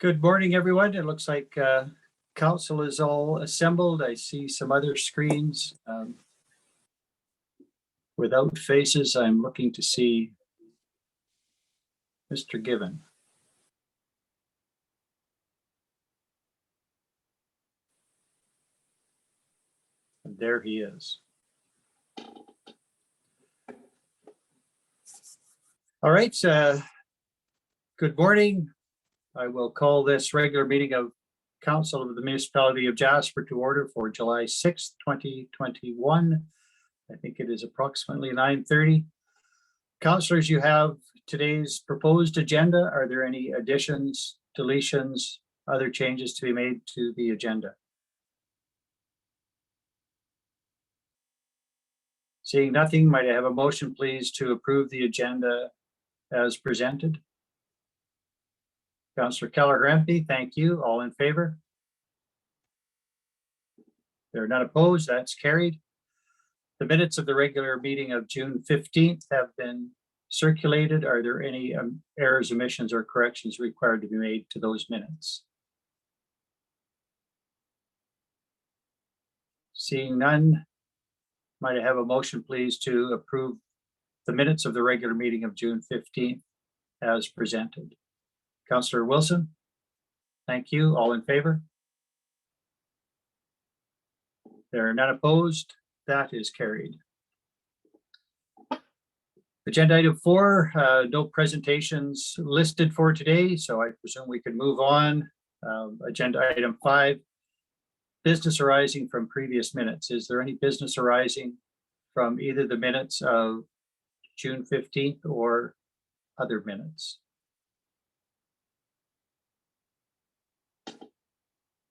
Good morning, everyone. It looks like council is all assembled. I see some other screens without faces. I'm looking to see Mr. Given. And there he is. All right. Good morning. I will call this regular meeting of Council of the Municipality of Jasper to order for July 6th, 2021. I think it is approximately 9:30. Councillors, you have today's proposed agenda. Are there any additions, deletions, other changes to be made to the agenda? Seeing nothing, might I have a motion, please, to approve the agenda as presented? Councillor Keller-Grampy, thank you. All in favor? There are none opposed. That's carried. The minutes of the regular meeting of June 15th have been circulated. Are there any errors, omissions, or corrections required to be made to those minutes? Seeing none, might I have a motion, please, to approve the minutes of the regular meeting of June 15th as presented? Councillor Wilson, thank you. All in favor? There are none opposed. That is carried. Agenda item 4, no presentations listed for today, so I presume we can move on. Agenda item 5, business arising from previous minutes. Is there any business arising from either the minutes of June 15th or other minutes?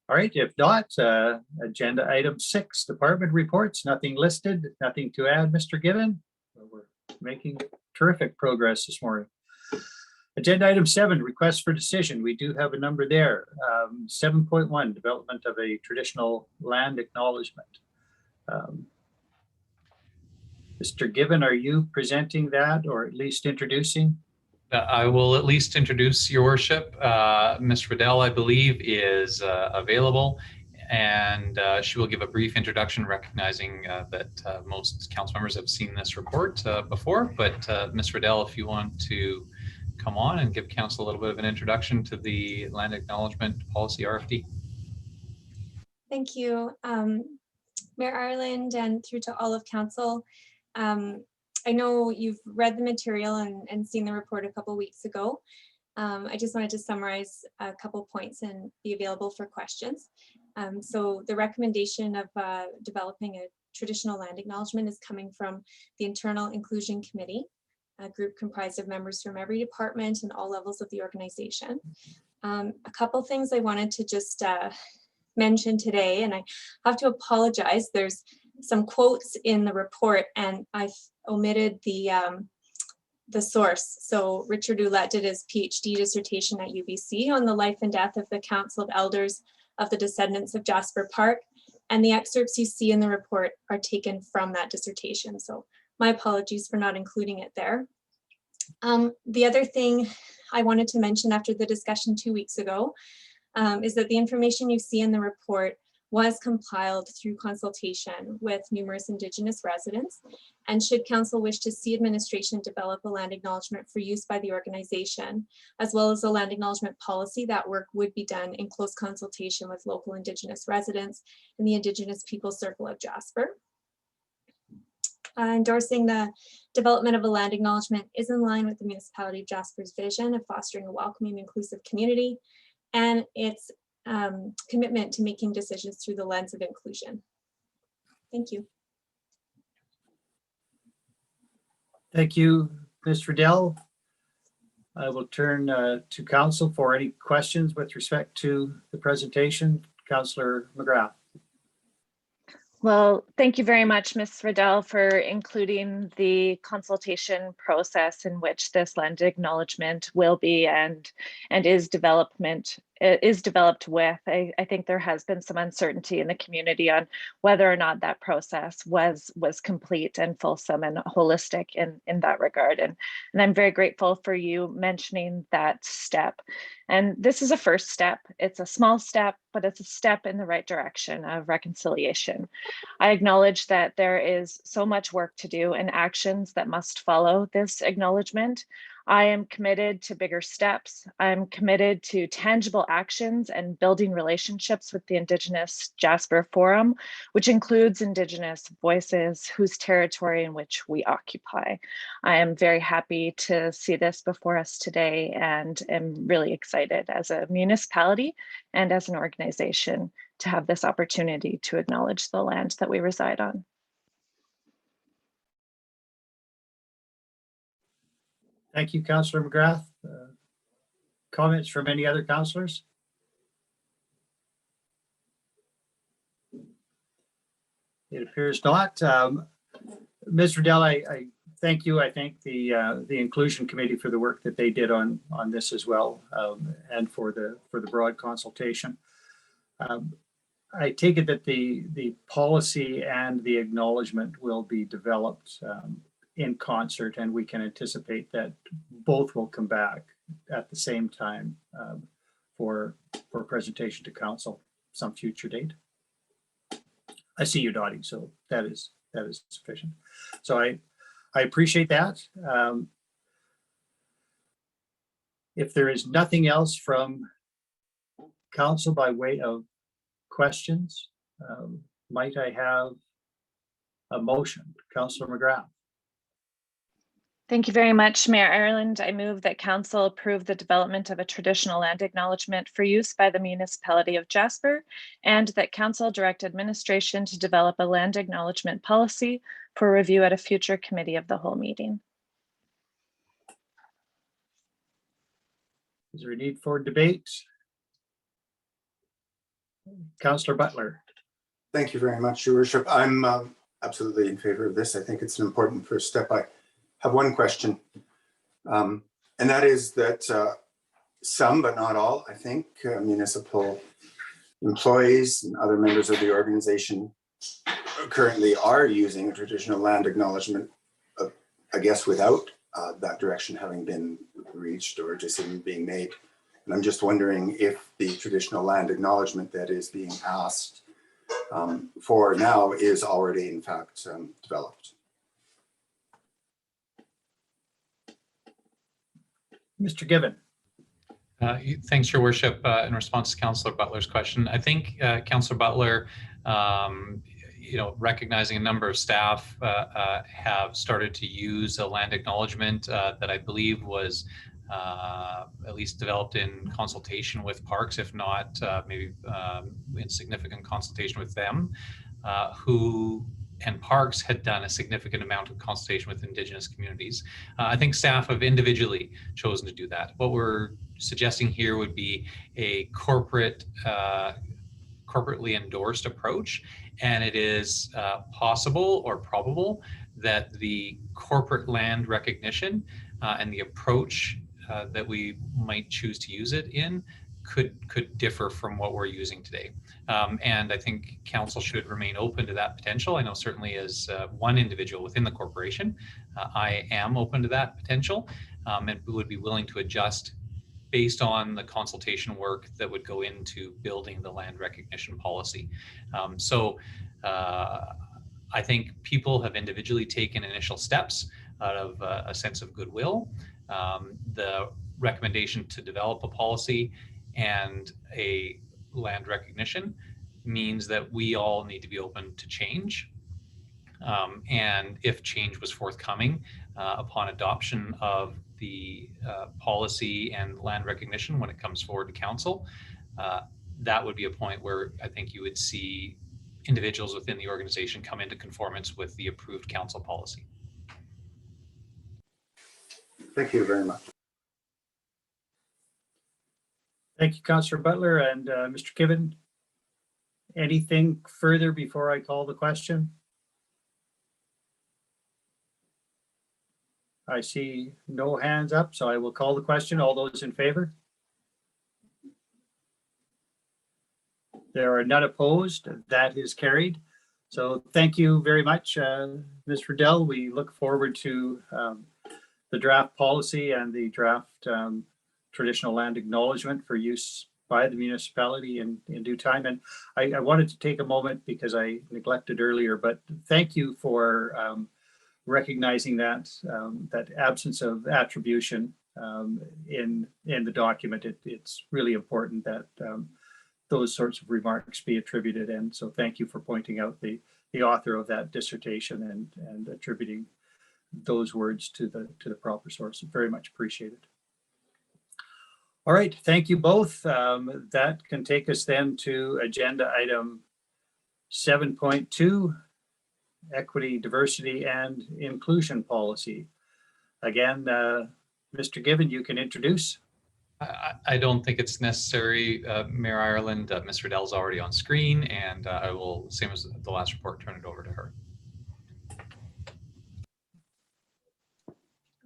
All right, if not, agenda item 6, department reports, nothing listed, nothing to add, Mr. Given. We're making terrific progress this morning. Agenda item 7, request for decision. We do have a number there. 7.1, development of a traditional land acknowledgement. Mr. Given, are you presenting that or at least introducing? I will at least introduce your worship. Ms. Riddell, I believe, is available, and she will give a brief introduction, recognizing that most council members have seen this report before. But Ms. Riddell, if you want to come on and give council a little bit of an introduction to the land acknowledgement policy RFD. Thank you, Mayor Ireland, and through to all of council. I know you've read the material and seen the report a couple weeks ago. I just wanted to summarize a couple points and be available for questions. So the recommendation of developing a traditional land acknowledgement is coming from the Internal Inclusion Committee, a group comprised of members from every department and all levels of the organization. A couple things I wanted to just mention today, and I have to apologize. There's some quotes in the report and I've omitted the source. So Richard Ouellette did his PhD dissertation at UBC on the life and death of the Council of Elders of the Descendants of Jasper Park, and the excerpts you see in the report are taken from that dissertation. So my apologies for not including it there. The other thing I wanted to mention after the discussion 2 weeks ago is that the information you see in the report was compiled through consultation with numerous Indigenous residents. And should council wish to see administration develop a land acknowledgement for use by the organization, as well as a land acknowledgement policy, that work would be done in close consultation with local Indigenous residents and the Indigenous People Circle of Jasper. Endorsing the development of a land acknowledgement is in line with the Municipality of Jasper's vision of fostering a welcoming, inclusive community, and its commitment to making decisions through the lens of inclusion. Thank you. Thank you, Ms. Riddell. I will turn to council for any questions with respect to the presentation. Councillor McGrath. Well, thank you very much, Ms. Riddell, for including the consultation process in which this land acknowledgement will be and is developed is developed with. I think there has been some uncertainty in the community on whether or not that process was complete and fulsome and holistic in that regard. And I'm very grateful for you mentioning that step. And this is a first step. It's a small step, but it's a step in the right direction of reconciliation. I acknowledge that there is so much work to do and actions that must follow this acknowledgement. I am committed to bigger steps. I'm committed to tangible actions and building relationships with the Indigenous Jasper Forum, which includes Indigenous voices whose territory in which we occupy. I am very happy to see this before us today and am really excited as a municipality and as an organization to have this opportunity to acknowledge the land that we reside on. Thank you, Councillor McGrath. Comments from any other councillors? It appears not. Ms. Riddell, I thank you. I thank the Inclusion Committee for the work that they did on this as well, and for the broad consultation. I take it that the policy and the acknowledgement will be developed in concert, and we can anticipate that both will come back at the same time for presentation to council some future date. I see you nodding, so that is sufficient. So I appreciate that. If there is nothing else from council by way of questions, might I have a motion? Councillor McGrath. Thank you very much, Mayor Ireland. I move that council approve the development of a traditional land acknowledgement for use by the municipality of Jasper, and that council direct administration to develop a land acknowledgement policy for review at a future committee of the whole meeting. Is there a need for debate? Councillor Butler. Thank you very much, Your Worship. I'm absolutely in favor of this. I think it's an important first step. I have one question, and that is that some, but not all, I think, municipal employees and other members of the organization currently are using a traditional land acknowledgement, I guess, without that direction having been reached or decision being made. And I'm just wondering if the traditional land acknowledgement that is being asked for now is already, in fact, developed. Mr. Given. Thanks, Your Worship. In response to Councillor Butler's question, I think Councillor Butler, recognizing a number of staff have started to use a land acknowledgement that I believe was at least developed in consultation with parks, if not maybe in significant consultation with them, and parks had done a significant amount of consultation with Indigenous communities. I think staff have individually chosen to do that. What we're suggesting here would be a corporately endorsed approach, and it is possible or probable that the corporate land recognition and the approach that we might choose to use it in could differ from what we're using today. And I think council should remain open to that potential. I know certainly as one individual within the corporation, I am open to that potential and would be willing to adjust based on the consultation work that would go into building the land recognition policy. I think people have individually taken initial steps out of a sense of goodwill. The recommendation to develop a policy and a land recognition means that we all need to be open to change. And if change was forthcoming upon adoption of the policy and land recognition when it comes forward to council, that would be a point where I think you would see individuals within the organization come into conformance with the approved council policy. Thank you very much. Thank you, Councillor Butler and Mr. Kiven. Anything further before I call the question? I see no hands up, so I will call the question. All those in favor? There are none opposed. That is carried. So thank you very much, Ms. Riddell. We look forward to the draft policy and the draft traditional land acknowledgement for use by the municipality in due time. And I wanted to take a moment because I neglected earlier, but thank you for recognizing that that absence of attribution in the document. It's really important that those sorts of remarks be attributed. And so thank you for pointing out the author of that dissertation and attributing those words to the proper source. Very much appreciated. All right, thank you both. That can take us then to agenda item 7.2, equity, diversity, and inclusion policy. Again, Mr. Given, you can introduce. I don't think it's necessary, Mayor Ireland. Ms. Riddell's already on screen, and I will, same as the last report, turn it over to her.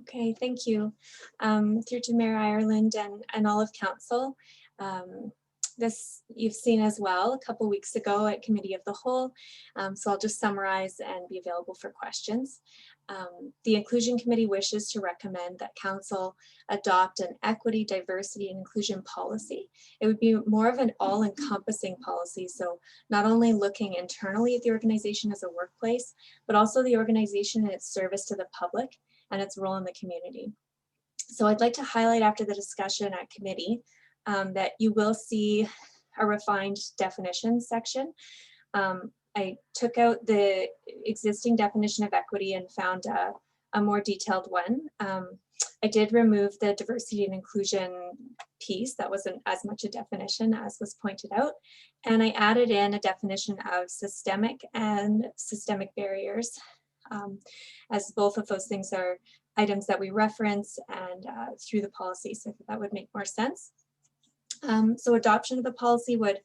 Okay, thank you. Through to Mayor Ireland and all of council. This you've seen as well a couple weeks ago at Committee of the Whole. So I'll just summarize and be available for questions. The Inclusion Committee wishes to recommend that council adopt an equity, diversity, and inclusion policy. It would be more of an all-encompassing policy. So not only looking internally at the organization as a workplace, but also the organization and its service to the public and its role in the community. So I'd like to highlight after the discussion at committee that you will see a refined definitions section. I took out the existing definition of equity and found a more detailed one. I did remove the diversity and inclusion piece. That wasn't as much a definition as was pointed out. And I added in a definition of systemic and systemic barriers, as both of those things are items that we reference and through the policy. So that would make more sense. So adoption of the policy would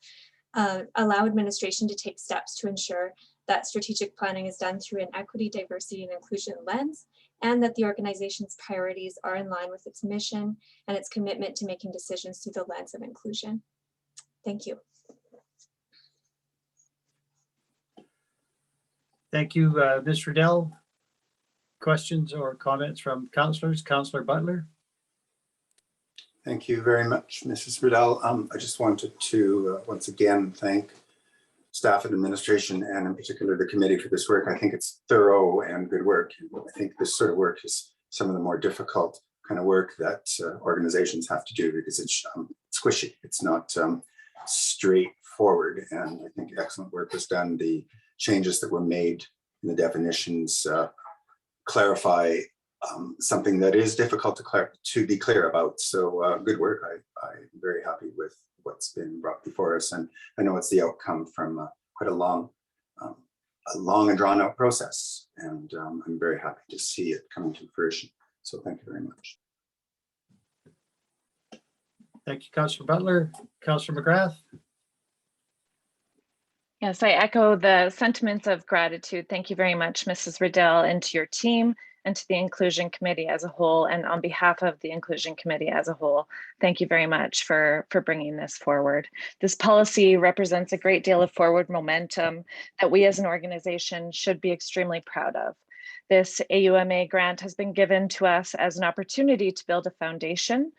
allow administration to take steps to ensure that strategic planning is done through an equity, diversity, and inclusion lens, and that the organization's priorities are in line with its mission and its commitment to making decisions through the lens of inclusion. Thank you. Thank you, Ms. Riddell. Questions or comments from councillors? Councillor Butler. Thank you very much, Mrs. Riddell. I just wanted to once again thank staff and administration, and in particular the committee, for this work. I think it's thorough and good work. I think this sort of work is some of the more difficult kind of work that organizations have to do because it's squishy. It's not straightforward, and I think excellent work was done. The changes that were made in the definitions clarify something that is difficult to be clear about. So good work. I'm very happy with what's been brought before us, and I know it's the outcome from quite a long and drawn out process, and I'm very happy to see it coming to fruition. So thank you very much. Thank you, Councillor Butler. Councillor McGrath. Yes, I echo the sentiments of gratitude. Thank you very much, Mrs. Riddell, and to your team, and to the Inclusion Committee as a whole, and on behalf of the Inclusion Committee as a whole, thank you very much for bringing this forward. This policy represents a great deal of forward momentum that we as an organization should be extremely proud of. This AUMA grant has been given to us as an opportunity to build a foundation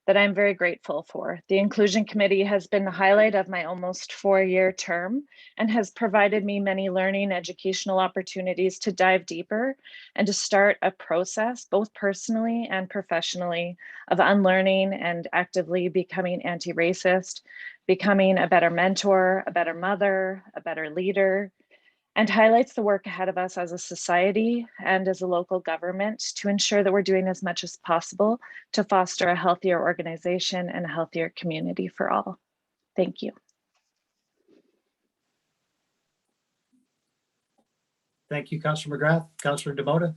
that I'm very grateful for. The Inclusion Committee has been the highlight of my almost 4-year term and has provided me many learning educational opportunities to dive deeper and to start a process, both personally and professionally, of unlearning and actively becoming anti-racist, becoming a better mentor, a better mother, a better leader, and highlights the work ahead of us as a society and as a local government to ensure that we're doing as much as possible to foster a healthier organization and a healthier community for all. Thank you. Thank you, Councillor McGrath. Councillor DeMota.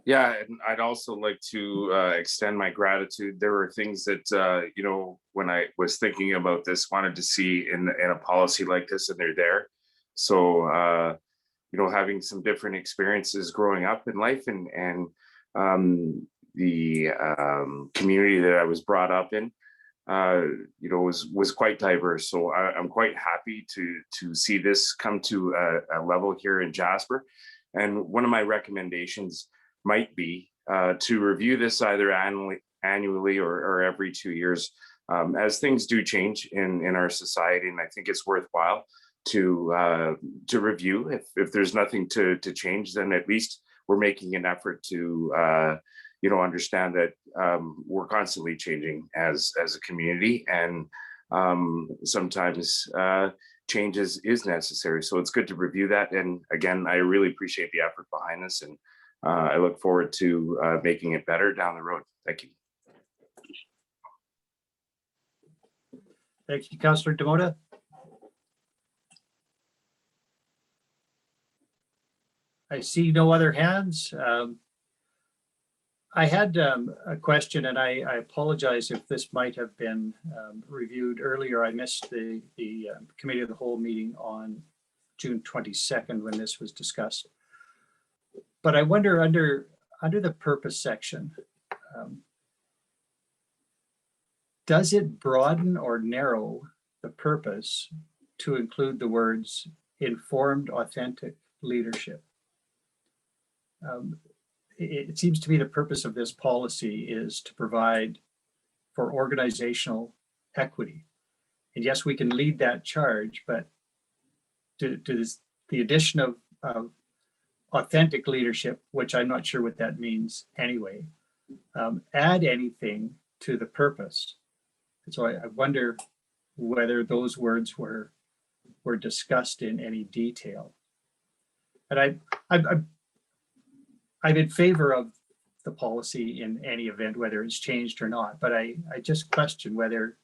Yeah, and I'd also like to extend my gratitude. There were things that, you know, when I was thinking about this, wanted to see in a policy like this, and they're there. So, you know, having some different experiences growing up in life and the community that I was brought up in, was quite diverse. So I'm quite happy to see this come to a level here in Jasper. And one of my recommendations might be to review this either annually or every 2 years, as things do change in our society. And I think it's worthwhile to review. If there's nothing to change, then at least we're making an effort to understand that we're constantly changing as a community, and sometimes change is necessary. So it's good to review that. And again, I really appreciate the effort behind this, and I look forward to making it better down the road. Thank you. Thank you, Councillor Demota. I see no other hands. I had a question, and I apologize if this might have been reviewed earlier. I missed the Committee of the Whole meeting on June 22nd when this was discussed. But I wonder, under the purpose section, does it broaden or narrow the purpose to include the words informed, authentic leadership? It seems to me the purpose of this policy is to provide for organizational equity. And yes, we can lead that charge, but does the addition of authentic leadership, which I'm not sure what that means anyway, add anything to the purpose? And so I wonder whether those words were discussed in any detail. And I'm in favor of the policy in any event, whether it's changed or not, but I just question whether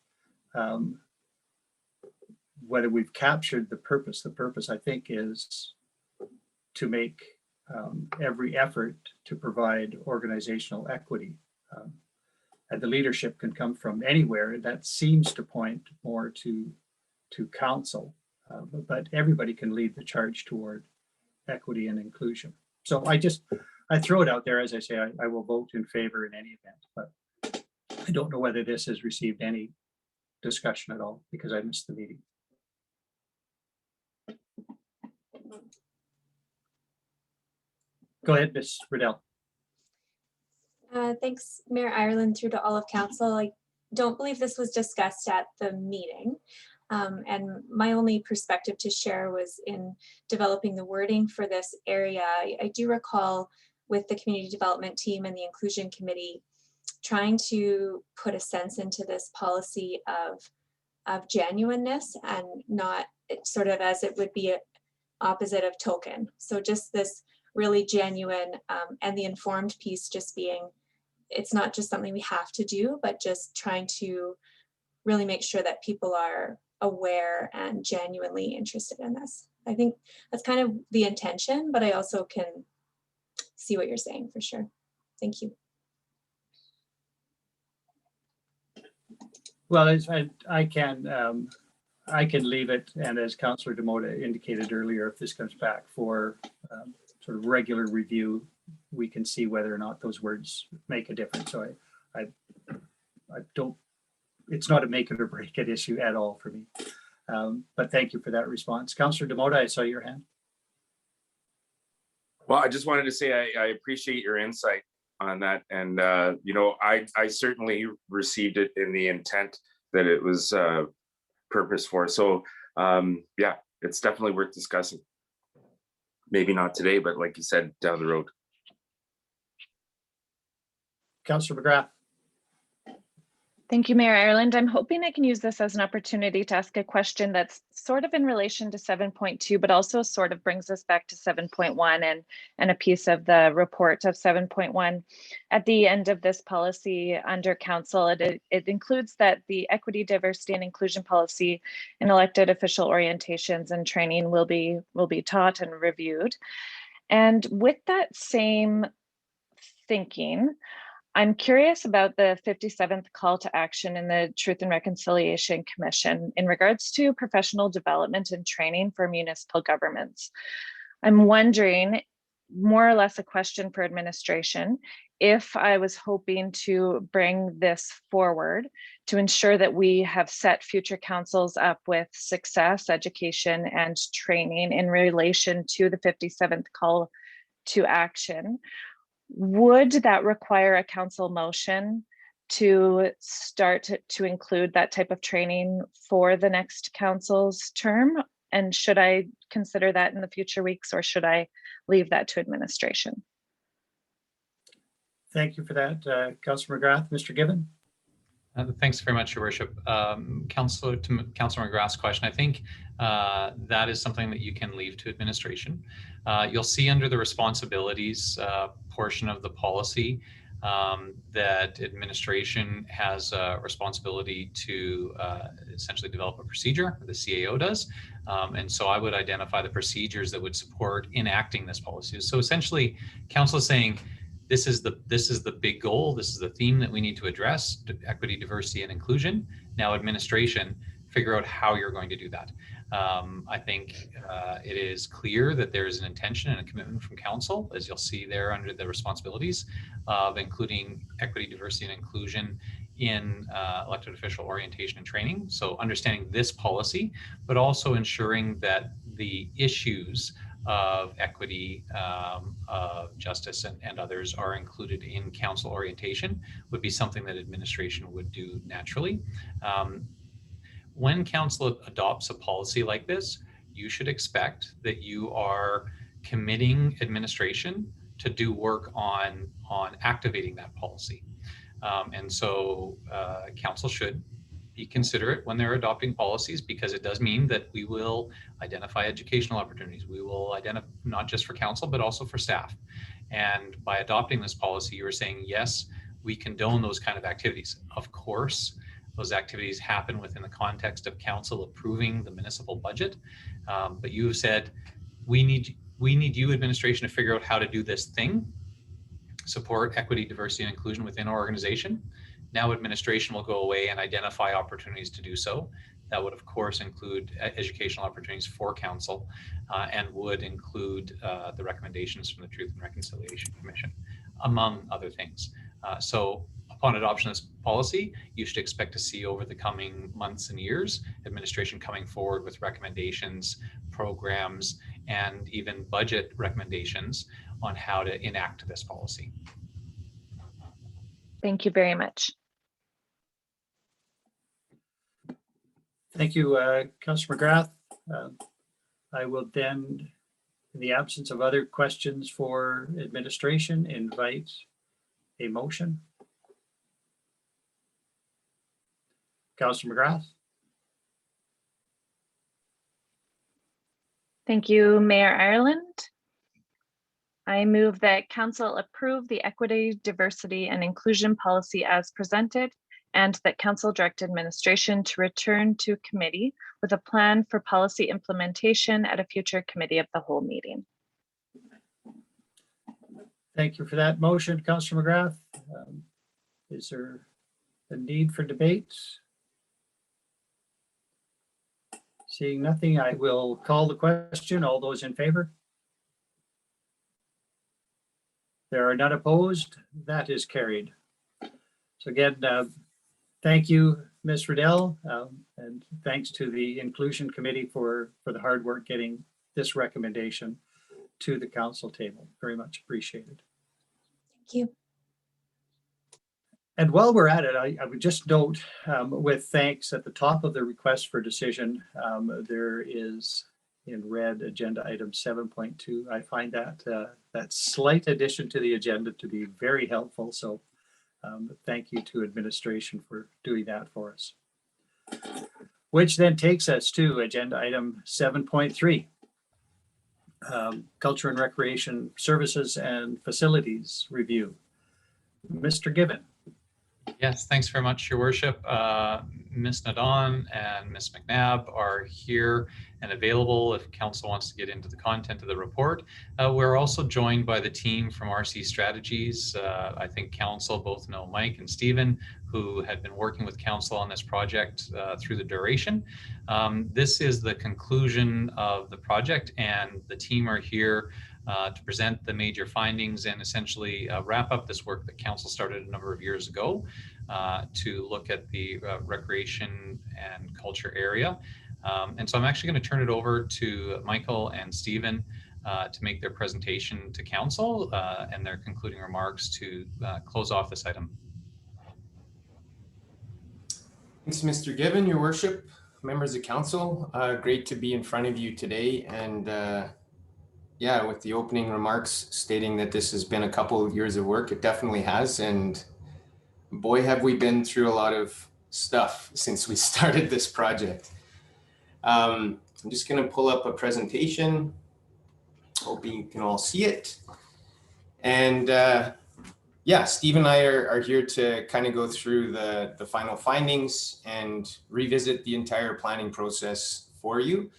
we've captured the purpose. The purpose, I think, is to make every effort to provide organizational equity. And the leadership can come from anywhere. And that seems to point more to council, but everybody can lead the charge toward equity and inclusion. So I throw it out there. As I say, I will vote in favor in any event, but I don't know whether this has received any discussion at all because I missed the meeting. Go ahead, Ms. Riddell. Thanks, Mayor Ireland, through to all of council. I don't believe this was discussed at the meeting. And my only perspective to share was in developing the wording for this area. I do recall with the community development team and the inclusion committee trying to put a sense into this policy of genuineness and not sort of as it would be a opposite of token. So just this really genuine and the informed piece just being, it's not just something we have to do, but just trying to really make sure that people are aware and genuinely interested in this. I think that's kind of the intention, but I also can see what you're saying for sure. Thank you. Well, I can leave it, and as Councillor Demota indicated earlier, if this comes back for sort of regular review, we can see whether or not those words make a difference. So I don't. It's not a make it or break it issue at all for me. But thank you for that response. Councillor Demota, I saw your hand. Well, I just wanted to say I appreciate your insight on that. And, I certainly received it in the intent that it was purpose for. So, yeah, it's definitely worth discussing. Maybe not today, but like you said, down the road. Councillor McGrath. Thank you, Mayor Ireland. I'm hoping I can use this as an opportunity to ask a question that's sort of in relation to 7.2, but also sort of brings us back to 7.1 and a piece of the report of 7.1. At the end of this policy under council, it includes that the equity, diversity, and inclusion policy in elected official orientations and training will be taught and reviewed. And with that same thinking, I'm curious about the 57th call to action in the Truth and Reconciliation Commission in regards to professional development and training for municipal governments. I'm wondering more or less a question for administration. If I was hoping to bring this forward to ensure that we have set future councils up with success, education, and training in relation to the 57th call to action, would that require a council motion to start to include that type of training for the next council's term? And should I consider that in the future weeks, or should I leave that to administration? Thank you for that, Councillor McGrath. Mr. Gibbon? Thanks very much, Your Worship. Councillor McGrath's question, I think that is something that you can leave to administration. You'll see under the responsibilities portion of the policy that administration has a responsibility to essentially develop a procedure, the CAO does. And so I would identify the procedures that would support enacting this policy. So essentially, council is saying, this is the big goal. This is the theme that we need to address: equity, diversity, and inclusion. Now, administration, figure out how you're going to do that. I think it is clear that there is an intention and a commitment from council, as you'll see there under the responsibilities, of including equity, diversity, and inclusion in elected official orientation and training. So understanding this policy, but also ensuring that the issues of equity, of justice, and others are included in council orientation would be something that administration would do naturally. When council adopts a policy like this, you should expect that you are committing administration to do work on activating that policy. And so council should be considerate when they're adopting policies, because it does mean that we will identify educational opportunities. We will identify not just for council, but also for staff. And by adopting this policy, you're saying, yes, we condone those kind of activities. Of course, those activities happen within the context of council approving the municipal budget. But you have said, we need you, administration, to figure out how to do this thing, support equity, diversity, and inclusion within our organization. Now administration will go away and identify opportunities to do so. That would, of course, include educational opportunities for council and would include the recommendations from the Truth and Reconciliation Commission, among other things. So upon adoption of this policy, you should expect to see over the coming months and years, administration coming forward with recommendations, programs, and even budget recommendations on how to enact this policy. Thank you very much. Thank you, Councillor McGrath. I will then, in the absence of other questions for administration, invite a motion. Councillor McGrath. Thank you, Mayor Ireland. I move that council approve the equity, diversity, and inclusion policy as presented, and that council direct administration to return to committee with a plan for policy implementation at a future committee of the whole meeting. Thank you for that motion, Councillor McGrath. Is there a need for debate? Seeing nothing, I will call the question. All those in favor? There are none opposed. That is carried. So again, thank you, Ms. Riddell, and thanks to the Inclusion Committee for the hard work getting this recommendation to the council table. Very much appreciated. Thank you. And while we're at it, I would just note with thanks at the top of the request for decision, there is in red agenda item 7.2. I find that that slight addition to the agenda to be very helpful. So thank you to administration for doing that for us. Which then takes us to agenda item 7.3. Culture and Recreation Services and Facilities Review. Mr. Gibbon. Yes, thanks very much, Your Worship. Ms. Nadon and Ms. McNabb are here and available if council wants to get into the content of the report. We're also joined by the team from RC Strategies. I think council both know Mike and Stephen, who had been working with council on this project through the duration. This is the conclusion of the project, and the team are here to present the major findings and essentially wrap up this work that council started a number of years ago to look at the recreation and culture area. And so I'm actually going to turn it over to Michael and Stephen to make their presentation to council and their concluding remarks to close off this item. Thanks, Mr. Given, Your Worship, members of council. Great to be in front of you today. And yeah, with the opening remarks stating that this has been a couple of years of work, it definitely has. And boy, have we been through a lot of stuff since we started this project. I'm just going to pull up a presentation, hoping you can all see it. And yeah, Steve and I are here to kind of go through the final findings and revisit the entire planning process for you.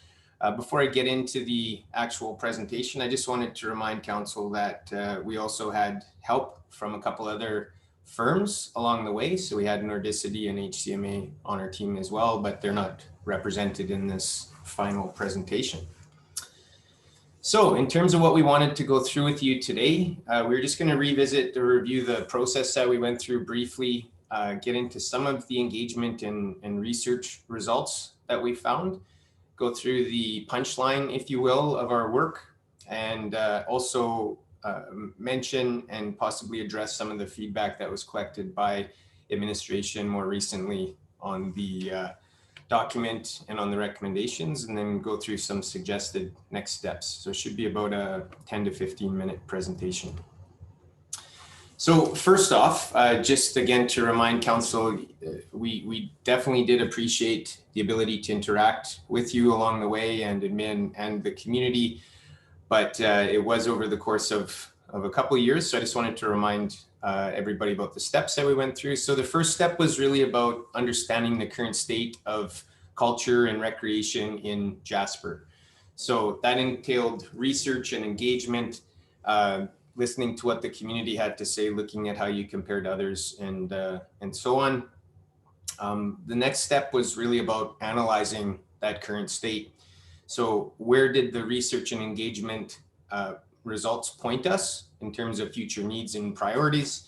Before I get into the actual presentation, I just wanted to remind council that we also had help from a couple other firms along the way. So we had Nordicity and HCMA on our team as well, but they're not represented in this final presentation. So in terms of what we wanted to go through with you today, we're just going to revisit to review the process that we went through briefly, get into some of the engagement and research results that we found, go through the punchline, if you will, of our work, and also mention and possibly address some of the feedback that was collected by administration more recently on the document and on the recommendations, and then go through some suggested next steps. So it should be about a 10 to 15 minute presentation. So first off, just again to remind council, we definitely did appreciate the ability to interact with you along the way and admin and the community, but it was over the course of a couple of years. So I just wanted to remind everybody about the steps that we went through. So the first step was really about understanding the current state of culture and recreation in Jasper. So that entailed research and engagement, listening to what the community had to say, looking at how you compare to others, and so on. The next step was really about analyzing that current state. So where did the research and engagement results point us in terms of future needs and priorities?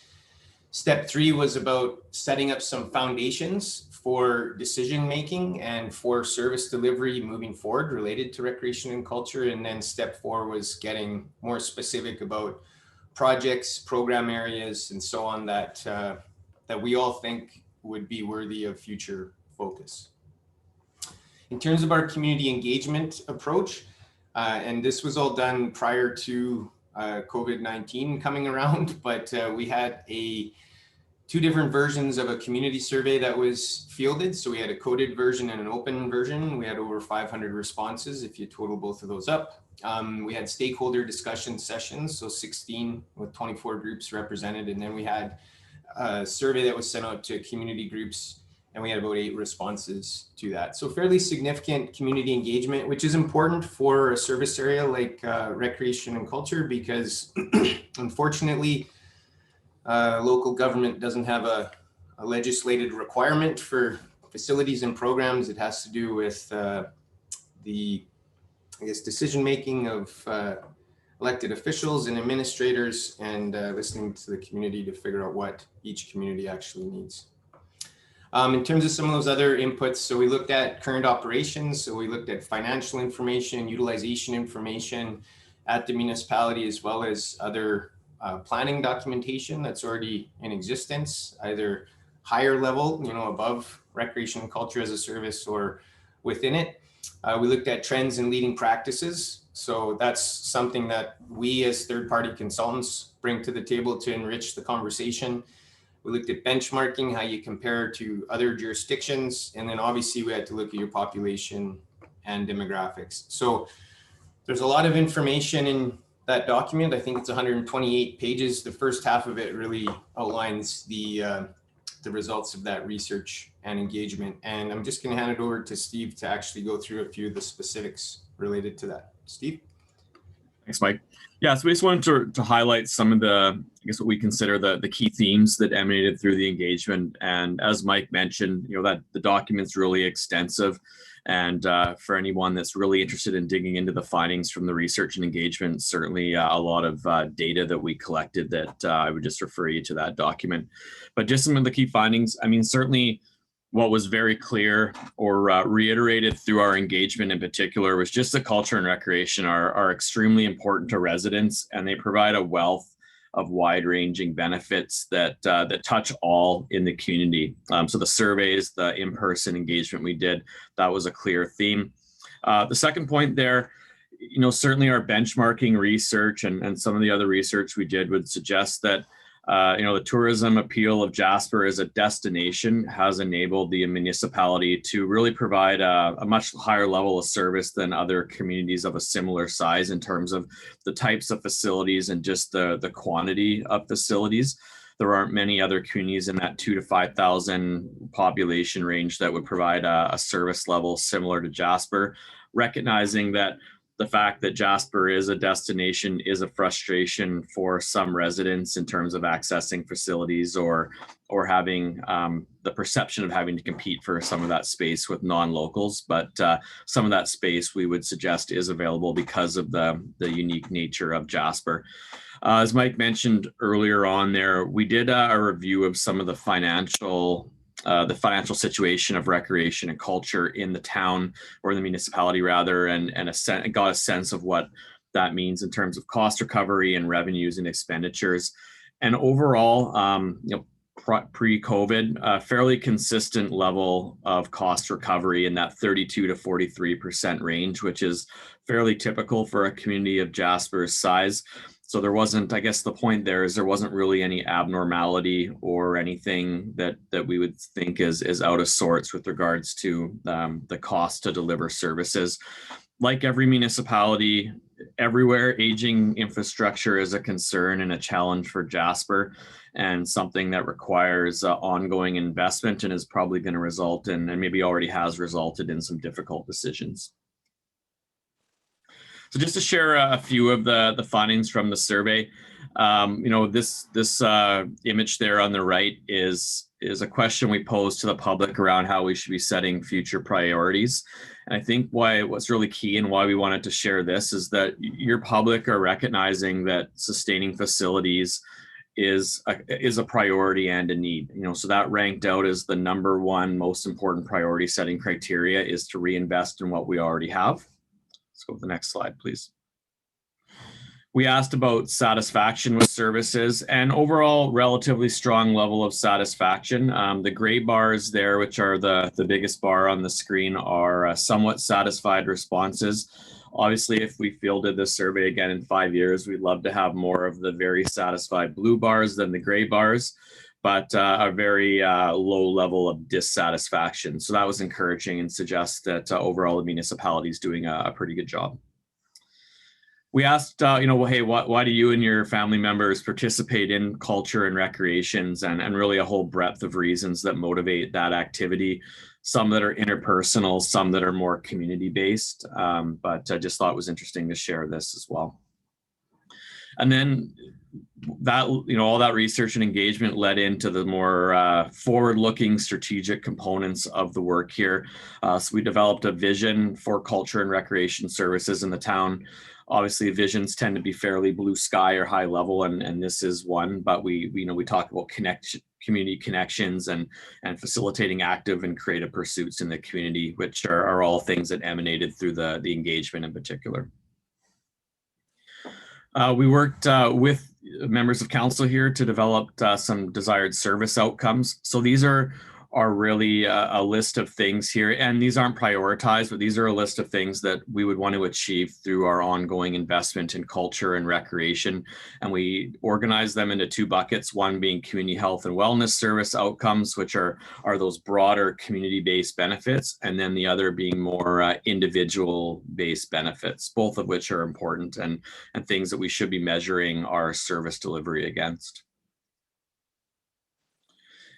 Step 3 was about setting up some foundations for decision making and for service delivery moving forward related to recreation and culture. And then step 4 was getting more specific about projects, program areas, and so on that that we all think would be worthy of future focus. In terms of our community engagement approach, and this was all done prior to COVID-19 coming around, but we had two different versions of a community survey that was fielded. So we had a coded version and an open version. We had over 500 responses if you total both of those up. We had stakeholder discussion sessions, so 16 with 24 groups represented. And then we had a survey that was sent out to community groups, and we had about 8 responses to that. So fairly significant community engagement, which is important for a service area like recreation and culture, because unfortunately, local government doesn't have a legislated requirement for facilities and programs. It has to do with the, I guess, decision-making of elected officials and administrators, and listening to the community to figure out what each community actually needs. In terms of some of those other inputs, so we looked at current operations, so we looked at financial information, utilization information at the municipality, as well as other planning documentation that's already in existence, either higher level, above recreation and culture as a service, or within it. We looked at trends and leading practices. So that's something that we as third-party consultants bring to the table to enrich the conversation. We looked at benchmarking, how you compare to other jurisdictions. And then obviously we had to look at your population and demographics. So there's a lot of information in that document. I think it's 128 pages. The first half of it really outlines the results of that research and engagement. And I'm just going to hand it over to Steve to actually go through a few of the specifics related to that. Steve? Thanks, Mike. Yeah, so we just wanted to highlight some of the, I guess, what we consider the key themes that emanated through the engagement. And as Mike mentioned, that the document's really extensive And for anyone that's really interested in digging into the findings from the research and engagement, certainly a lot of data that we collected that I would just refer you to that document. But just some of the key findings, I mean, certainly what was very clear or reiterated through our engagement in particular was just that culture and recreation are extremely important to residents, and they provide a wealth of wide-ranging benefits that touch all in the community. So the surveys, the in-person engagement we did, that was a clear theme. The second point there, you know, certainly our benchmarking research and some of the other research we did would suggest that you know, the tourism appeal of Jasper as a destination has enabled the municipality to really provide a much higher level of service than other communities of a similar size in terms of the types of facilities and just the quantity of facilities. There aren't many other communities in that 2,000 to 5,000 population range that would provide a service level similar to Jasper, recognizing that the fact that Jasper is a destination is a frustration for some residents in terms of accessing facilities or having the perception of having to compete for some of that space with non-locals. But some of that space we would suggest is available because of the unique nature of Jasper. As Mike mentioned earlier on there, we did a review of some of the financial situation of recreation and culture in the town, or the municipality rather, and got a sense of what that means in terms of cost recovery and revenues and expenditures. And overall, you know, pre-COVID, fairly consistent level of cost recovery in that 32 to 43% range, which is fairly typical for a community of Jasper's size. So there wasn't, I guess the point there is there wasn't really any abnormality or anything that we would think is out of sorts with regards to the cost to deliver services. Like every municipality, everywhere, aging infrastructure is a concern and a challenge for Jasper, and something that requires ongoing investment and is probably going to result in, and maybe already has resulted in, some difficult decisions. So just to share a few of the findings from the survey, you know, this image there on the right is a question we posed to the public around how we should be setting future priorities. And I think what's really key and why we wanted to share this is that your public are recognizing that sustaining facilities is a priority and a need. You know, so that ranked out as the #1 most important priority setting criteria is to reinvest in what we already have. Let's go to the next slide, please. We asked about satisfaction with services and overall relatively strong level of satisfaction. The gray bars there, which are the biggest bar on the screen, are somewhat satisfied responses. Obviously, if we fielded this survey again in 5 years, we'd love to have more of the very satisfied blue bars than the gray bars, but a very low level of dissatisfaction. So that was encouraging and suggests that overall the municipality is doing a pretty good job. We asked, you know, well, hey, why do you and your family members participate in culture and recreations, and really a whole breadth of reasons that motivate that activity. Some that are interpersonal, some that are more community-based, but I just thought it was interesting to share this as well. And then that, you know, all that research and engagement led into the more forward-looking strategic components of the work here. So we developed a vision for culture and recreation services in the town. Obviously, visions tend to be fairly blue sky or high level, and this is one. But we talk about community connections and facilitating active and creative pursuits in the community, which are all things that emanated through the engagement in particular. We worked with members of council here to develop some desired service outcomes. So these are really a list of things here, and these aren't prioritized, but these are a list of things that we would want to achieve through our ongoing investment in culture and recreation. And we organize them into 2 buckets, one being community health and wellness service outcomes, which are those broader community-based benefits, and then the other being more individual-based benefits, both of which are important and things that we should be measuring our service delivery against.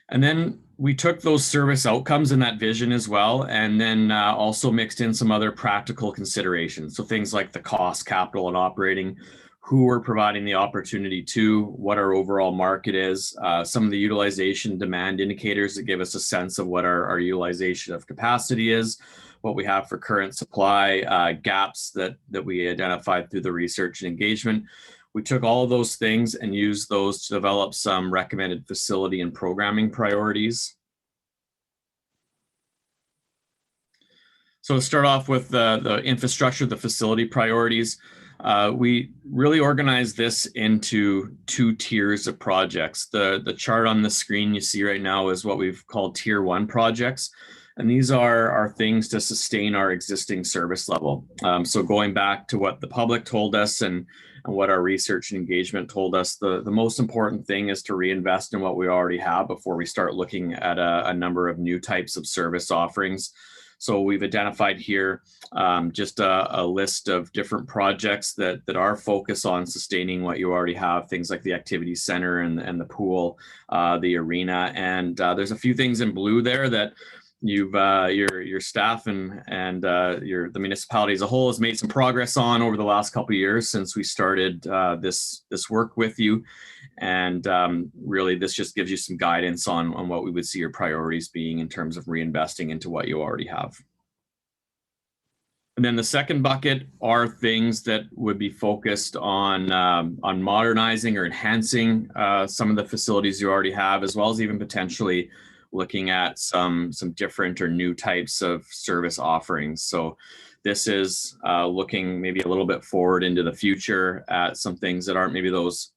And then we took those service outcomes and that vision as well, and then also mixed in some other practical considerations. So things like the cost, capital, and operating, who we're providing the opportunity to, what our overall market is, some of the utilization demand indicators that give us a sense of what our utilization of capacity is, what we have for current supply, gaps that we identified through the research and engagement. We took all of those things and used those to develop some recommended facility and programming priorities. So to start off with the infrastructure, the facility priorities, we really organized this into 2 tiers of projects. The chart on the screen you see right now is what we've called Tier 1 projects. And these are things to sustain our existing service level. So going back to what the public told us and what our research and engagement told us, the most important thing is to reinvest in what we already have before we start looking at a number of new types of service offerings. So we've identified here just a list of different projects that are focused on sustaining what you already have, things like the activity center and the pool, the arena. And there's a few things in blue there that you've your staff and the municipality as a whole has made some progress on over the last couple of years since we started this work with you. And really, this just gives you some guidance on what we would see your priorities being in terms of reinvesting into what you already have. And then the second bucket are things that would be focused on modernizing or enhancing some of the facilities you already have, as well as even potentially looking at some different or new types of service offerings. So this is looking maybe a little bit forward into the future at some things that aren't maybe those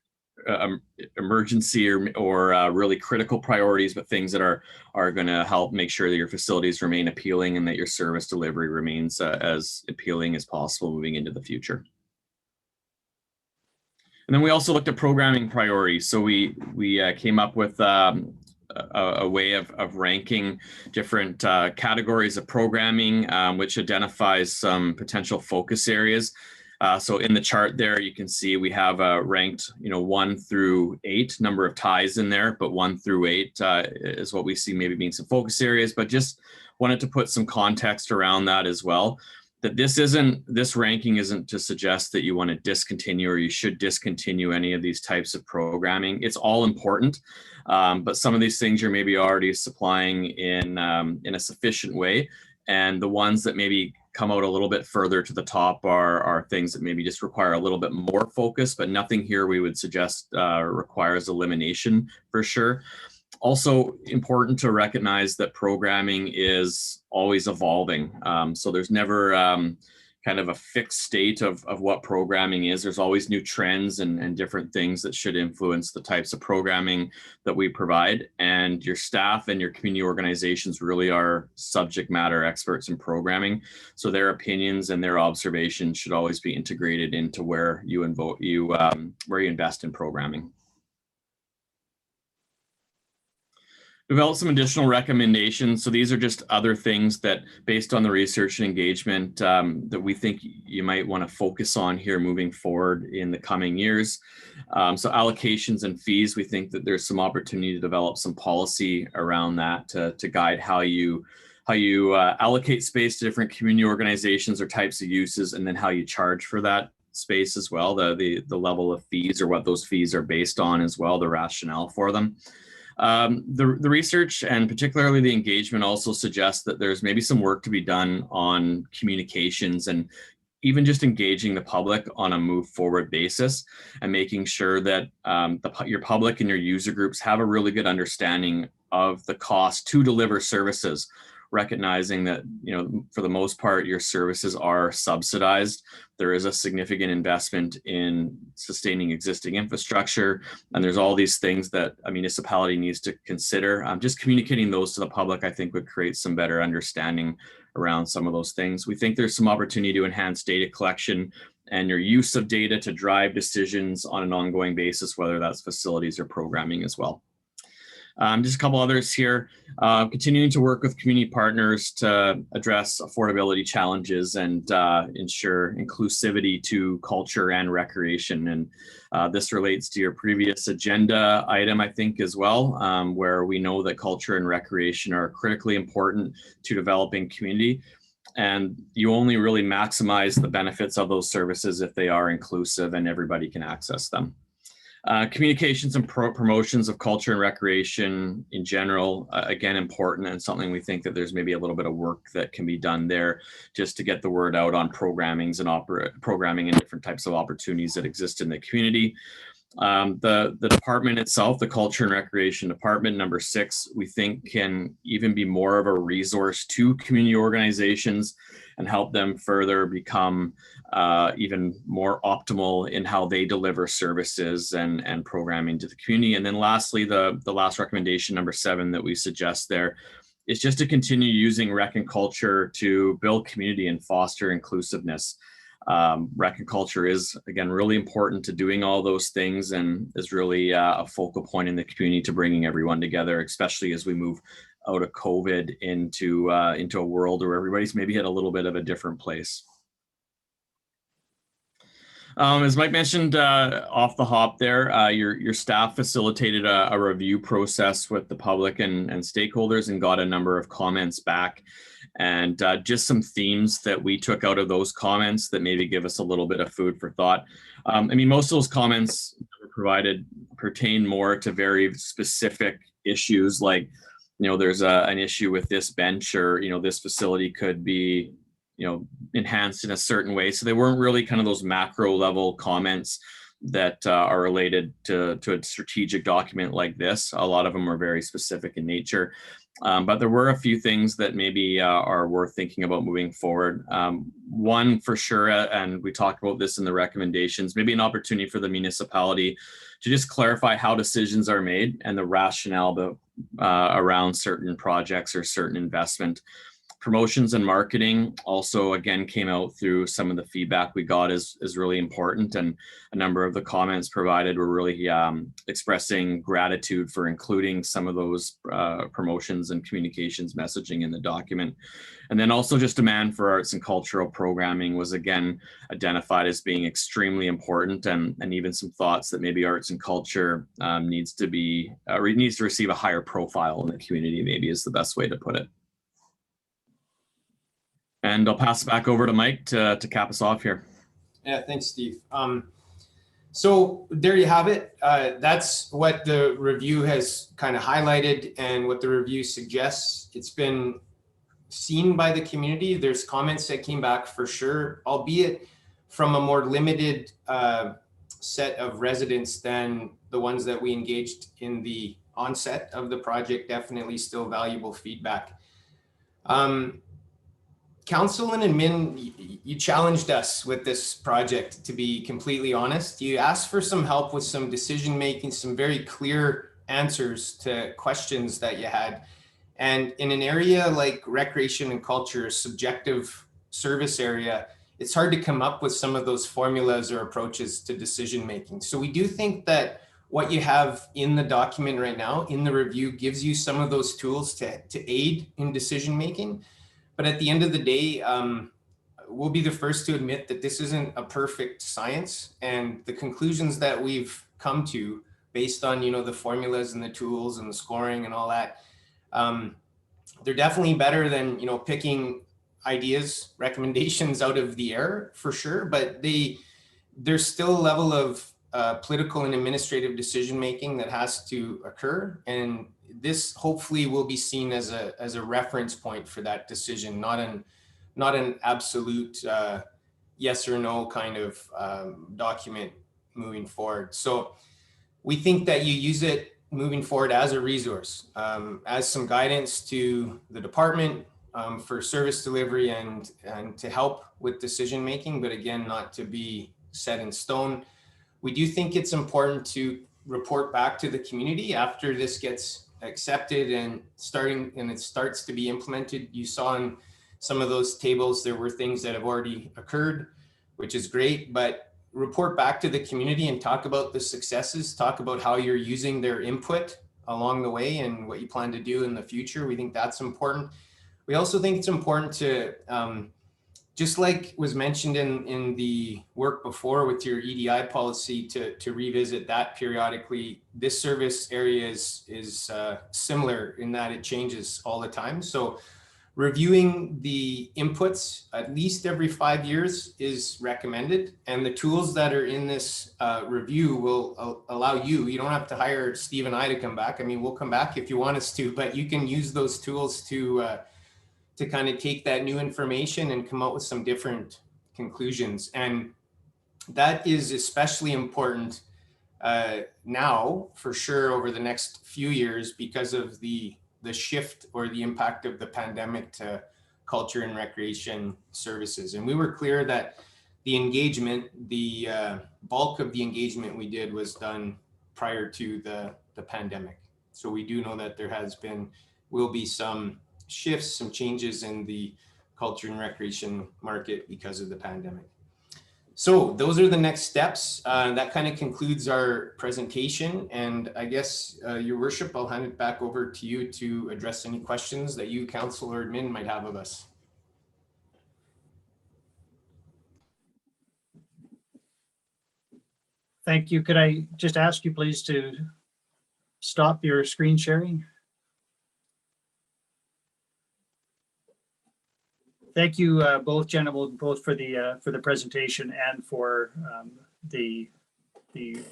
emergency or really critical priorities, but things that are going to help make sure that your facilities remain appealing and that your service delivery remains as appealing as possible moving into the future. And then we also looked at programming priorities. So we came up with a way of ranking different categories of programming, which identifies some potential focus areas. So in the chart there, you can see we have ranked, 1 through 8 number of ties in there, but 1 through 8 is what we see maybe being some focus areas, but just wanted to put some context around that as well. That this ranking isn't to suggest that you want to discontinue or you should discontinue any of these types of programming. It's all important, but some of these things you're maybe already supplying in a sufficient way, and the ones that maybe come out a little bit further to the top are things that maybe just require a little bit more focus, but nothing here we would suggest requires elimination for sure. Also important to recognize that programming is always evolving. So there's never kind of a fixed state of what programming is. There's always new trends and different things that should influence the types of programming that we provide. And your staff and your community organizations really are subject matter experts in programming. So their opinions and their observations should always be integrated into where you invest in programming. Develop some additional recommendations. So these are just other things that, based on the research and engagement, that we think you might want to focus on here moving forward in the coming years. So allocations and fees, we think that there's some opportunity to develop some policy around that to guide how you allocate space to different community organizations or types of uses, and then how you charge for that space as well, the level of fees or what those fees are based on as well, the rationale for them. The research and particularly the engagement also suggests that there's maybe some work to be done on communications and even just engaging the public on a move forward basis and making sure that your public and your user groups have a really good understanding of the cost to deliver services, recognizing that, for the most part, your services are subsidized. There is a significant investment in sustaining existing infrastructure, and there's all these things that a municipality needs to consider. Just communicating those to the public, I think, would create some better understanding around some of those things. We think there's some opportunity to enhance data collection and your use of data to drive decisions on an ongoing basis, whether that's facilities or programming as well. Just a couple others here. Continuing to work with community partners to address affordability challenges and ensure inclusivity to culture and recreation. And this relates to your previous agenda item, I think, as well, where we know that culture and recreation are critically important to developing community. And you only really maximize the benefits of those services if they are inclusive and everybody can access them. Communications and promotions of culture and recreation in general, again, important, and something we think that there's maybe a little bit of work that can be done there just to get the word out on programming and different types of opportunities that exist in the community. The department itself, the Culture and Recreation Department, number 6, we think can even be more of a resource to community organizations and help them further become even more optimal in how they deliver services and programming to the community. And then lastly, the last recommendation, number 7, that we suggest there is just to continue using rec and culture to build community and foster inclusiveness. Rec and culture is, again, really important to doing all those things and is really a focal point in the community to bringing everyone together, especially as we move out of COVID into a world where everybody's maybe at a little bit of a different place. As Mike mentioned off the hop there, your staff facilitated a review process with the public and stakeholders and got a number of comments back. And just some themes that we took out of those comments that maybe give us a little bit of food for thought. I mean, most of those comments provided pertain more to very specific issues like, there's an issue with this bench, or, this facility could be, enhanced in a certain way. So they weren't really kind of those macro level comments that are related to a strategic document like this. A lot of them are very specific in nature. But there were a few things that maybe are worth thinking about moving forward. One for sure, and we talked about this in the recommendations, maybe an opportunity for the municipality to just clarify how decisions are made and the rationale around certain projects or certain investment. Promotions and marketing also, again, came out through some of the feedback we got is really important. And a number of the comments provided were really expressing gratitude for including some of those promotions and communications messaging in the document. And then also just demand for arts and cultural programming was, again, identified as being extremely important, and even some thoughts that maybe arts and culture needs to receive a higher profile in the community, maybe is the best way to put it. And I'll pass it back over to Mike to cap us off here. Yeah, thanks, Steve. So there you have it. That's what the review has kind of highlighted and what the review suggests. It's been seen by the community. There's comments that came back for sure, albeit from a more limited set of residents than the ones that we engaged in the onset of the project. Definitely still valuable feedback. Council and admin, you challenged us with this project, to be completely honest. You asked for some help with some decision making, some very clear answers to questions that you had. And in an area like recreation and culture, a subjective service area, it's hard to come up with some of those formulas or approaches to decision making. So we do think that what you have in the document right now, in the review, gives you some of those tools to aid in decision making. But at the end of the day, we'll be the first to admit that this isn't a perfect science, and the conclusions that we've come to based on, the formulas and the tools and the scoring and all that, they're definitely better than, picking ideas, recommendations out of the air for sure. But there's still a level of political and administrative decision making that has to occur, and this hopefully will be seen as a reference point for that decision, not an absolute yes or no kind of document moving forward. So we think that you use it moving forward as a resource, as some guidance to the department for service delivery and to help with decision making, but again, not to be set in stone. We do think it's important to report back to the community after this gets accepted and it starts to be implemented. You saw in some of those tables, there were things that have already occurred, which is great, but report back to the community and talk about the successes, talk about how you're using their input along the way and what you plan to do in the future. We think that's important. We also think it's important to, just like was mentioned in the work before with your EDI policy, to revisit that periodically. This service area is similar in that it changes all the time. So Reviewing the inputs at least every 5 years is recommended, and the tools that are in this review will allow you don't have to hire Steve and I to come back. I mean, we'll come back if you want us to, but you can use those tools to kind of take that new information and come out with some different conclusions. And that is especially important now, for sure, over the next few years because of the shift or the impact of the pandemic to culture and recreation services. And we were clear that the engagement, the bulk of the engagement we did was done prior to the pandemic. So we do know that there will be some shifts, some changes in the culture and recreation market because of the pandemic. So those are the next steps. That kind of concludes our presentation. And I guess, Your Worship, I'll hand it back over to you to address any questions that you, Council or Admin, might have of us. Thank you. Could I just ask you please to stop your screen sharing? Thank you, both gentlemen, both for the presentation and for the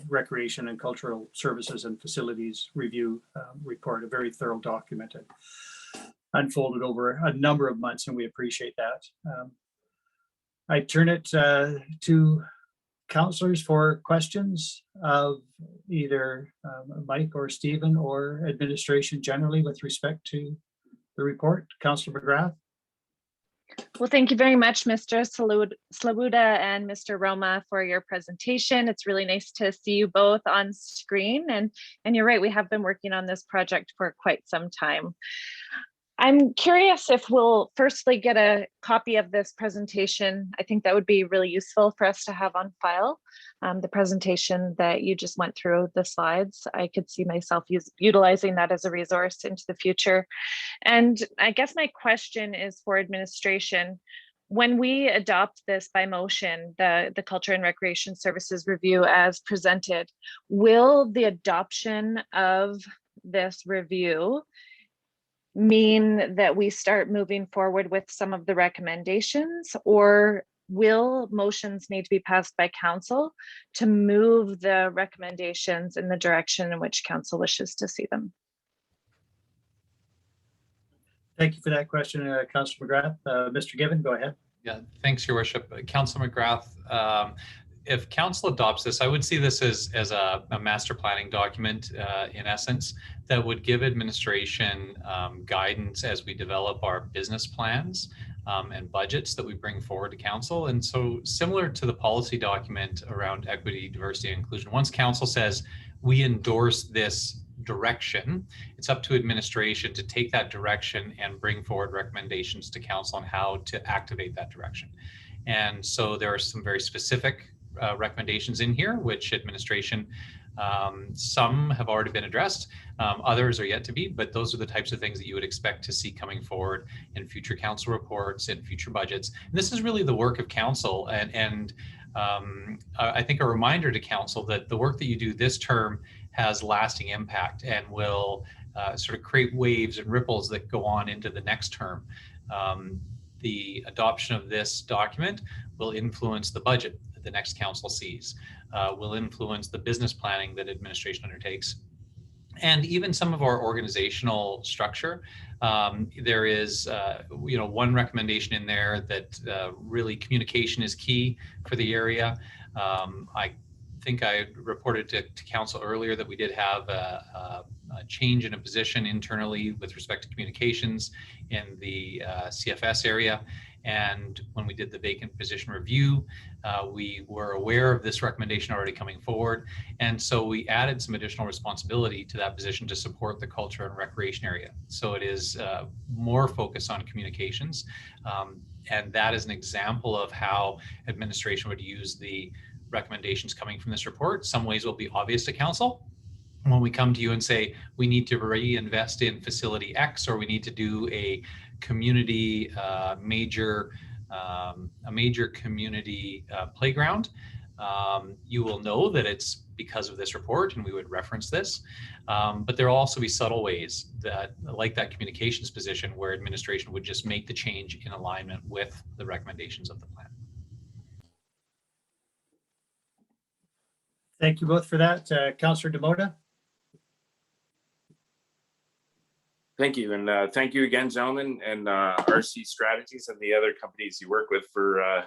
Recreation and Cultural Services and Facilities Review report, a very thorough document and unfolded over a number of months, and we appreciate that. I turn it to councillors for questions of either Mike or Stephen or administration generally with respect to the report. Councillor McGrath. Well, thank you very much, Mr. Slawuda and Mr. Roma, for your presentation. It's really nice to see you both on screen. And you're right, we have been working on this project for quite some time. I'm curious if we'll firstly get a copy of this presentation. I think that would be really useful for us to have on file. The presentation that you just went through, the slides, I could see myself utilizing that as a resource into the future. And I guess my question is for administration. When we adopt this by motion, the Culture and Recreation Services Review as presented, will the adoption of this review mean that we start moving forward with some of the recommendations, or will motions need to be passed by council to move the recommendations in the direction in which council wishes to see them? Thank you for that question, Councillor McGrath. Mr. Given, go ahead. Yeah, thanks, Your Worship. Councillor McGrath, if council adopts this, I would see this as a master planning document in essence that would give administration guidance as we develop our business plans and budgets that we bring forward to council. And so similar to the policy document around equity, diversity, and inclusion, once council says we endorse this direction, it's up to administration to take that direction and bring forward recommendations to council on how to activate that direction. And so there are some very specific recommendations in here, which administration, some have already been addressed, others are yet to be, but those are the types of things that you would expect to see coming forward in future council reports and future budgets. And this is really the work of council, and I think a reminder to council that the work that you do this term has lasting impact and will sort of create waves and ripples that go on into the next term. The adoption of this document will influence the budget that the next council sees, will influence the business planning that administration undertakes, and even some of our organizational structure. There is, one recommendation in there that really communication is key for the area. I think I reported to council earlier that we did have a change in a position internally with respect to communications in the CFS area. And when we did the vacant position review, we were aware of this recommendation already coming forward. And so we added some additional responsibility to that position to support the culture and recreation area. So it is more focused on communications. And that is an example of how administration would use the recommendations coming from this report. Some ways will be obvious to council. When we come to you and say, we need to reinvest in facility X, or we need to do a community major community playground, you will know that it's because of this report, and we would reference this. But there will also be subtle ways that, like that communications position, where administration would just make the change in alignment with the recommendations of the plan. Thank you both for that. Councillor Demota? Thank you. And thank you again, gentlemen, and RC Strategies and the other companies you work with for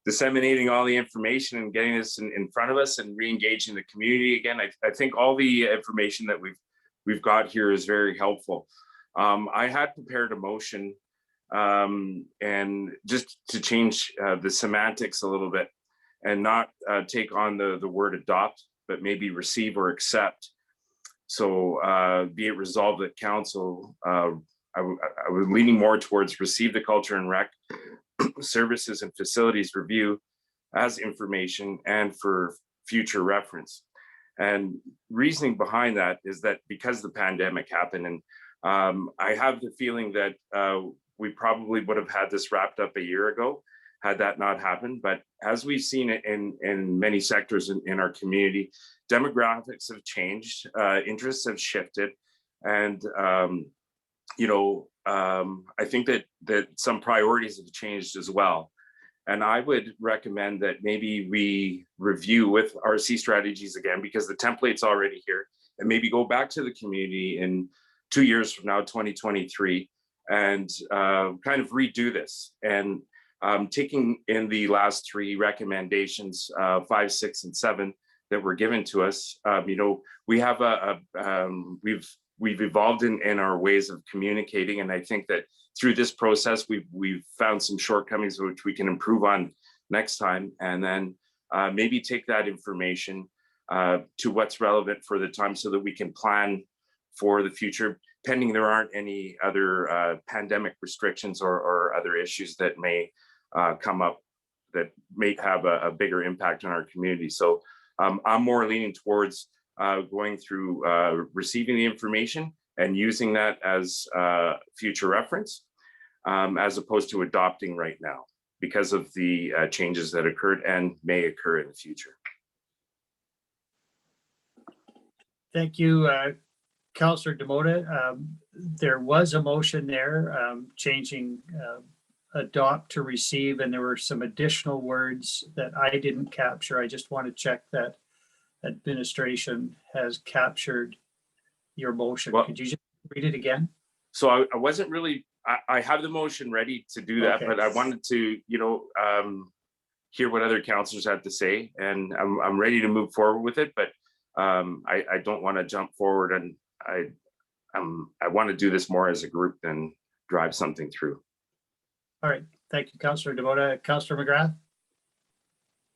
disseminating all the information and getting this in front of us and re-engaging the community again. I think all the information that we've got here is very helpful. I had prepared a motion and just to change the semantics a little bit and not take on the word adopt, but maybe receive or accept. So be it resolved that council, I was leaning more towards receive the culture and rec services and facilities review as information and for future reference. And reasoning behind that is that because the pandemic happened, and I have the feeling that we probably would have had this wrapped up a year ago had that not happened. But as we've seen it in many sectors in our community, demographics have changed, interests have shifted, and I think that some priorities have changed as well. And I would recommend that maybe we review with RC Strategies again, because the template's already here, and maybe go back to the community in 2 years from now, 2023, and kind of redo this. And taking in the last 3 recommendations, 5, 6, and 7 that were given to us, we have we've evolved in our ways of communicating, and I think that through this process we've found some shortcomings which we can improve on next time, and then maybe take that information to what's relevant for the time, so that we can plan for the future, pending there aren't any other pandemic restrictions or other issues that may come up that may have a bigger impact on our community. So I'm more leaning towards going through receiving the information and using that as future reference, as opposed to adopting right now because of the changes that occurred and may occur in the future. Thank you, Councillor Demota. There was a motion there changing adopt to receive, and there were some additional words that I didn't capture. I just want to check that administration has captured your motion. Well, could you just read it again? So I wasn't really, I have the motion ready to do that, okay, but I wanted to, hear what other councillors had to say, and I'm ready to move forward with it, but I don't want to jump forward, and I want to do this more as a group than drive something through. All right, thank you, Councillor Demota. Councillor McGrath.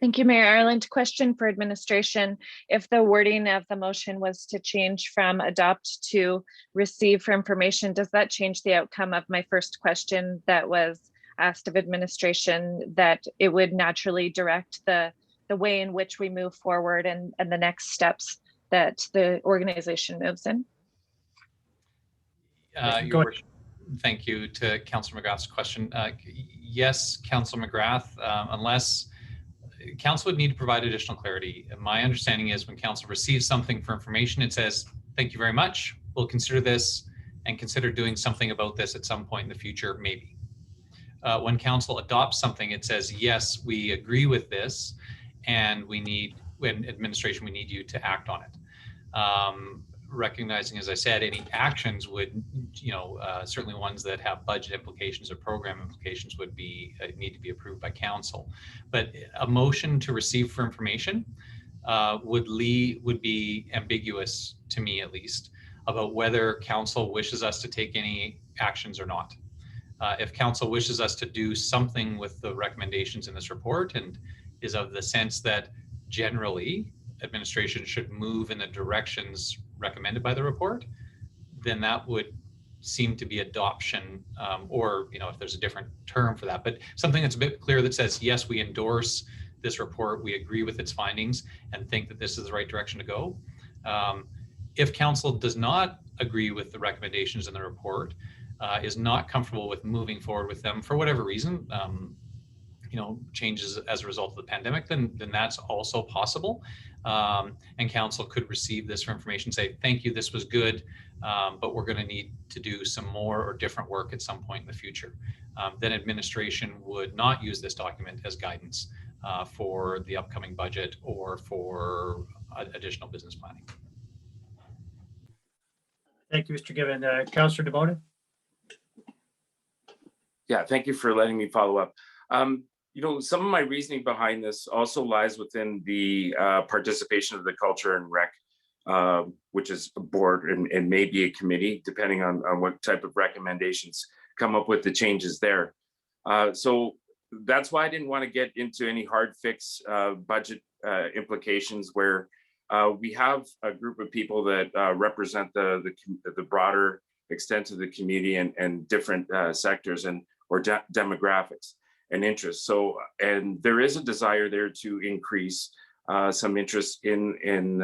Thank you, Mayor Ireland. Question for administration. If the wording of the motion was to change from adopt to receive for information, does that change the outcome of my first question that was asked of administration, that it would naturally direct the way in which we move forward and the next steps that the organization moves in? Thank you to Councillor McGrath's question. Yes, Councillor McGrath, unless Council would need to provide additional clarity. My understanding is when Council receives something for information, it says, thank you very much. We'll consider this and consider doing something about this at some point in the future, maybe. When Council adopts something, it says, yes, we agree with this, and we need, when administration, we need you to act on it. Recognizing, as I said, any actions would, certainly ones that have budget implications or program implications would be need to be approved by council. But a motion to receive for information would be ambiguous, to me at least, about whether council wishes us to take any actions or not. If council wishes us to do something with the recommendations in this report and is of the sense that generally administration should move in the directions recommended by the report, then that would seem to be adoption, or if there's a different term for that, but something that's a bit clear that says, yes, we endorse this report, we agree with its findings and think that this is the right direction to go. If council does not agree with the recommendations in the report, is not comfortable with moving forward with them for whatever reason, changes as a result of the pandemic, then that's also possible. And council could receive this information, say, thank you, this was good, but we're going to need to do some more or different work at some point in the future. Then administration would not use this document as guidance for the upcoming budget or for additional business planning. Thank you, Mr. Given. Councillor DeBona? Yeah, thank you for letting me follow up. Some of my reasoning behind this also lies within the participation of the Culture and Rec, which is a board and maybe a committee, depending on what type of recommendations come up with the changes there. So that's why I didn't want to get into any hard fix budget implications where we have a group of people that represent the broader extent of the community and different sectors or demographics and interests. So, and there is a desire there to increase some interest in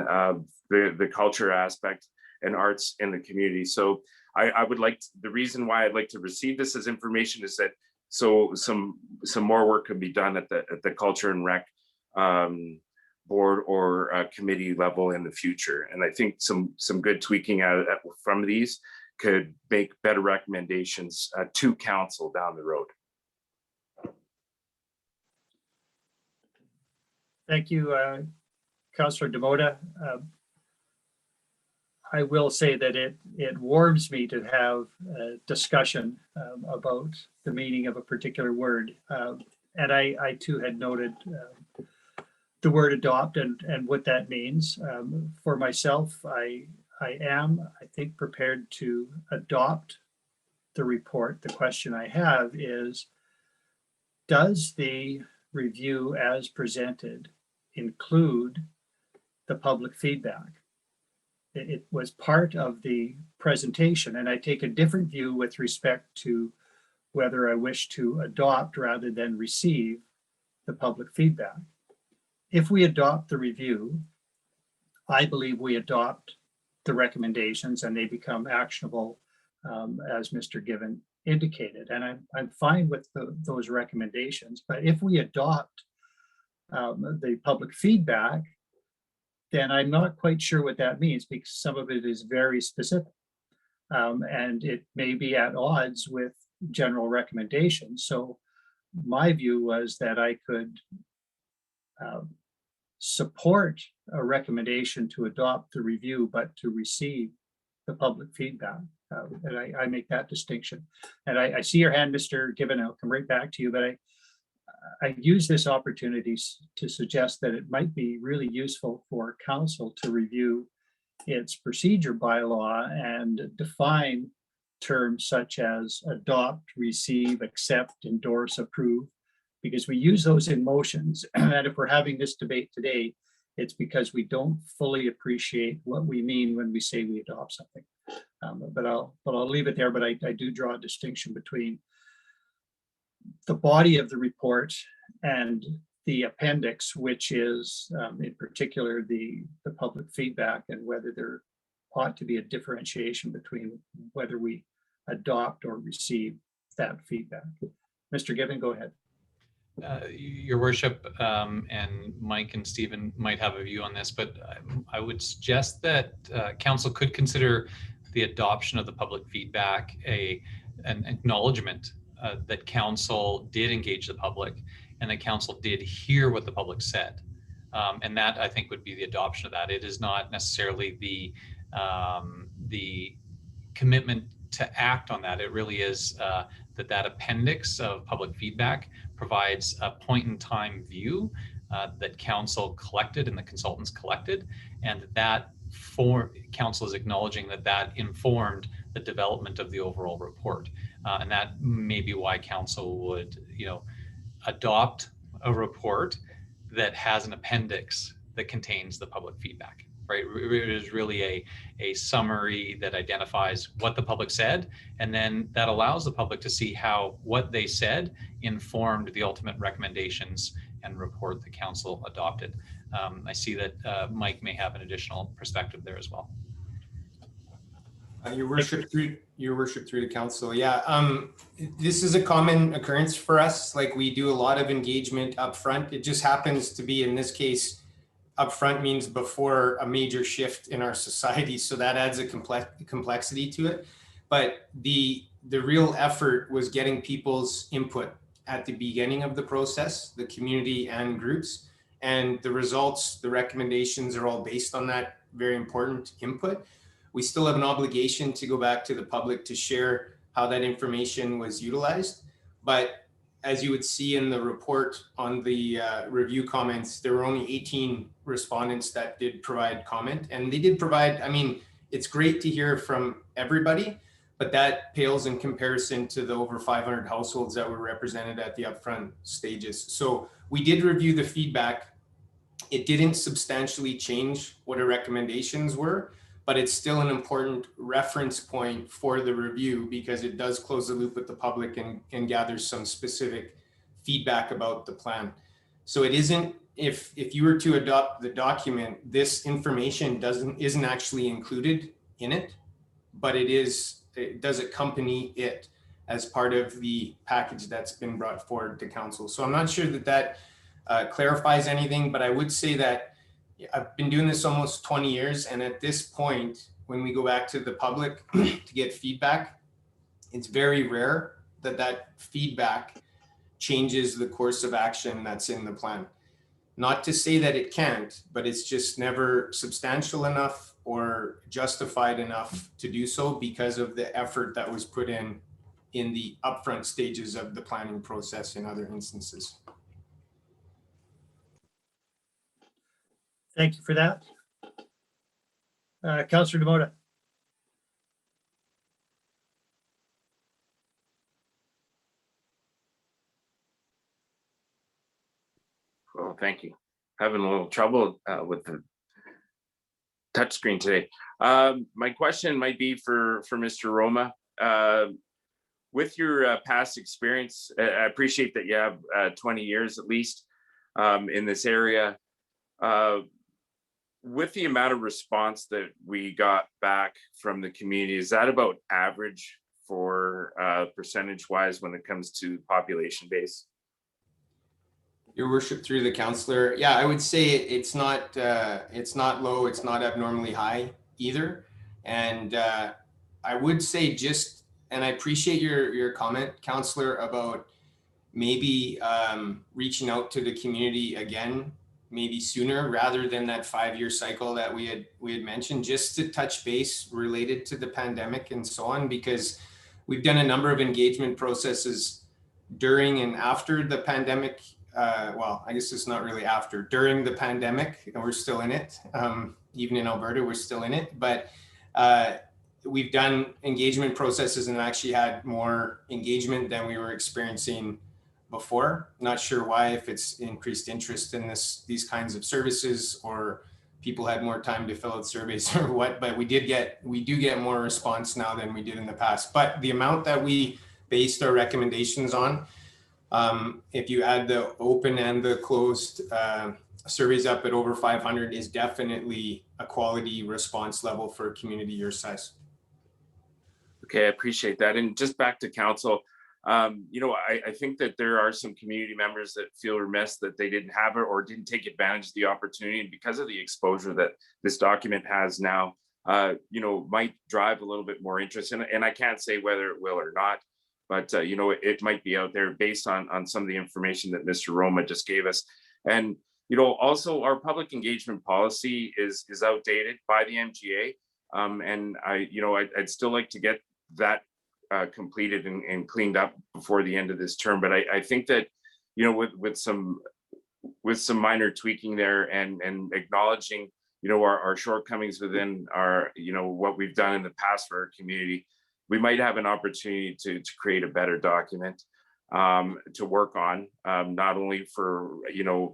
the culture aspect and arts in the community. So I would like the reason why I'd like to receive this as information is that so some more work can be done at the Culture and Rec board or committee level in the future. And I think some good tweaking from these could make better recommendations to council down the road. Thank you, Councillor DeBona. I will say that it warms me to have a discussion about the meaning of a particular word. And I too had noted the word adopt and what that means. For myself, I am, I think, prepared to adopt the report. The question I have is, does the review as presented include the public feedback? It was part of the presentation, and I take a different view with respect to whether I wish to adopt rather than receive the public feedback. If we adopt the review, I believe we adopt the recommendations and they become actionable, as Mr. Given indicated. And I'm fine with those recommendations. But if we adopt the public feedback, then I'm not quite sure what that means, because some of it is very specific. And it may be at odds with general recommendations. So my view was that I could support a recommendation to adopt the review, but to receive the public feedback. And I make that distinction. And I see your hand, Mr. Given. I'll come right back to you, but I use this opportunity to suggest that it might be really useful for council to review its procedure bylaw and define terms such as adopt, receive, accept, endorse, approve, because we use those in motions. And if we're having this debate today, it's because we don't fully appreciate what we mean when we say we adopt something. But I'll leave it there, but I do draw a distinction between the body of the report and the appendix, which is in particular the public feedback, and whether there ought to be a differentiation between whether we adopt or receive that feedback. Mr. Given, go ahead. Your Worship, and Mike and Stephen might have a view on this, but I would suggest that council could consider the adoption of the public feedback an acknowledgement that council did engage the public and that council did hear what the public said. And that, I think, would be the adoption of that. It is not necessarily the commitment to act on that. It really is that appendix of public feedback provides a point in time view that council collected and the consultants collected, and that council is acknowledging that informed the development of the overall report. And that may be why council would, adopt a report that has an appendix that contains the public feedback, right? It is really a summary that identifies what the public said, and then that allows the public to see how what they said informed the ultimate recommendations and report the council adopted. I see that Mike may have an additional perspective there as well. Your worship, through the council. Yeah, this is a common occurrence for us. Like, we do a lot of engagement up front. It just happens to be, in this case, upfront means before a major shift in our society. So that adds a complexity to it. But the real effort was getting people's input at the beginning of the process, the community and groups. And the results, the recommendations are all based on that very important input. We still have an obligation to go back to the public to share how that information was utilized. But as you would see in the report on the review comments, there were only 18 respondents that did provide comment. And they did provide, I mean, it's great to hear from everybody, but that pales in comparison to the over 500 households that were represented at the upfront stages. So we did review the feedback. It didn't substantially change what our recommendations were, but it's still an important reference point for the review because it does close the loop with the public and gathers some specific feedback about the plan. So it isn't, if you were to adopt the document, this information isn't actually included in it, but it does accompany it as part of the package that's been brought forward to council. So I'm not sure that clarifies anything, but I would say that I've been doing this almost 20 years. And at this point, when we go back to the public to get feedback, it's very rare that feedback changes the course of action that's in the plan. Not to say that it can't, but it's just never substantial enough or justified enough to do so because of the effort that was put in the upfront stages of the planning process in other instances. Thank you for that. Councillor Demota. Well, thank you. Having a little trouble with the touchscreen today. My question might be for Mr. Roma. With your past experience, I appreciate that you have 20 years at least in this area. With the amount of response that we got back from the community, is that about average for percentage wise when it comes to population base? Your worship, through the councillor, yeah, I would say it's not low, it's not abnormally high either. And I would say and I appreciate your comment, councillor, about maybe reaching out to the community again, maybe sooner rather than that 5-year cycle that we had mentioned, just to touch base related to the pandemic and so on, because we've done a number of engagement processes during and after the pandemic. Well, I guess it's not really after, during the pandemic, and we're still in it. Even in Alberta, we're still in it, but we've done engagement processes and actually had more engagement than we were experiencing before. Not sure why, if it's increased interest in these kinds of services or people had more time to fill out surveys or what, but we do get more response now than we did in the past. But the amount that we based our recommendations on, if you add the open and the closed surveys up at over 500, is definitely a quality response level for a community your size. Okay, I appreciate that. And just back to council, I think that there are some community members that feel remiss that they didn't have it or didn't take advantage of the opportunity, and because of the exposure that this document has now, might drive a little bit more interest in it. And I can't say whether it will or not, but it might be out there based on some of the information that Mr. Roma just gave us. And also our public engagement policy is outdated by the MGA, and I'd still like to get that completed and cleaned up before the end of this term. But I think that with some minor tweaking there and acknowledging our shortcomings within our what we've done in the past for our community, we might have an opportunity to create a better document to work on, not only for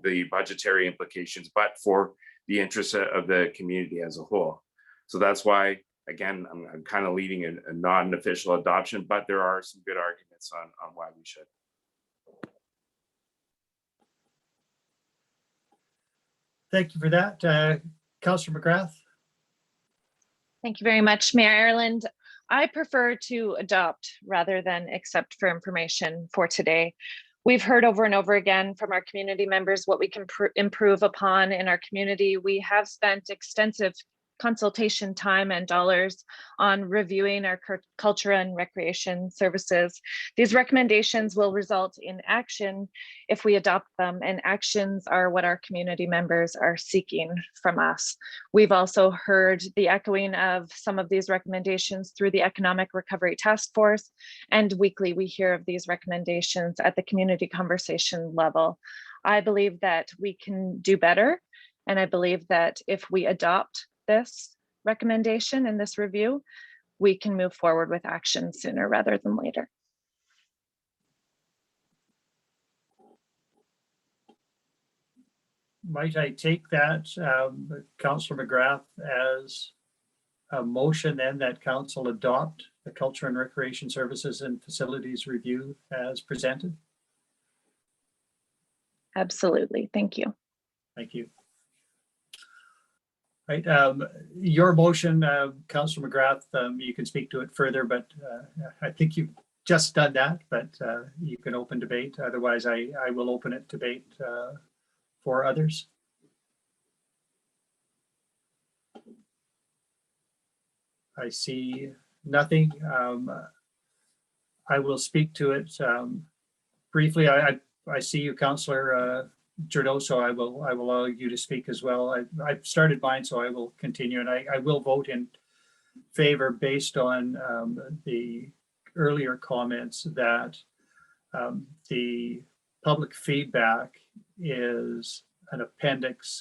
the budgetary implications, but for the interests of the community as a whole. So that's why, again, I'm kind of leading a non-official adoption, but there are some good arguments on why we should. Thank you for that. Councillor McGrath. Thank you very much, Mayor Ireland. I prefer to adopt rather than accept for information for today. We've heard over and over again from our community members what we can improve upon in our community. We have spent extensive consultation time and dollars on reviewing our culture and recreation services. These recommendations will result in action if we adopt them, and actions are what our community members are seeking from us. We've also heard the echoing of some of these recommendations through the Economic Recovery Task Force, and weekly we hear of these recommendations at the community conversation level. I believe that we can do better, and I believe that if we adopt this recommendation and this review, we can move forward with action sooner rather than later. Might I take that, Councillor McGrath, as a motion then that council adopt the Culture and Recreation Services and Facilities Review as presented? Absolutely, thank you. Thank you. Right, your motion, Councillor McGrath, you can speak to it further, but I think you've just done that, but you can open debate. Otherwise, I will open it debate for others. I see nothing. I will speak to it briefly. I see you, Councillor Trudeau, so I will allow you to speak as well. I've started mine, so I will continue, and I will vote in favor based on the earlier comments that the public feedback is an appendix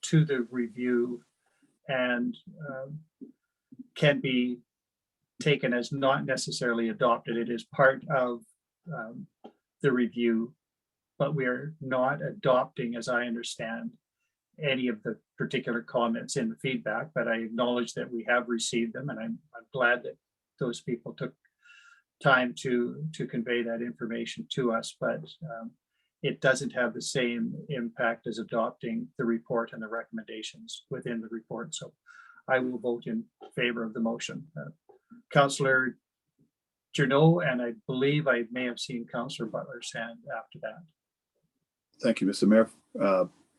to the review and can be taken as not necessarily adopted. It is part of the review, but we are not adopting, as I understand, any of the particular comments in the feedback, but I acknowledge that we have received them, and I'm glad that those people took time to convey that information to us, but it doesn't have the same impact as adopting the report and the recommendations within the report. So I will vote in favor of the motion. Councillor Trudeau, and I believe I may have seen Councillor Butler's hand after that. Thank you, Mr. Mayor.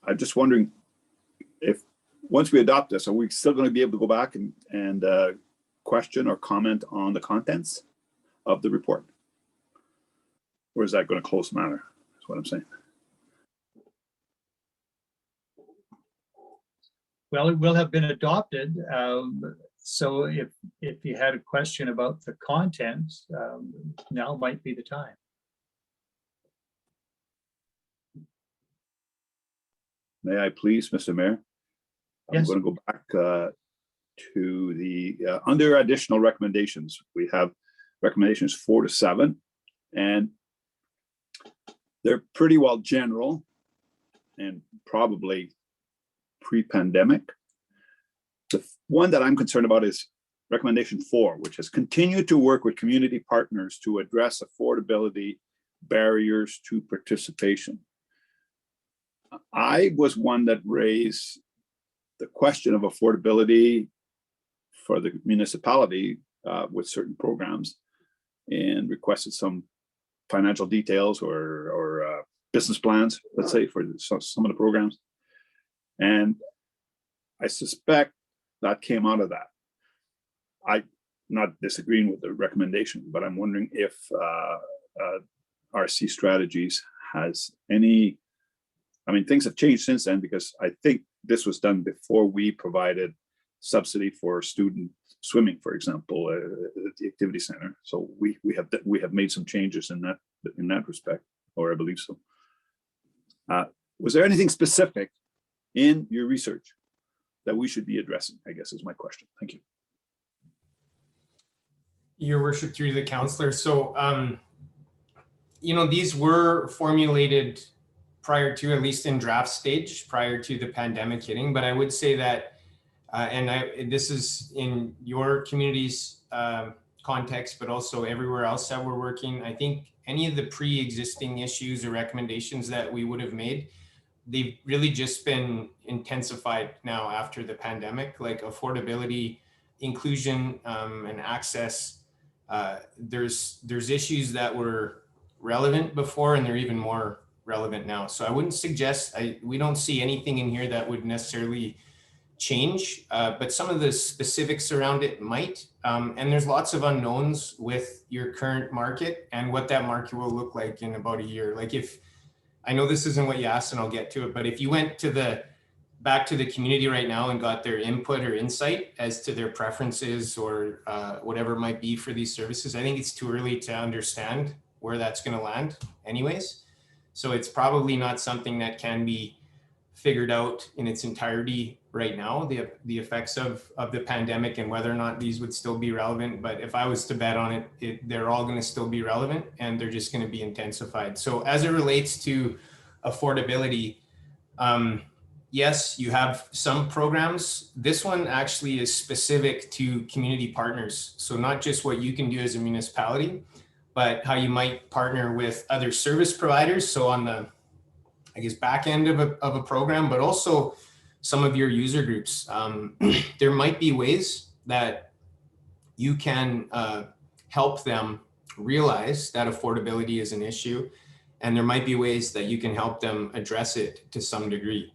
I'm just wondering if once we adopt this, are we still going to be able to go back and question or comment on the contents of the report? Or is that going to close the matter? That's what I'm saying. Well, it will have been adopted. So if you had a question about the content, now might be the time. May I please, Mr. Mayor? Yes. I'm going to go back to the under additional recommendations. We have recommendations 4 to 7, and they're pretty well general and probably pre-pandemic. The one that I'm concerned about is recommendation 4, which is continue to work with community partners to address affordability barriers to participation. I was one that raised the question of affordability for the municipality with certain programs and requested some financial details or business plans, let's say, for some of the programs. And I suspect that came out of that. I'm not disagreeing with the recommendation, but I'm wondering if RC Strategies has any, I mean, things have changed since then, because I think this was done before we provided subsidy for student swimming, for example, at the activity center. So we have made some changes in that respect, or I believe so. Was there anything specific in your research that we should be addressing, I guess is my question. Thank you. Your worship, through the councillor. So, you know, these were formulated prior to, at least in draft stage, prior to the pandemic hitting. But I would say that, this is in your community's context, but also everywhere else that we're working. I think any of the pre-existing issues or recommendations that we would have made, they've really just been intensified now after the pandemic. Like affordability inclusion and access, there's issues that were relevant before and they're even more relevant now. So I wouldn't suggest, we don't see anything in here that would necessarily change, but some of the specifics around it might. And there's lots of unknowns with your current market and what that market will look like in about a year. Like if, I know this isn't what you asked and I'll get to it, but if you went to back to the community right now and got their input or insight as to their preferences or whatever it might be for these services, I think it's too early to understand where that's going to land anyways. So it's probably not something that can be figured out in its entirety right now, the effects of the pandemic and whether or not these would still be relevant. But if I was to bet on it, they're all going to still be relevant and they're just going to be intensified. So as it relates to affordability, yes, you have some programs. This one actually is specific to community partners. So not just what you can do as a municipality, but how you might partner with other service providers. So on the, I guess, back end of a program, but also some of your user groups. There might be ways that you can help them realize that affordability is an issue. And there might be ways that you can help them address it to some degree.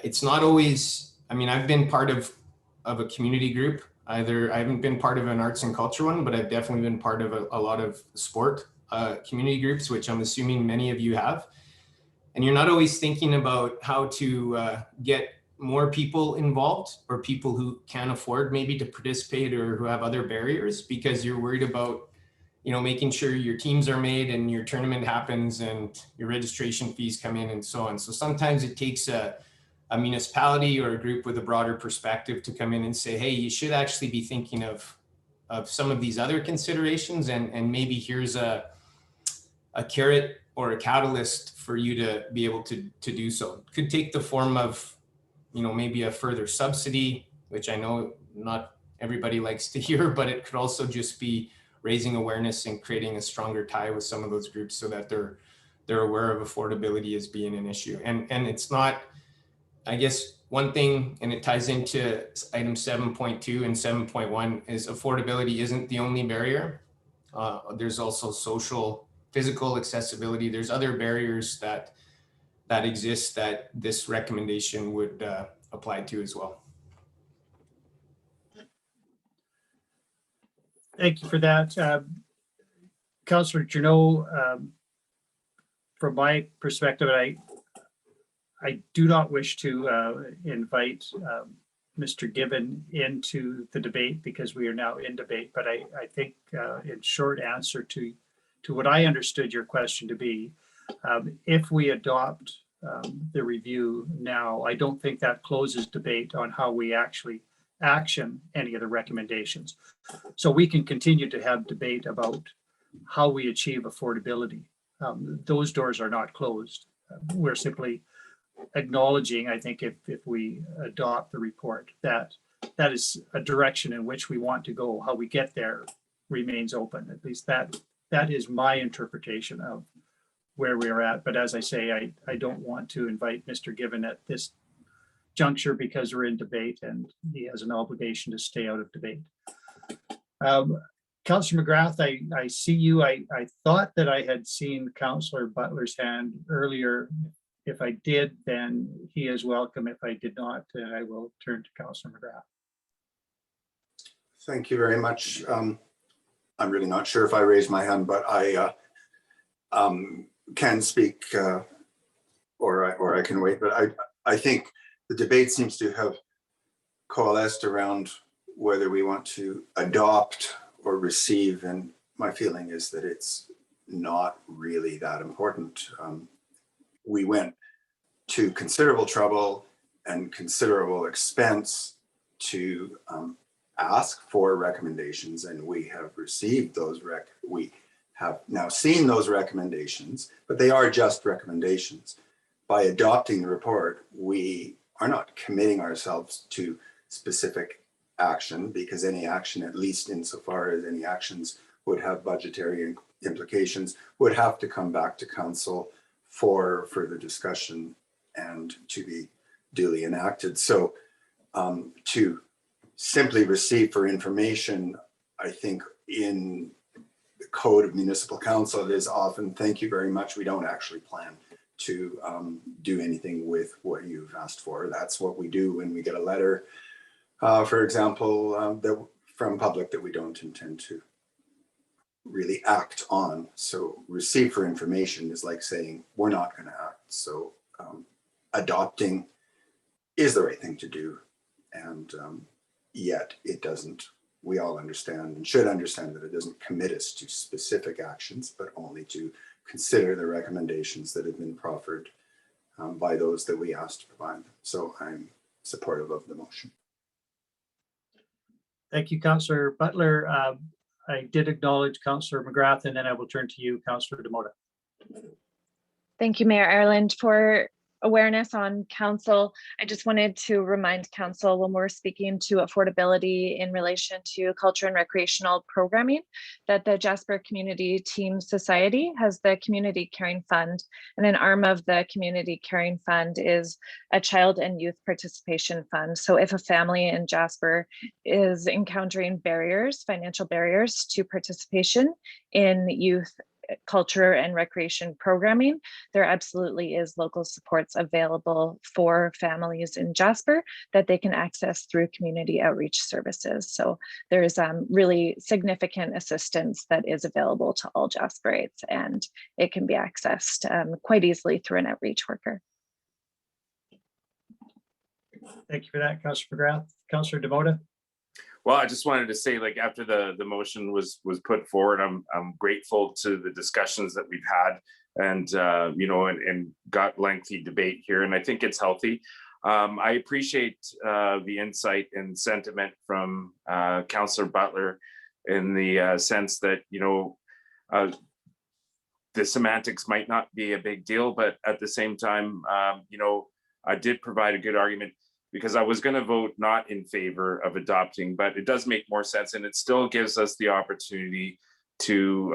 It's not always, I mean, I've been part of a community group. I haven't been part of an arts and culture one, but I've definitely been part of a lot of sport community groups, which I'm assuming many of you have. And you're not always thinking about how to get more people involved or people who can't afford maybe to participate or who have other barriers because you're worried about, you know, making sure your teams are made and your tournament happens and your registration fees come in and so on. So sometimes it takes a municipality or a group with a broader perspective to come in and say, hey, you should actually be thinking of some of these other considerations and maybe here's a carrot or a catalyst for you to be able to do so. It could take the form of, you know, maybe a further subsidy, which I know not everybody likes to hear, but it could also just be raising awareness and creating a stronger tie with some of those groups so that they're aware of affordability as being an issue. And it's not, I guess, one thing, and it ties into item 7.2 and 7.1 is affordability isn't the only barrier. There's also social, physical accessibility. There's other barriers that exist that this recommendation would apply to as well. Thank you for that. Councillor Journeau, from my perspective, I do not wish to invite Mr. Given into the debate because we are now in debate, but I think in short answer to what I understood your question to be, if we adopt the review now, I don't think that closes debate on how we actually action any of the recommendations. So we can continue to have debate about how we achieve affordability. Those doors are not closed. We're simply acknowledging, I think, if we adopt the report, that is a direction in which we want to go. How we get there remains open. At least that is my interpretation of where we're at. But as I say, I don't want to invite Mr. Given at this juncture because we're in debate and he has an obligation to stay out of debate. Councillor McGrath, I see you. I thought that I had seen Councillor Butler's hand earlier. If I did, then he is welcome. If I did not, I will turn to Councillor McGrath. Thank you very much. I'm really not sure if I raised my hand, but I can speak or I can wait. But I think the debate seems to have coalesced around whether we want to adopt or receive, and my feeling is that it's not really that important. We went to considerable trouble and considerable expense to ask for recommendations, and we have received those. We have now seen those recommendations, but they are just recommendations. By adopting the report, we are not committing ourselves to specific action, because any action, at least insofar as any actions would have budgetary implications, would have to come back to council for further discussion and to be duly enacted. So to simply receive for information, I think in the Code of Municipal Council, it is often, thank you very much. We don't actually plan to do anything with what you've asked for. That's what we do when we get a letter, for example, that from public that we don't intend to really act on. So receive for information is like saying we're not going to act. So adopting is the right thing to do, and yet it doesn't. We all understand and should understand that it doesn't commit us to specific actions, but only to consider the recommendations that have been proffered by those that we asked to provide them. So I'm supportive of the motion. Thank you, Councillor Butler. I did acknowledge Councillor McGrath, and then I will turn to you, Councillor Demoda. Thank you, Mayor Ireland, for awareness on council. I just wanted to remind council when we're speaking to affordability in relation to culture and recreational programming, that the Jasper Community Team Society has the Community Caring Fund, and an arm of the Community Caring Fund is a child and youth participation fund. So if a family in Jasper is encountering barriers, financial barriers to participation in youth culture and recreation programming, there absolutely is local supports available for families in Jasper that they can access through community outreach services. So there's really significant assistance that is available to all Jasperites, and it can be accessed quite easily through an outreach worker. Thank you for that, Councillor McGrath. Councillor Demoda. Well, I just wanted to say, like, after the motion was put forward, I'm grateful to the discussions that we've had, and you know, and got lengthy debate here, and I think it's healthy. I appreciate the insight and sentiment from Councillor Butler in the sense that, you know, the semantics might not be a big deal, but at the same time, you know, I did provide a good argument, because I was going to vote not in favor of adopting, but it does make more sense, and it still gives us the opportunity to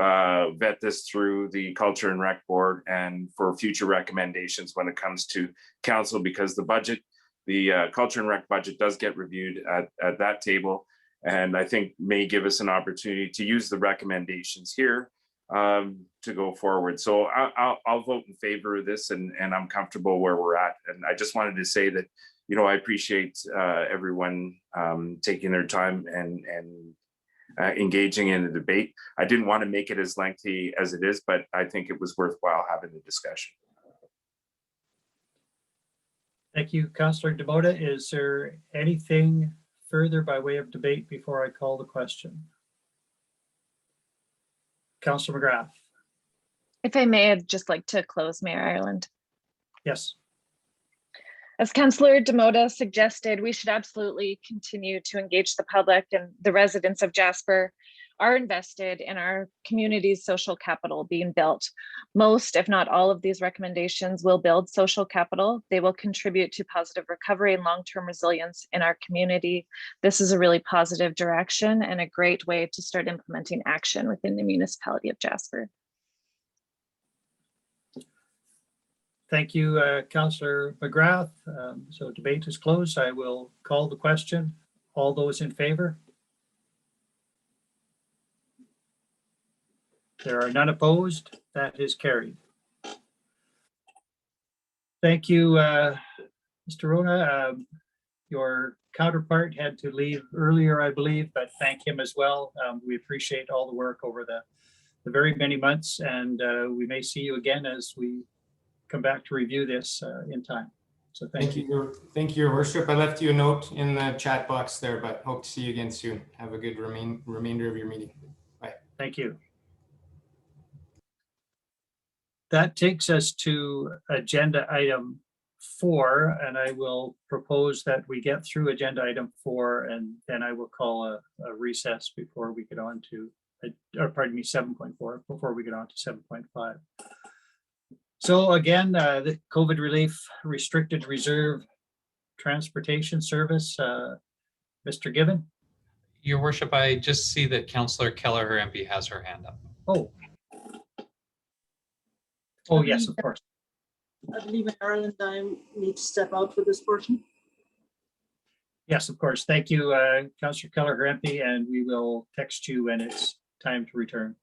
vet this through the Culture and Rec Board and for future recommendations when it comes to council, because the budget, the Culture and Rec budget does get reviewed at that table, and I think may give us an opportunity to use the recommendations here to go forward. So I'll vote in favor of this, and I'm comfortable where we're at. And I just wanted to say that, you know, I appreciate everyone taking their time and engaging in the debate. I didn't want to make it as lengthy as it is, but I think it was worthwhile having the discussion. Thank you, Councillor Demoda. Is there anything further by way of debate before I call the question? Councillor McGrath. If I may, I'd just like to close, Mayor Ireland. Yes. As Councillor Demoda suggested, we should absolutely continue to engage the public, and the residents of Jasper are invested in our community's social capital being built. Most, if not all, of these recommendations will build social capital. They will contribute to positive recovery and long-term resilience in our community. This is a really positive direction and a great way to start implementing action within the municipality of Jasper. Thank you, Councillor McGrath. So debate is closed. I will call the question. All those in favor? There are none opposed. That is carried. Thank you, Mr. Rona. Your counterpart had to leave earlier, I believe, but thank him as well. We appreciate all the work over the very many months, and we may see you again as we come back to review this in time. So thank you. Thank you, Your Worship. I left you a note in the chat box there, but hope to see you again soon. Have a good remainder of your meeting. Bye. Thank you. That takes us to agenda item 4, and I will propose that we get through agenda item 4, and then I will call a recess before we get on to, or pardon me, 7.4, before we get on to 7.5. So again, the COVID relief restricted reserve transportation service, Mr. Given. Your Worship, I just see that Councillor Kelleher MP has her hand up. Oh, yes, of course. I believe in Ireland I need to step out for this portion. Yes, of course. Thank you, Councillor Keller-Grampy, and we will text you when it's time to return.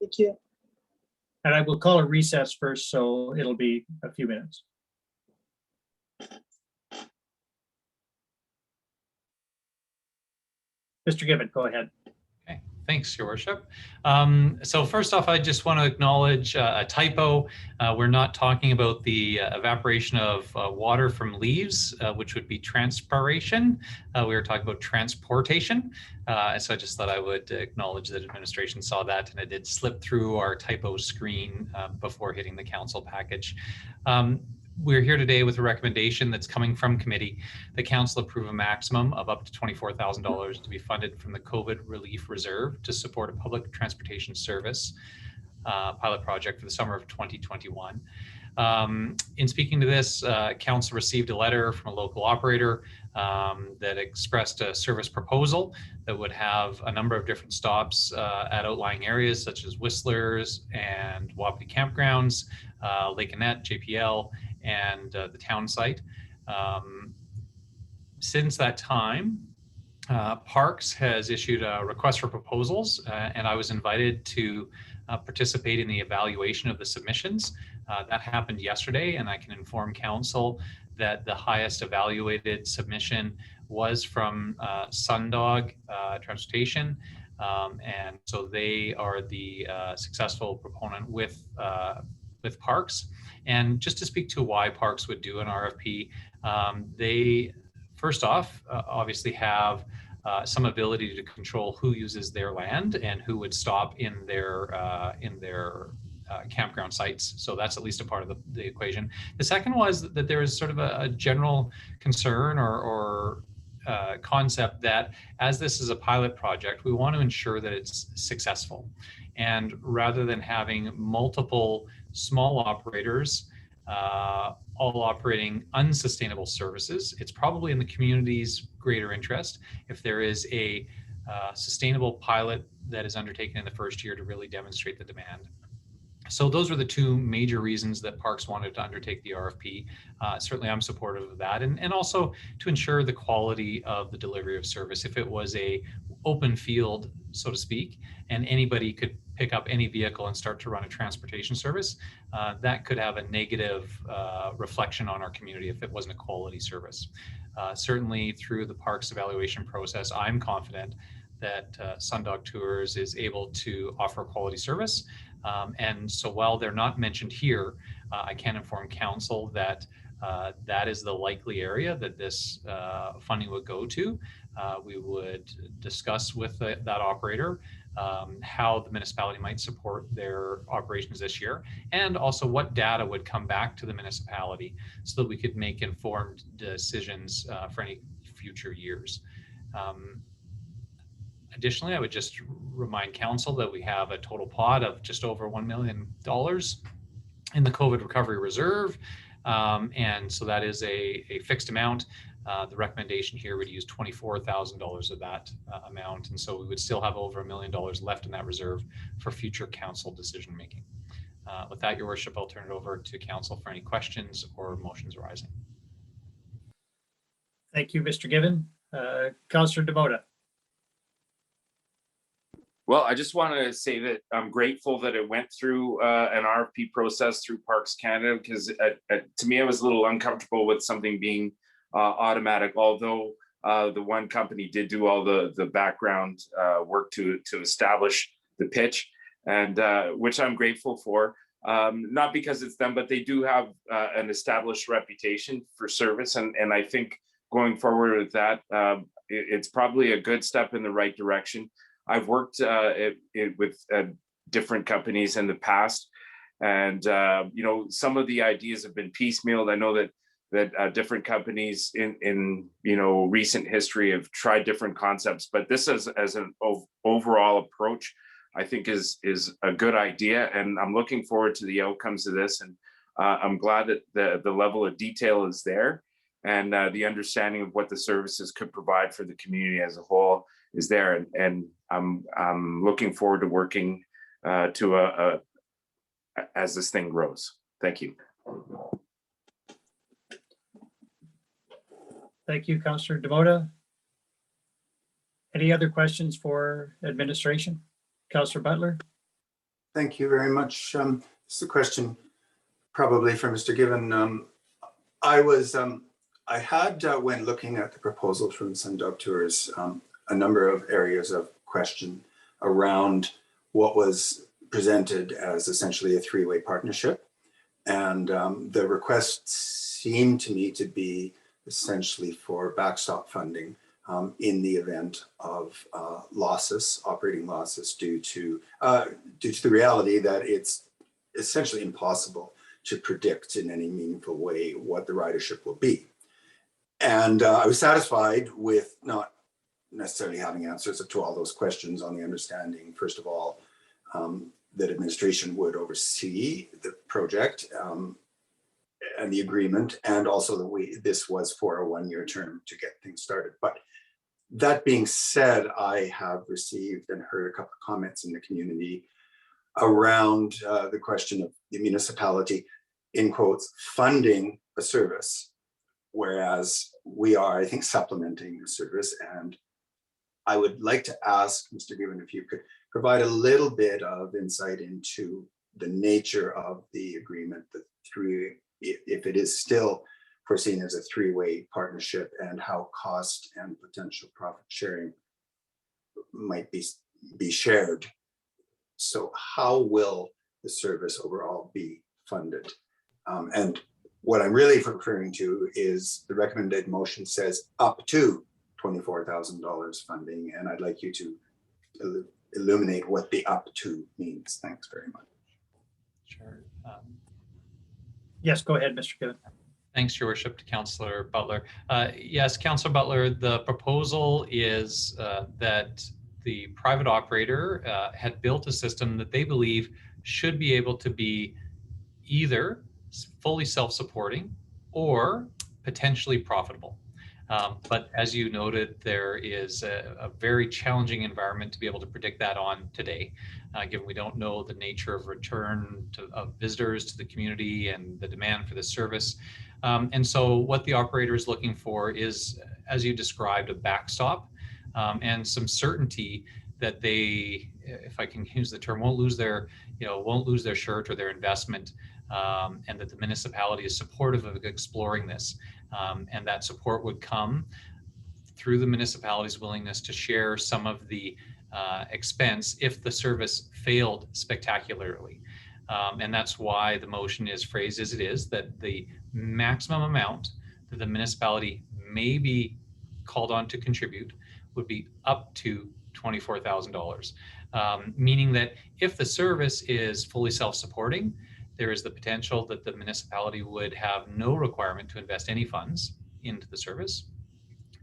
Thank you. And I will call a recess first, so it'll be a few minutes. Mr. Given, go ahead. Okay, thanks, Your Worship. So first off, I just want to acknowledge a typo. We're not talking about the evaporation of water from leaves, which would be transpiration. We were talking about transportation. So I just thought I would acknowledge that administration saw that, and it did slip through our typo screen before hitting the council package. We're here today with a recommendation that's coming from committee. The council approve a maximum of up to $24,000 to be funded from the COVID Relief Reserve to support a public transportation service pilot project for the summer of 2021. In speaking to this, council received a letter from a local operator that expressed a service proposal that would have a number of different stops at outlying areas such as Whistler's and Wapiti campgrounds, Lake Annette, JPL, and the town site. Since that time, Parks has issued a request for proposals, and I was invited to participate in the evaluation of the submissions. That happened yesterday, and I can inform council that the highest evaluated submission was from Sundog Transportation, and so they are the successful proponent with Parks. And just to speak to why Parks would do an RFP, they first off obviously have some ability to control who uses their land and who would stop in their campground sites. So that's at least a part of the equation. The second was that there is sort of a general concern or concept that as this is a pilot project, we want to ensure that it's successful. And rather than having multiple small operators all operating unsustainable services, it's probably in the community's greater interest if there is a sustainable pilot that is undertaken in the first year to really demonstrate the demand. So those were the two major reasons that Parks wanted to undertake the RFP. Certainly I'm supportive of that, and also to ensure the quality of the delivery of service. If it was a open field, so to speak, and anybody could pick up any vehicle and start to run a transportation service, that could have a negative reflection on our community if it wasn't a quality service. Certainly through the Parks evaluation process, I'm confident that Sundog Tours is able to offer quality service. And so while they're not mentioned here, I can inform council that that is the likely area that this funding would go to. We would discuss with that operator how the municipality might support their operations this year, and also what data would come back to the municipality so that we could make informed decisions for any future years. Additionally, I would just remind council that we have a total pot of just over $1 million in the COVID Recovery Reserve. And so that is a fixed amount. The recommendation here would use $24,000 of that amount. And so we would still have over $1 million left in that reserve for future council decision making. With that, Your Worship, I'll turn it over to council for any questions or motions arising. Thank you, Mr. Given. Councillor Demota. Well, I just want to say that I'm grateful that it went through an RFP process through Parks Canada, because to me, I was a little uncomfortable with something being automatic, although the one company did do all the background work to establish the pitch, and which I'm grateful for. Not because it's them, but they do have an established reputation for service. And I think going forward with that, it's probably a good step in the right direction. I've worked with different companies in the past, and some of the ideas have been piecemealed. I know that different companies in recent history have tried different concepts, but this as an overall approach, I think is a good idea, and I'm looking forward to the outcomes of this. And I'm glad that the level of detail is there, and the understanding of what the services could provide for the community as a whole is there. And I'm looking forward to working as this thing grows. Thank you. Thank you, Councillor Demoda. Any other questions for administration? Councillor Butler? Thank you very much. This is a question probably for Mr. Given. I had, when looking at the proposal from Sundog Tours, a number of areas of question around what was presented as essentially a three-way partnership. And the request seemed to me to be essentially for backstop funding in the event of losses, operating losses due to the reality that it's essentially impossible to predict in any meaningful way what the ridership will be. And I was satisfied with not necessarily having answers to all those questions, on the understanding, first of all, that administration would oversee the project and the agreement, and also that this was for a one-year term to get things started. But that being said, I have received and heard a couple of comments in the community around the question of the municipality, in quotes, funding a service, whereas we are, I think, supplementing the service. And I would like to ask Mr. Given if you could provide a little bit of insight into the nature of the agreement, if it is still foreseen as a three-way partnership, and how cost and potential profit sharing might be shared. So how will the service overall be funded? And what I'm really referring to is the recommended motion says up to $24,000 funding, and I'd like you to illuminate what the up to means. Thanks very much. Sure. Yes, go ahead, Mr. Given. Thanks, Your Worship, to Councillor Butler. Yes, Councillor Butler, the proposal is that the private operator had built a system that they believe should be able to be either fully self-supporting or potentially profitable. But as you noted, there is a very challenging environment to be able to predict that on today, given we don't know the nature of return of visitors to the community and the demand for the service. And so what the operator is looking for is, as you described, a backstop and some certainty that they, if I can use the term, won't lose their shirt or their investment, and that the municipality is supportive of exploring this. And that support would come through the municipality's willingness to share some of the expense if the service failed spectacularly. And that's why the motion is phrased as it is, that the maximum amount that the municipality may be called on to contribute would be up to $24,000, meaning that if the service is fully self-supporting, there is the potential that the municipality would have no requirement to invest any funds into the service.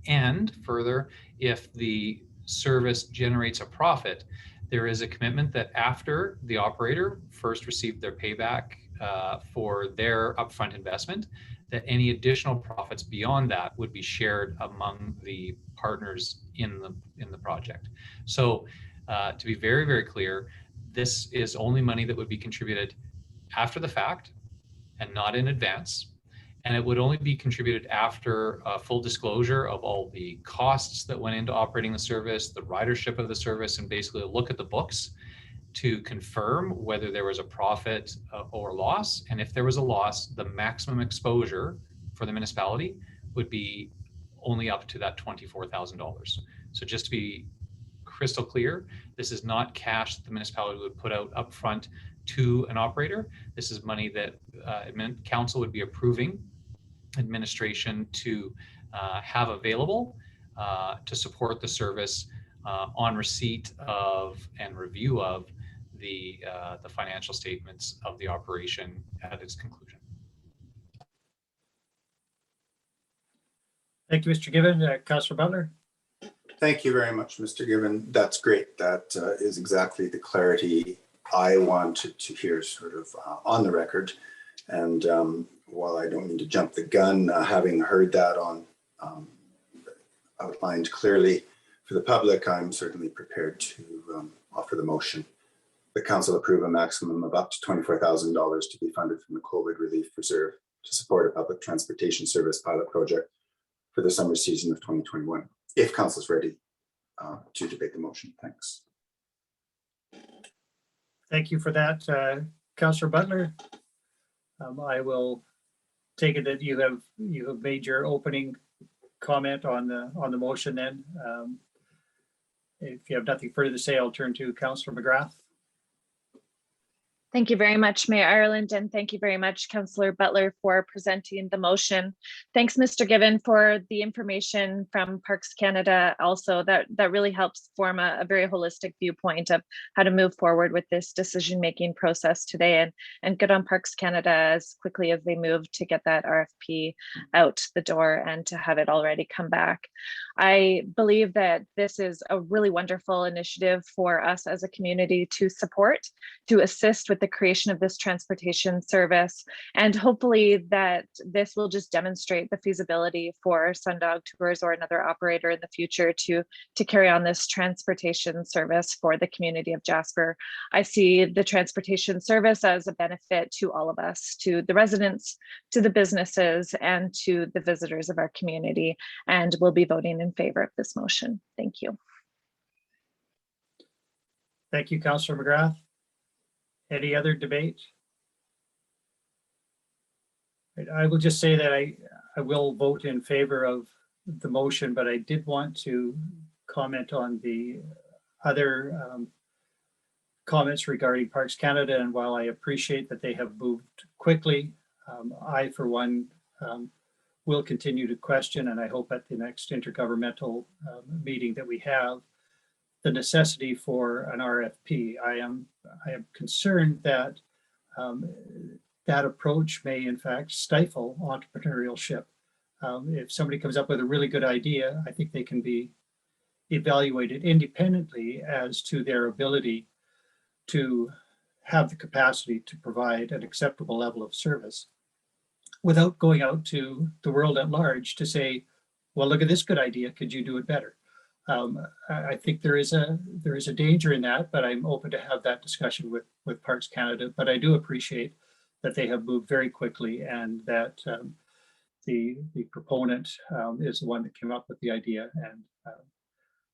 And further, if the service generates a profit, there is a commitment that after the operator first received their payback for their upfront investment, that any additional profits beyond that would be shared among the partners in the project. So to be very, very clear, this is only money that would be contributed after the fact and not in advance. And it would only be contributed after full disclosure of all the costs that went into operating the service, the ridership of the service, and basically a look at the books to confirm whether there was a profit or loss. And if there was a loss, the maximum exposure for the municipality would be only up to that $24,000. So just to be crystal clear, this is not cash that the municipality would put out upfront to an operator. This is money that council would be approving administration to have available to support the service on receipt of and review of the financial statements of the operation at its conclusion. Thank you, Mr. Given. Councillor Butler? Thank you very much, Mr. Given. That's great. That is exactly the clarity I wanted to hear sort of on the record. And while I don't mean to jump the gun, having heard that on outlined clearly for the public, I'm certainly prepared to offer the motion. The council approve a maximum of up to $24,000 to be funded from the COVID Relief Reserve to support a public transportation service pilot project for the summer season of 2021, if council's ready to debate the motion. Thanks. Thank you for that, Councillor Butler. I will take it that you have made your opening comment on the motion then. If you have nothing further to say, I'll turn to Councillor McGrath. Thank you very much, Mayor Ireland, and thank you very much, Councillor Butler, for presenting the motion. Thanks, Mr. Given, for the information from Parks Canada. Also, that really helps form a very holistic viewpoint of how to move forward with this decision-making process today, and good on Parks Canada as quickly as they move to get that RFP out the door and to have it already come back. I believe that this is a really wonderful initiative for us as a community to support, to assist with the creation of this transportation service. And hopefully that this will just demonstrate the feasibility for Sundog Tours or another operator in the future to carry on this transportation service for the community of Jasper. I see the transportation service as a benefit to all of us, to the residents, to the businesses, and to the visitors of our community. And we'll be voting in favor of this motion. Thank you. Thank you, Councillor McGrath. Any other debate? I will just say that I will vote in favor of the motion, but I did want to comment on the other comments regarding Parks Canada. And while I appreciate that they have moved quickly, I, for one, will continue to question, and I hope at the next intergovernmental meeting that we have, the necessity for an RFP. I am concerned that that approach may in fact stifle entrepreneurship. If somebody comes up with a really good idea, I think they can be evaluated independently as to their ability to have the capacity to provide an acceptable level of service without going out to the world at large to say, well, look at this good idea, could you do it better? I think there is a danger in that, but I'm open to have that discussion with Parks Canada. But I do appreciate that they have moved very quickly, and that the proponent is the one that came up with the idea, and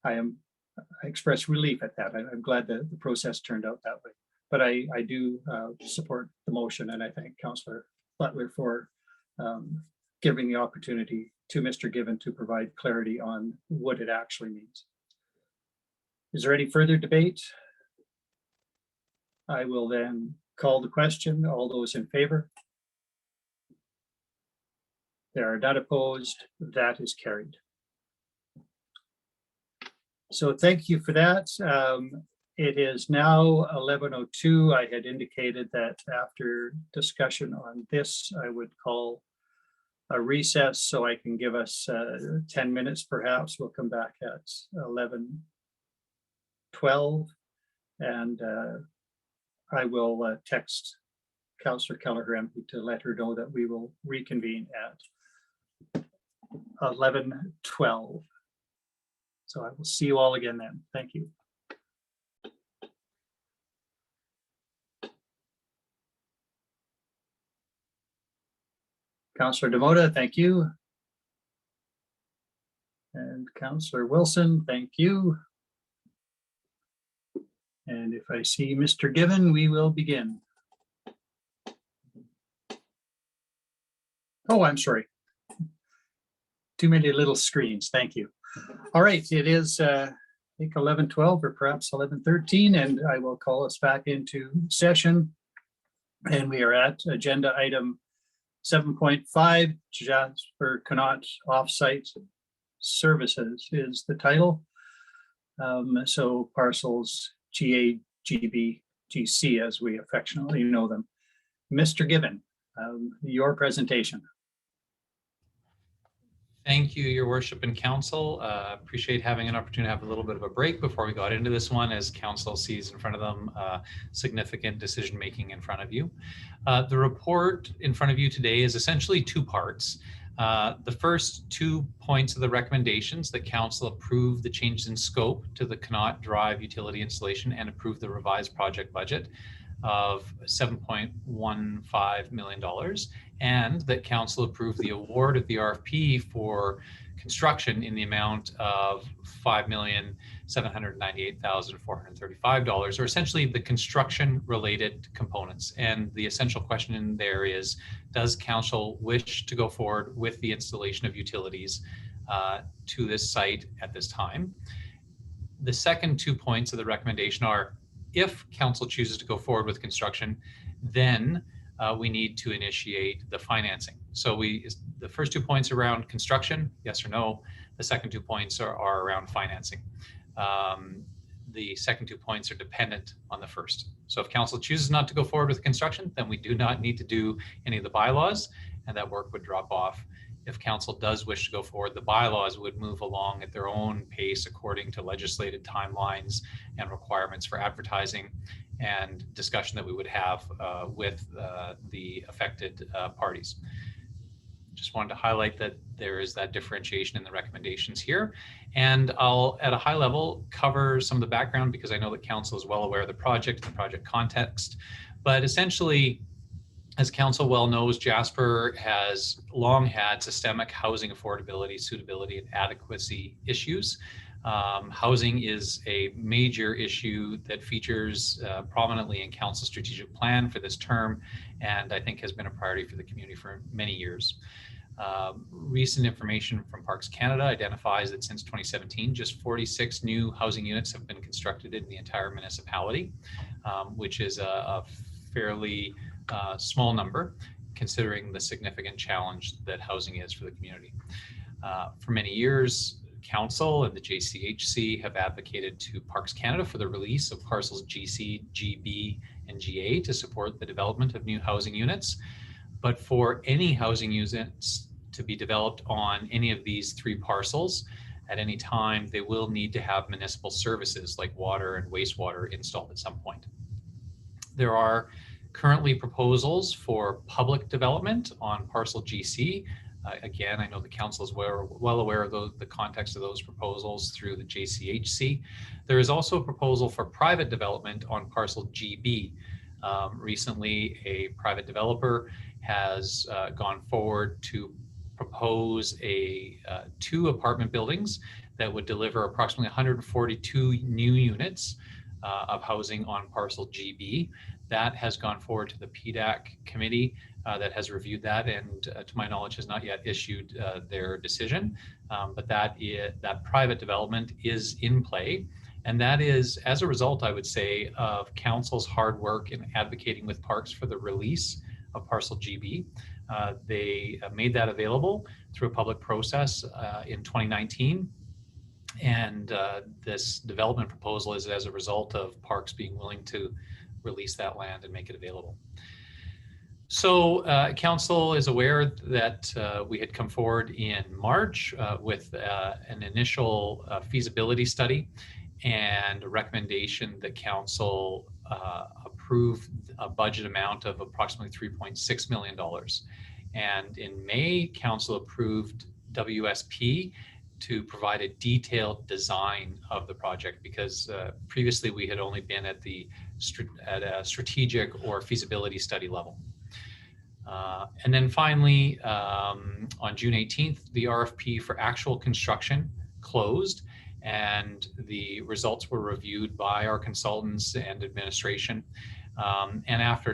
I express relief at that. I'm glad that the process turned out that way. But I do support the motion, and I thank Councillor Butler for giving the opportunity to Mr. Given to provide clarity on what it actually means. Is there any further debate? I will then call the question. All those in favor? There are none opposed. That is carried. So thank you for that. It is now 11:02. I had indicated that after discussion on this, I would call a recess so I can give us 10 minutes perhaps. We'll come back at 11:12, and I will text Councillor Kelleher MP to let her know that we will reconvene at 11:12. So I will see you all again then. Thank you. Councillor Demota, thank you. And Councillor Wilson, thank you. And if I see Mr. Given, we will begin. Oh, I'm sorry. Too many little screens. Thank you. All right, it is I think 11:12 or perhaps 11:13, and I will call us back into session. And we are at agenda item 7.5, Jasper Connaught Offsite Services is the title. So parcels GA, GB, GC, as we affectionately know them. Mr. Given, your presentation. Thank you, Your Worship and Council. Appreciate having an opportunity to have a little bit of a break before we got into this one, as Council sees in front of them significant decision making in front of you. The report in front of you today is essentially two parts. The first 2 points of the recommendations that Council approved the changes in scope to the Connaught Drive utility installation and approved the revised project budget of $7.15 million, and that Council approved the award of the RFP for construction in the amount of $5,798,435, or essentially the construction related components. And the essential question in there is, does council wish to go forward with the installation of utilities to this site at this time? The second 2 points of the recommendation are, if council chooses to go forward with construction, then we need to initiate the financing. So the first 2 points around construction, yes or no. The second 2 points are around financing. The second 2 points are dependent on the first. So if council chooses not to go forward with construction, then we do not need to do any of the bylaws, and that work would drop off. If council does wish to go forward, the bylaws would move along at their own pace according to legislated timelines and requirements for advertising and discussion that we would have with the affected parties. Just wanted to highlight that there is that differentiation in the recommendations here. And I'll, at a high level, cover some of the background because I know that council is well aware of the project context. But essentially, as council well knows, Jasper has long had systemic housing affordability, suitability, and adequacy issues. Housing is a major issue that features prominently in council's strategic plan for this term, and I think has been a priority for the community for many years. Recent information from Parks Canada identifies that since 2017, just 46 new housing units have been constructed in the entire municipality, which is a fairly small number considering the significant challenge that housing is for the community. For many years, Council and the JCHC have advocated to Parks Canada for the release of parcels GC, GB, and GA to support the development of new housing units. But for any housing units to be developed on any of these 3 parcels at any time, they will need to have municipal services like water and wastewater installed at some point. There are currently proposals for public development on parcel GC. Again, I know the council is well aware of the context of those proposals through the JCHC. There is also a proposal for private development on parcel GB. Recently, a private developer has gone forward to propose 2 apartment buildings that would deliver approximately 142 new units of housing on parcel GB. That has gone forward to the PDAC committee that has reviewed that, and to my knowledge has not yet issued their decision. But that private development is in play. And that is as a result, I would say, of council's hard work in advocating with Parks for the release of parcel GB. They made that available through a public process in 2019. And this development proposal is as a result of Parks being willing to release that land and make it available. So council is aware that we had come forward in March with an initial feasibility study and a recommendation that council approve a budget amount of approximately $3.6 million. And in May, council approved WSP to provide a detailed design of the project, because previously we had only been at a strategic or feasibility study level. And then finally, on June 18th, the RFP for actual construction closed, and the results were reviewed by our consultants and administration. And after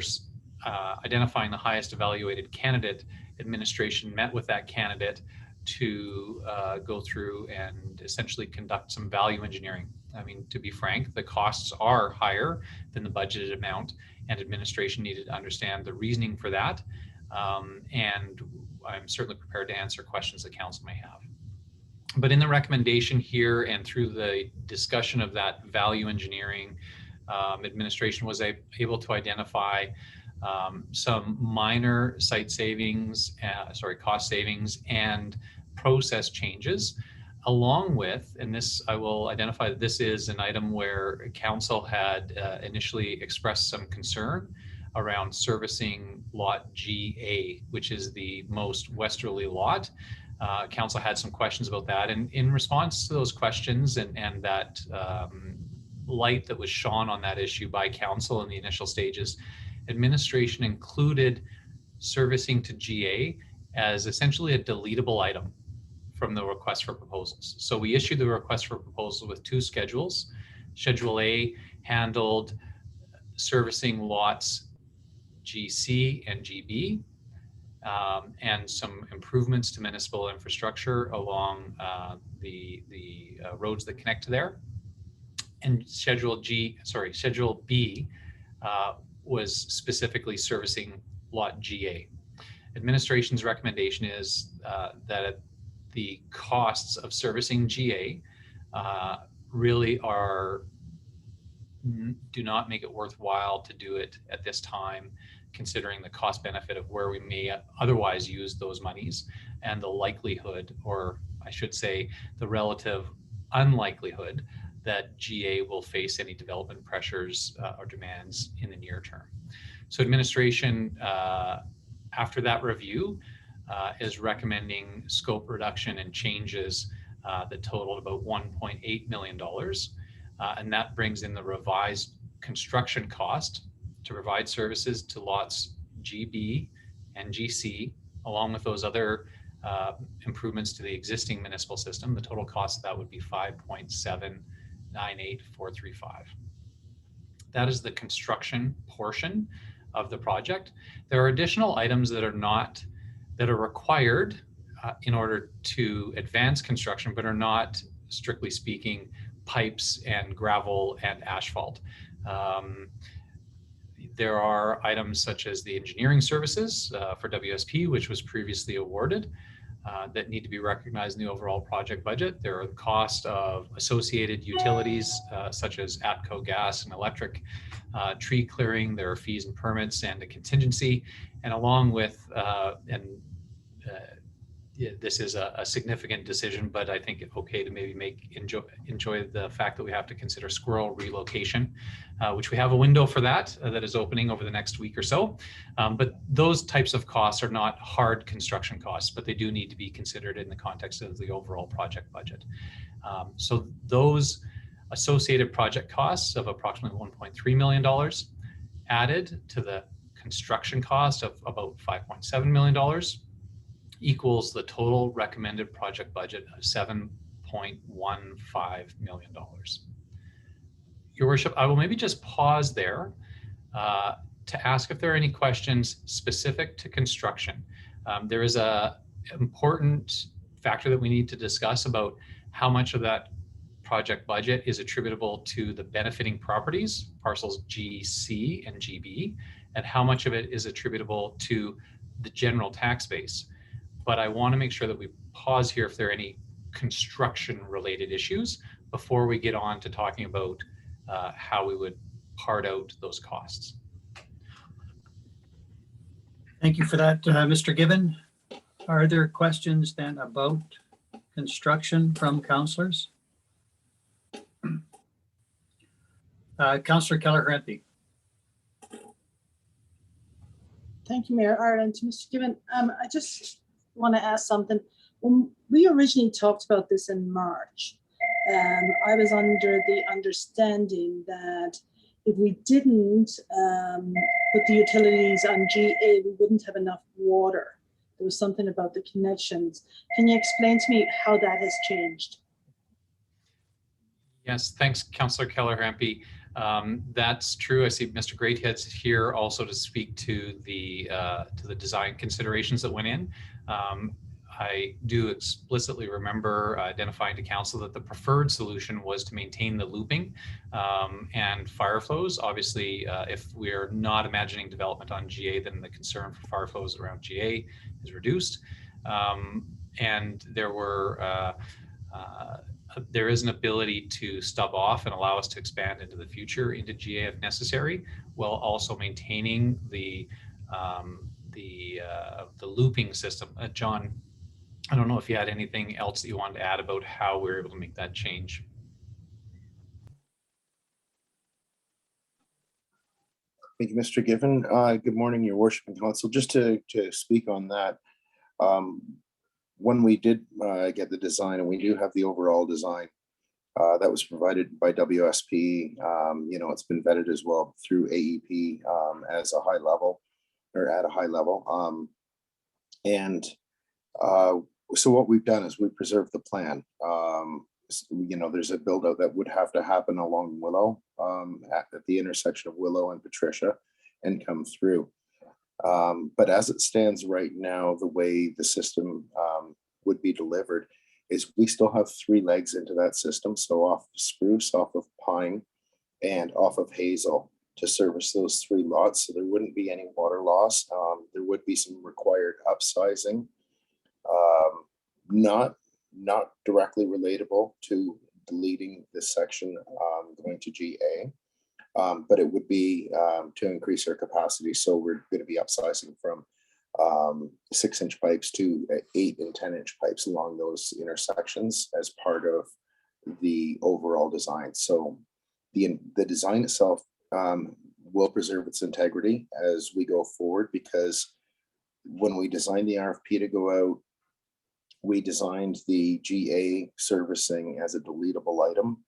identifying the highest evaluated candidate, administration met with that candidate to go through and essentially conduct some value engineering. I mean, to be frank, the costs are higher than the budgeted amount, and administration needed to understand the reasoning for that. And I'm certainly prepared to answer questions that council may have. But in the recommendation here and through the discussion of that value engineering, administration was able to identify some minor site savings, cost savings and process changes, along with, and this I will identify that this is an item where council had initially expressed some concern around servicing lot GA, which is the most westerly lot. Council had some questions about that, and in response to those questions and that light that was shone on that issue by council in the initial stages, administration included servicing to GA as essentially a deletable item from the request for proposals. So we issued the request for proposal with two schedules. Schedule A handled servicing lots GC and GB, and some improvements to municipal infrastructure along the roads that connect to there. And Schedule B was specifically servicing lot GA. Administration's recommendation is that the costs of servicing GA really do not make it worthwhile to do it at this time, considering the cost benefit of where we may otherwise use those monies and the likelihood, or I should say the relative unlikelihood, that GA will face any development pressures or demands in the near term. So administration, after that review, is recommending scope reduction and changes that totaled about $1.8 million. And that brings in the revised construction cost to provide services to lots GB and GC, along with those other improvements to the existing municipal system. The total cost of that would be $5.798435. That is the construction portion of the project. There are additional items that are required in order to advance construction, but are not, strictly speaking, pipes and gravel and asphalt. There are items such as the engineering services for WSP, which was previously awarded, that need to be recognized in the overall project budget. There are the cost of associated utilities such as ATCO gas and electric, tree clearing. There are fees and permits and a contingency, and along with this is a significant decision, but I think it's okay to maybe enjoy the fact that we have to consider squirrel relocation, which we have a window for that is opening over the next week or so. But those types of costs are not hard construction costs, but they do need to be considered in the context of the overall project budget. So those associated project costs of approximately $1.3 million added to the construction cost of about $5.7 million equals the total recommended project budget of $7.15 million. Your Worship, I will maybe just pause there to ask if there are any questions specific to construction. There is an important factor that we need to discuss about how much of that project budget is attributable to the benefiting properties, parcels GC and GB, and how much of it is attributable to the general tax base. But I want to make sure that we pause here if there are any construction related issues before we get on to talking about how we would part out those costs. Thank you for that, Mr. Given. Are there questions then about construction from councillors? Councillor Keller-Hrenty. Thank you, Mayor Ireland. To Mr. Given, I just want to ask something. When we originally talked about this in March, I was under the understanding that if we didn't put the utilities on GA, we wouldn't have enough water. There was something about the connections. Can you explain to me how that has changed? Yes, thanks, Councillor Keller-Hrenty. That's true. I see Mr. Greathead's here also to speak to the design considerations that went in. I do explicitly remember identifying to council that the preferred solution was to maintain the looping and fire flows. Obviously, if we're not imagining development on GA, then the concern for fire flows around GA is reduced. And there is an ability to stub off and allow us to expand into the future into GA if necessary, while also maintaining the looping system. John, I don't know if you had anything else that you wanted to add about how we're able to make that change. Thank you, Mr. Given. Good morning, Your Worship and Council. Just to speak on that, when we did get the design, and we do have the overall design that was provided by WSP, it's been vetted as well through AEP as a high level, or at a high level. So what we've done is we preserved the plan. There's a build out that would have to happen along Willow, at the intersection of Willow and Patricia, and come through. But as it stands right now, the way the system would be delivered is we still have 3 legs into that system. So off of Spruce, off of Pine, and off of Hazel to service those 3 lots. So there wouldn't be any water loss. There would be some required upsizing, not directly relatable to deleting this section going to GA. But it would be to increase our capacity. So we're going to be upsizing from 6-inch pipes to 8 and 10-inch pipes along those intersections as part of the overall design. So the design itself will preserve its integrity as we go forward, because when we designed the RFP to go out, we designed the GA servicing as a deletable item.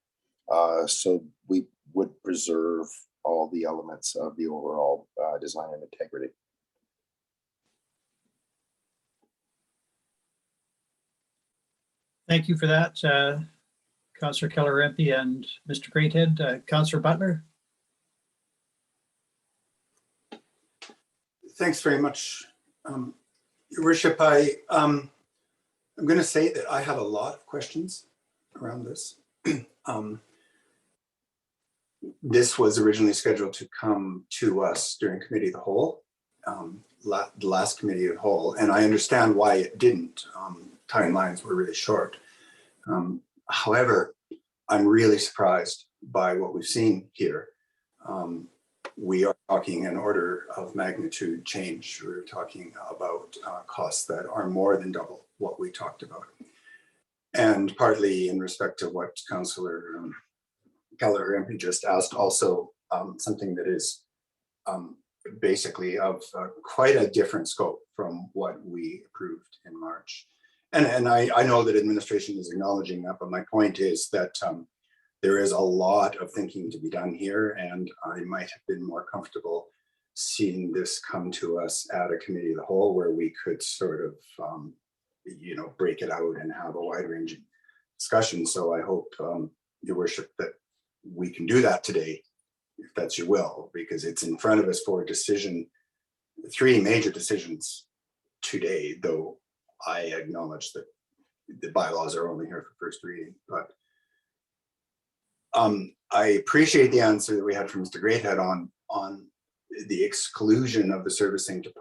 So we would preserve all the elements of the overall design and integrity. Thank you for that, Councillor Keller-Rempe and Mr. Greathead. Councillor Butler. Thanks very much, Your Worship. I'm going to say that I have a lot of questions around this. This was originally scheduled to come to us during Committee of the Whole, the last Committee of the Whole, and I understand why it didn't. Timelines were really short. However, I'm really surprised by what we've seen here. We are talking an order of magnitude change. We're talking about costs that are more than double what we talked about. And partly in respect to what Councillor Keller-Rempe just asked, also something that is basically of quite a different scope from what we approved in March. And I know that administration is acknowledging that, but my point is that there is a lot of thinking to be done here, and I might have been more comfortable seeing this come to us at a Committee of the Whole where we could sort of, break it out and have a wide-ranging discussion. So I hope, Your Worship, that we can do that today, if that's your will, because it's in front of us for a decision, 3 major decisions today, though I acknowledge that the bylaws are only here for first reading. But I appreciate the answer that we had from Mr. Greathead on the exclusion of the servicing to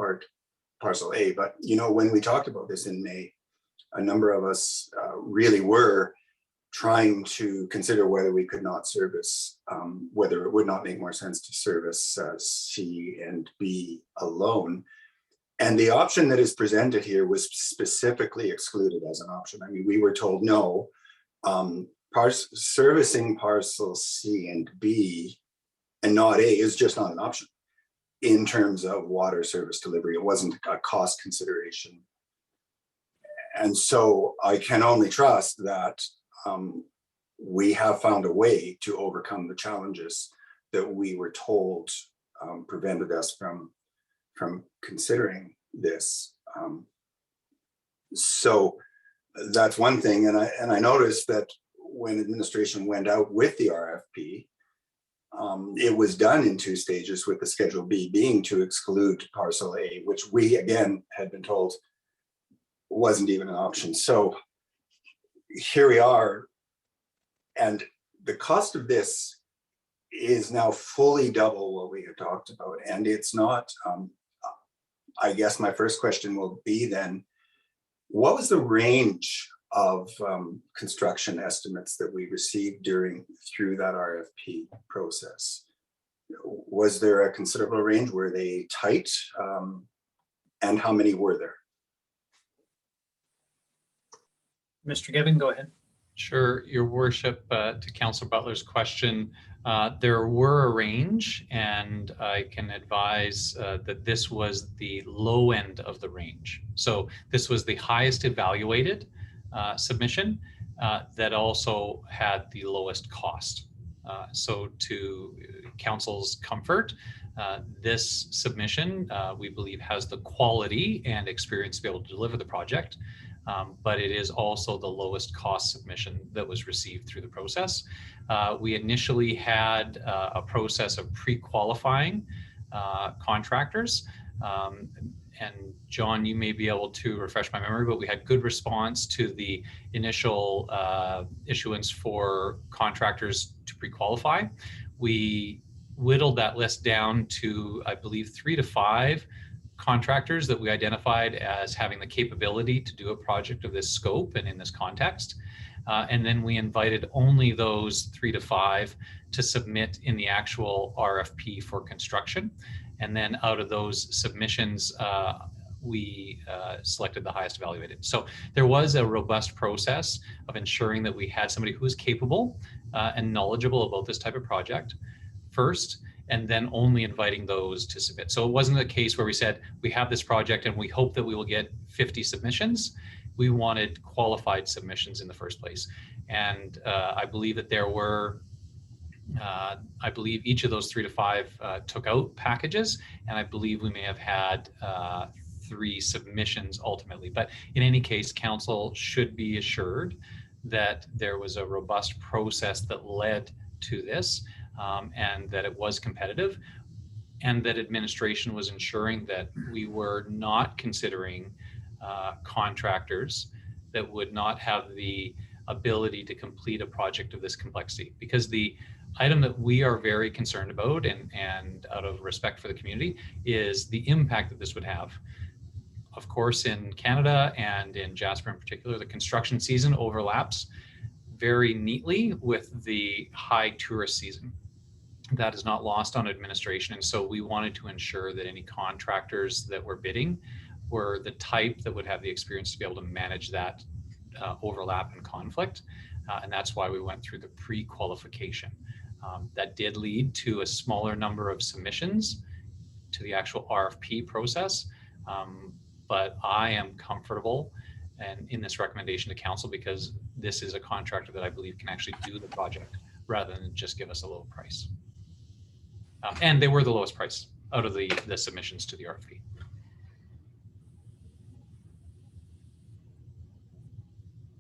parcel A. But when we talked about this in May, a number of us really were trying to consider whether we could not service, whether it would not make more sense to service C and B alone. And the option that is presented here was specifically excluded as an option. I mean, we were told no, servicing parcel C and B and not A is just not an option in terms of water service delivery. It wasn't a cost consideration. And so I can only trust that we have found a way to overcome the challenges that we were told prevented us from considering this. So that's one thing. And I noticed that when administration went out with the RFP, it was done in 2 stages, with the Schedule B being to exclude parcel A, which we again had been told wasn't even an option. So here we are, and the cost of this is now fully double what we had talked about. And it's not, I guess my first question will be then, what was the range of construction estimates that we received through that RFP process? Was there a considerable range? Were they tight? And how many were there? Mr. Given, go ahead. Sure, Your Worship, to Councillor Butler's question, there were a range, and I can advise that this was the low end of the range. So this was the highest evaluated submission that also had the lowest cost. So to Council's comfort, this submission, we believe, has the quality and experience to be able to deliver the project. but it is also the lowest cost submission that was received through the process. We initially had a process of pre-qualifying contractors. And John, you may be able to refresh my memory, but we had good response to the initial issuance for contractors to pre-qualify. We whittled that list down to, I believe, 3 to 5 contractors that we identified as having the capability to do a project of this scope and in this context. And then we invited only those 3 to 5 to submit in the actual RFP for construction. And then out of those submissions, we selected the highest evaluated. So there was a robust process of ensuring that we had somebody who was capable and knowledgeable about this type of project first, and then only inviting those to submit. So it wasn't a case where we said, we have this project and we hope that we will get 50 submissions. We wanted qualified submissions in the first place. And I believe that there were, I believe each of those 3 to 5 took out packages, and I believe we may have had 3 submissions ultimately. But in any case, council should be assured that there was a robust process that led to this, and that it was competitive, and that administration was ensuring that we were not considering contractors that would not have the ability to complete a project of this complexity. Because the item that we are very concerned about, and out of respect for the community, is the impact that this would have. Of course, in Canada and in Jasper in particular, the construction season overlaps very neatly with the high tourist season. That is not lost on administration. And so we wanted to ensure that any contractors that were bidding were the type that would have the experience to be able to manage that overlap and conflict. And that's why we went through the pre-qualification. That did lead to a smaller number of submissions to the actual RFP process. But I am comfortable and in this recommendation to council, because this is a contractor that I believe can actually do the project rather than just give us a low price. And they were the lowest price out of the submissions to the RFP.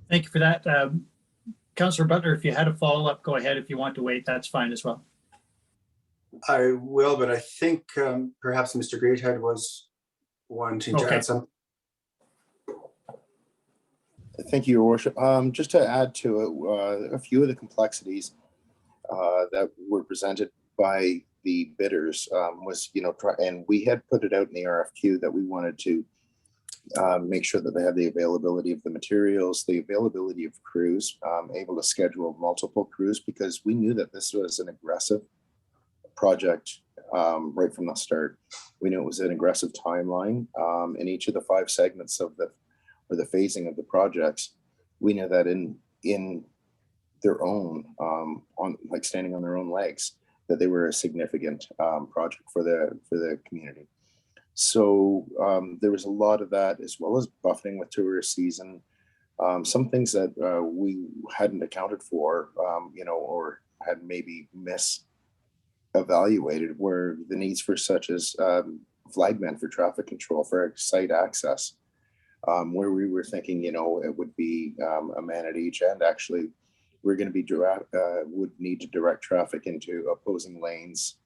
Thank you for that. Councillor Butler, if you had a follow-up, go ahead. If you want to wait, that's fine as well. I will, but I think perhaps Mr. Greathead was wanting to add something. Thank you, Your Worship. Just to add to it, a few of the complexities that were presented by the bidders was, and we had put it out in the RFQ that we wanted to make sure that they had the availability of the materials, the availability of crews, able to schedule multiple crews, because we knew that this was an aggressive project right from the start. We knew it was an aggressive timeline in each of the 5 segments of the phasing of the projects. We knew that in their own, on like standing on their own legs, that they were a significant project for the community. So there was a lot of that, as well as buffeting with tourist season. Some things that we hadn't accounted for, or had maybe evaluated were the needs for such as flagmen for traffic control, for site access, where we were thinking, it would be a man at each end. Actually, we're going to be would need to direct traffic into opposing lanes,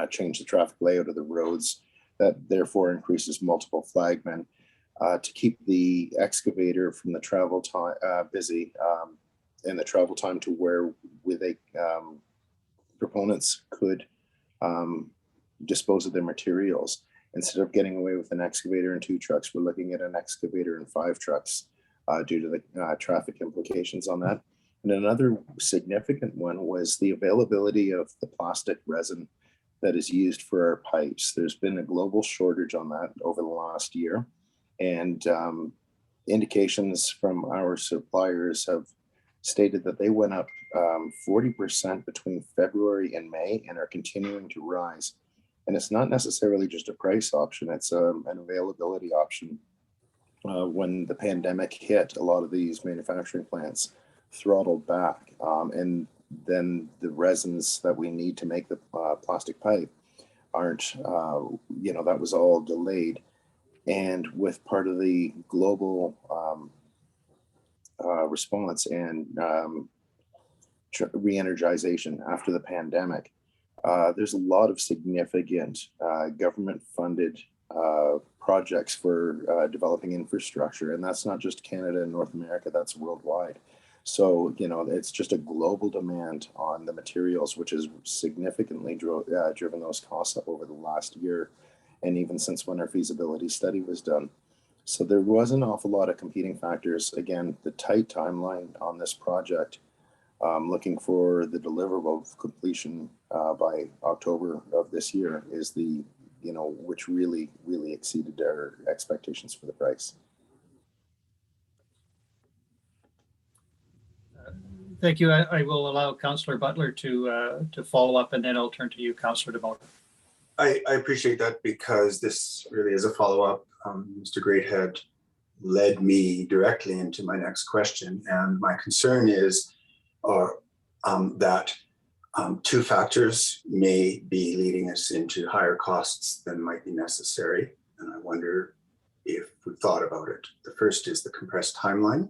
change the traffic layout of the roads. That therefore increases multiple flagmen to keep the excavator from the travel time busy, and the travel time to where proponents could dispose of their materials. Instead of getting away with an excavator and 2 trucks, we're looking at an excavator and 5 trucks due to the traffic implications on that. And another significant one was the availability of the plastic resin that is used for our pipes. There's been a global shortage on that over the last year, and indications from our suppliers have stated that they went up 40% between February and May and are continuing to rise. And it's not necessarily just a price option, it's an availability option. When the pandemic hit, a lot of these manufacturing plants throttled back, and then the resins that we need to make the plastic pipe aren't, that was all delayed. And with part of the global response and re-energization after the pandemic, there's a lot of significant government-funded projects for developing infrastructure, and that's not just Canada and North America, that's worldwide. So, you know, it's just a global demand on the materials, which has significantly driven those costs up over the last year, and even since when our feasibility study was done. So there was an awful lot of competing factors. Again, the tight timeline on this project, looking for the deliverable of completion by October of this year is the, you know, which really exceeded our expectations for the price. Thank you. I will allow Councillor Butler to follow up, and then I'll turn to you, Councillor DeMota. I appreciate that, because this really is a follow-up. Mr. Greathead led me directly into my next question, and my concern is that two factors may be leading us into higher costs than might be necessary, and I wonder if we thought about it. The first is the compressed timeline,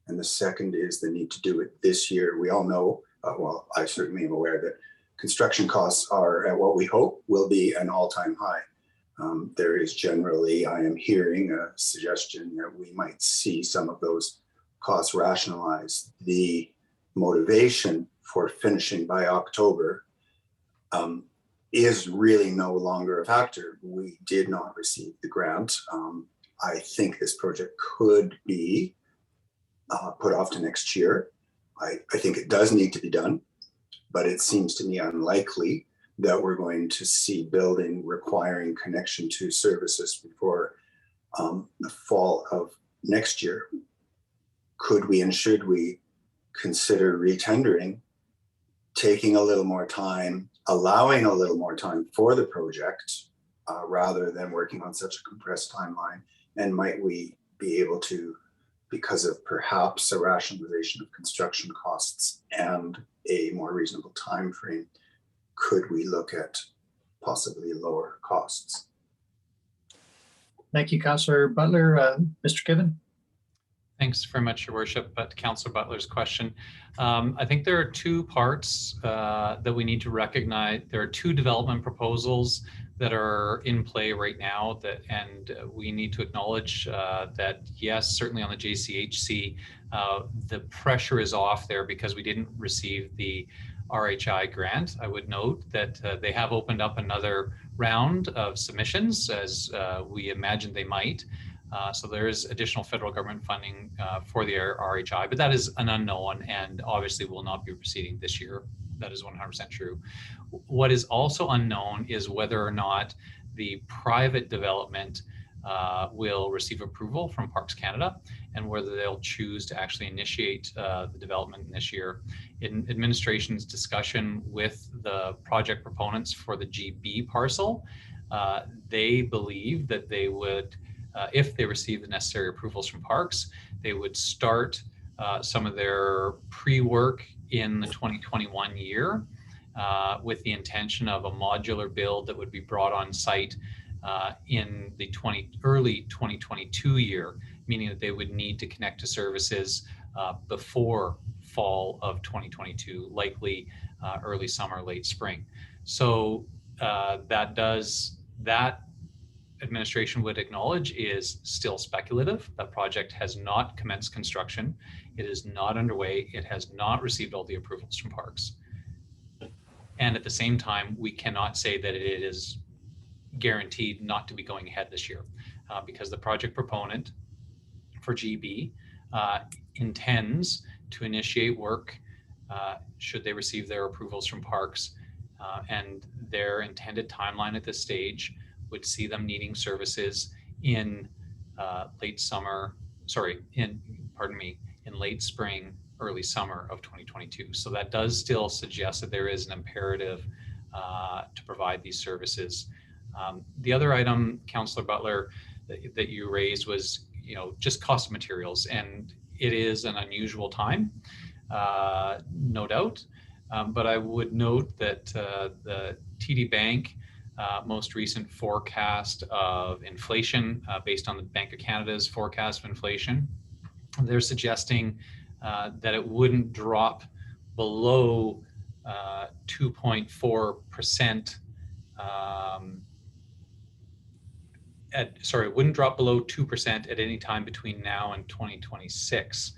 and the second is the need to do it this year. We all know, well, I certainly am aware that construction costs are at what we hope will be an all-time high. There is generally, I am hearing a suggestion that we might see some of those costs rationalized. The motivation for finishing by October is really no longer a factor. We did not receive the grant. I think this project could be put off to next year. I think it does need to be done, but it seems to me unlikely that we're going to see building requiring connection to services before the fall of next year. Could we and should we consider retendering, taking a little more time, allowing a little more time for the project rather than working on such a compressed timeline? And might we be able to, because of perhaps a rationalization of construction costs and a more reasonable time frame, could we look at possibly lower costs? Thank you, Councillor Butler. Mr. Given. Thanks very much, Your Worship. But to Councillor Butler's question, I think there are two parts that we need to recognize. There are two development proposals that are in play right now, and we need to acknowledge that, yes, certainly on the JCHC, the pressure is off there because we didn't receive the RHI grant. I would note that they have opened up another round of submissions, as we imagined they might. So there is additional federal government funding for the RHI, but that is an unknown and obviously will not be proceeding this year. That is 100% true. What is also unknown is whether or not the private development will receive approval from Parks Canada and whether they'll choose to actually initiate the development this year. In administration's discussion with the project proponents for the GB parcel, they believe that they would, if they receive the necessary approvals from Parks, they would start some of their pre-work in the 2021 year with the intention of a modular build that would be brought on site in the early 2022 year, meaning that they would need to connect to services before fall of 2022, likely early summer, late spring. So that administration would acknowledge is still speculative. That project has not commenced construction. It is not underway. It has not received all the approvals from Parks. And at the same time, we cannot say that it is guaranteed not to be going ahead this year because the project proponent for GB intends to initiate work should they receive their approvals from Parks, and their intended timeline at this stage would see them needing services in late spring, early summer of 2022. So that does still suggest that there is an imperative to provide these services. The other item, Councillor Butler, that you raised was, just cost of materials, and it is an unusual time, no doubt. But I would note that the TD Bank most recent forecast of inflation based on the Bank of Canada's forecast of inflation. They're suggesting that it wouldn't drop below 2.4%. It wouldn't drop below 2% at any time between now and 2026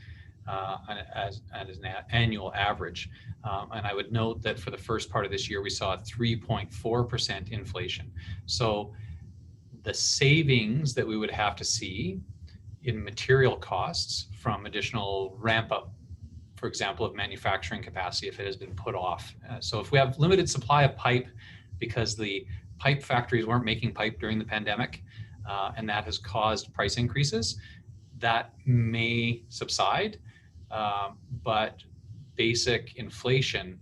as an annual average. And I would note that for the first part of this year, we saw a 3.4% inflation. So the savings that we would have to see in material costs from additional ramp up, for example, of manufacturing capacity if it has been put off. So if we have limited supply of pipe because the pipe factories weren't making pipe during the pandemic, and that has caused price increases, that may subside, but basic inflation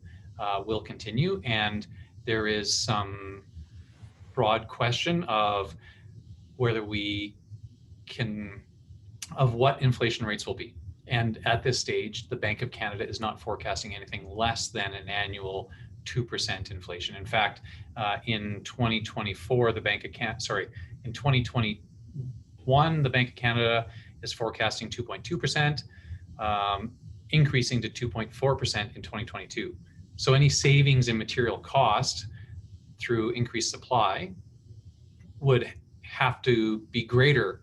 will continue. And there is some broad question of whether we can, of what inflation rates will be. And at this stage, the Bank of Canada is not forecasting anything less than an annual 2% inflation. In fact, in 2024, the Bank of Canada, in 2021, the Bank of Canada is forecasting 2.2%, increasing to 2.4% in 2022. So any savings in material cost through increased supply would have to be greater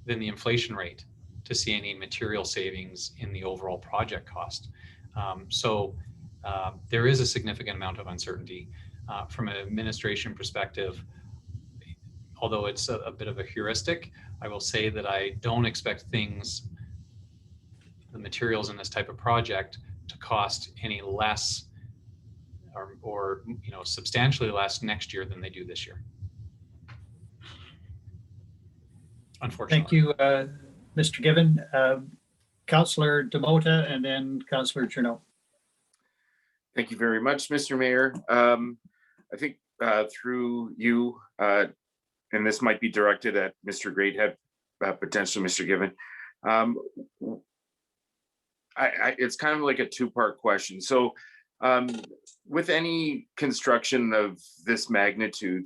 than the inflation rate to see any material savings in the overall project cost. There is a significant amount of uncertainty from an administration perspective. Although it's a bit of a heuristic, I will say that I don't expect things, the materials in this type of project, to cost any less or substantially less next year than they do this year. Unfortunately. Thank you, Mr. Given. Councillor Demota and then Councillor Cherneau. Thank you very much, Mr. Mayor. I think through you, and this might be directed at Mr. Greathead, potentially Mr. Given. It's kind of like a two-part question. So with any construction of this magnitude,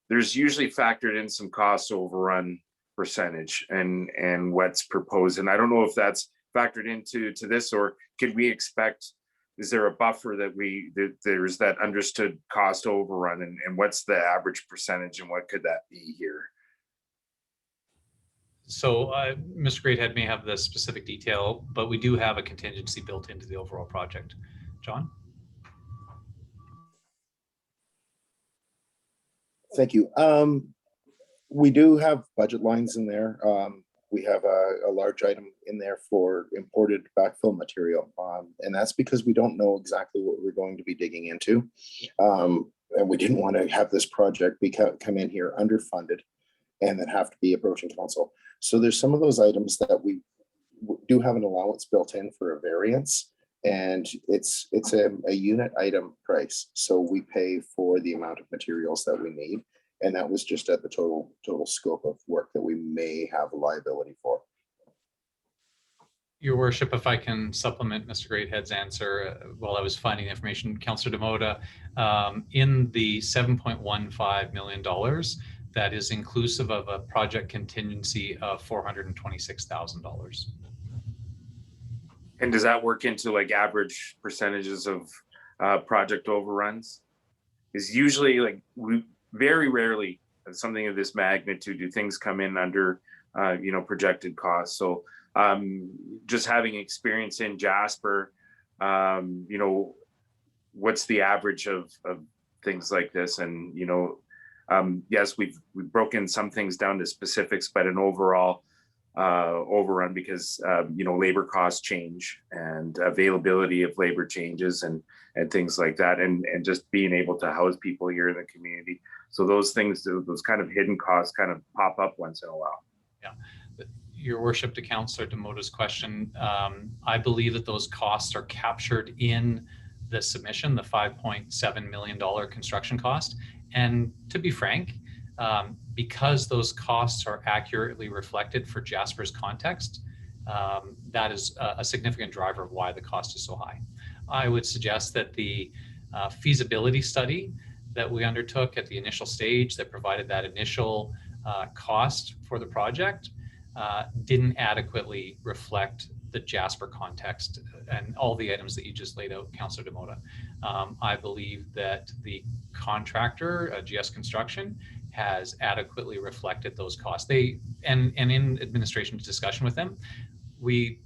there's usually factored in some cost overrun percentage and what's proposed. And I don't know if that's factored into this, or could we expect, is there a buffer that there's that understood cost overrun, and what's the average percentage and what could that be here? So Mr. Greathead may have the specific detail, but we do have a contingency built into the overall project. John? Thank you. We do have budget lines in there. We have a large item in there for imported backfill material. And that's because we don't know exactly what we're going to be digging into. And we didn't want to have this project come in here underfunded and then have to be approaching council. So there's some of those items that we do have an allowance built in for a variance, and it's a unit item price. So we pay for the amount of materials that we need. And that was just at the total scope of work that we may have a liability for. Your Worship, if I can supplement Mr. Greathead's answer while I was finding the information, Councillor Demota, in the $7.15 million, that is inclusive of a project contingency of $426,000. And does that work into like average percentages of project overruns? Is usually like very rarely something of this magnitude do things come in under projected costs. So just having experience in Jasper, what's the average of things like this? And yes, we've broken some things down to specifics, but an overall overrun because labor costs change and availability of labor changes and things like that, and just being able to house people here in the community. So those things, those kind of hidden costs kind of pop up once in a while. Yeah. Your Worship, to Councillor Demota's question, I believe that those costs are captured in the submission, the $5.7 million construction cost. And to be frank, because those costs are accurately reflected for Jasper's context, that is a significant driver of why the cost is so high. I would suggest that the feasibility study that we undertook at the initial stage that provided that initial cost for the project didn't adequately reflect the Jasper context and all the items that you just laid out, Councillor Demota. I believe that the contractor, GS Construction, has adequately reflected those costs. And in administration's discussion with them, we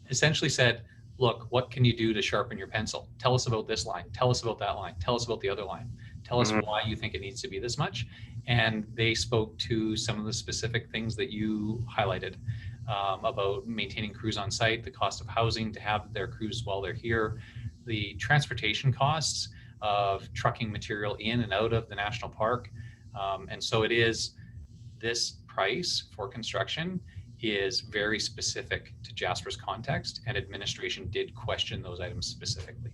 essentially said, look, what can you do to sharpen your pencil? Tell us about this line. Tell us about that line. Tell us about the other line. Tell us why you think it needs to be this much. And they spoke to some of the specific things that you highlighted about maintaining crews on site, the cost of housing to have their crews while they're here, the transportation costs of trucking material in and out of the national park. And so it is, this price for construction is very specific to Jasper's context, and administration did question those items specifically.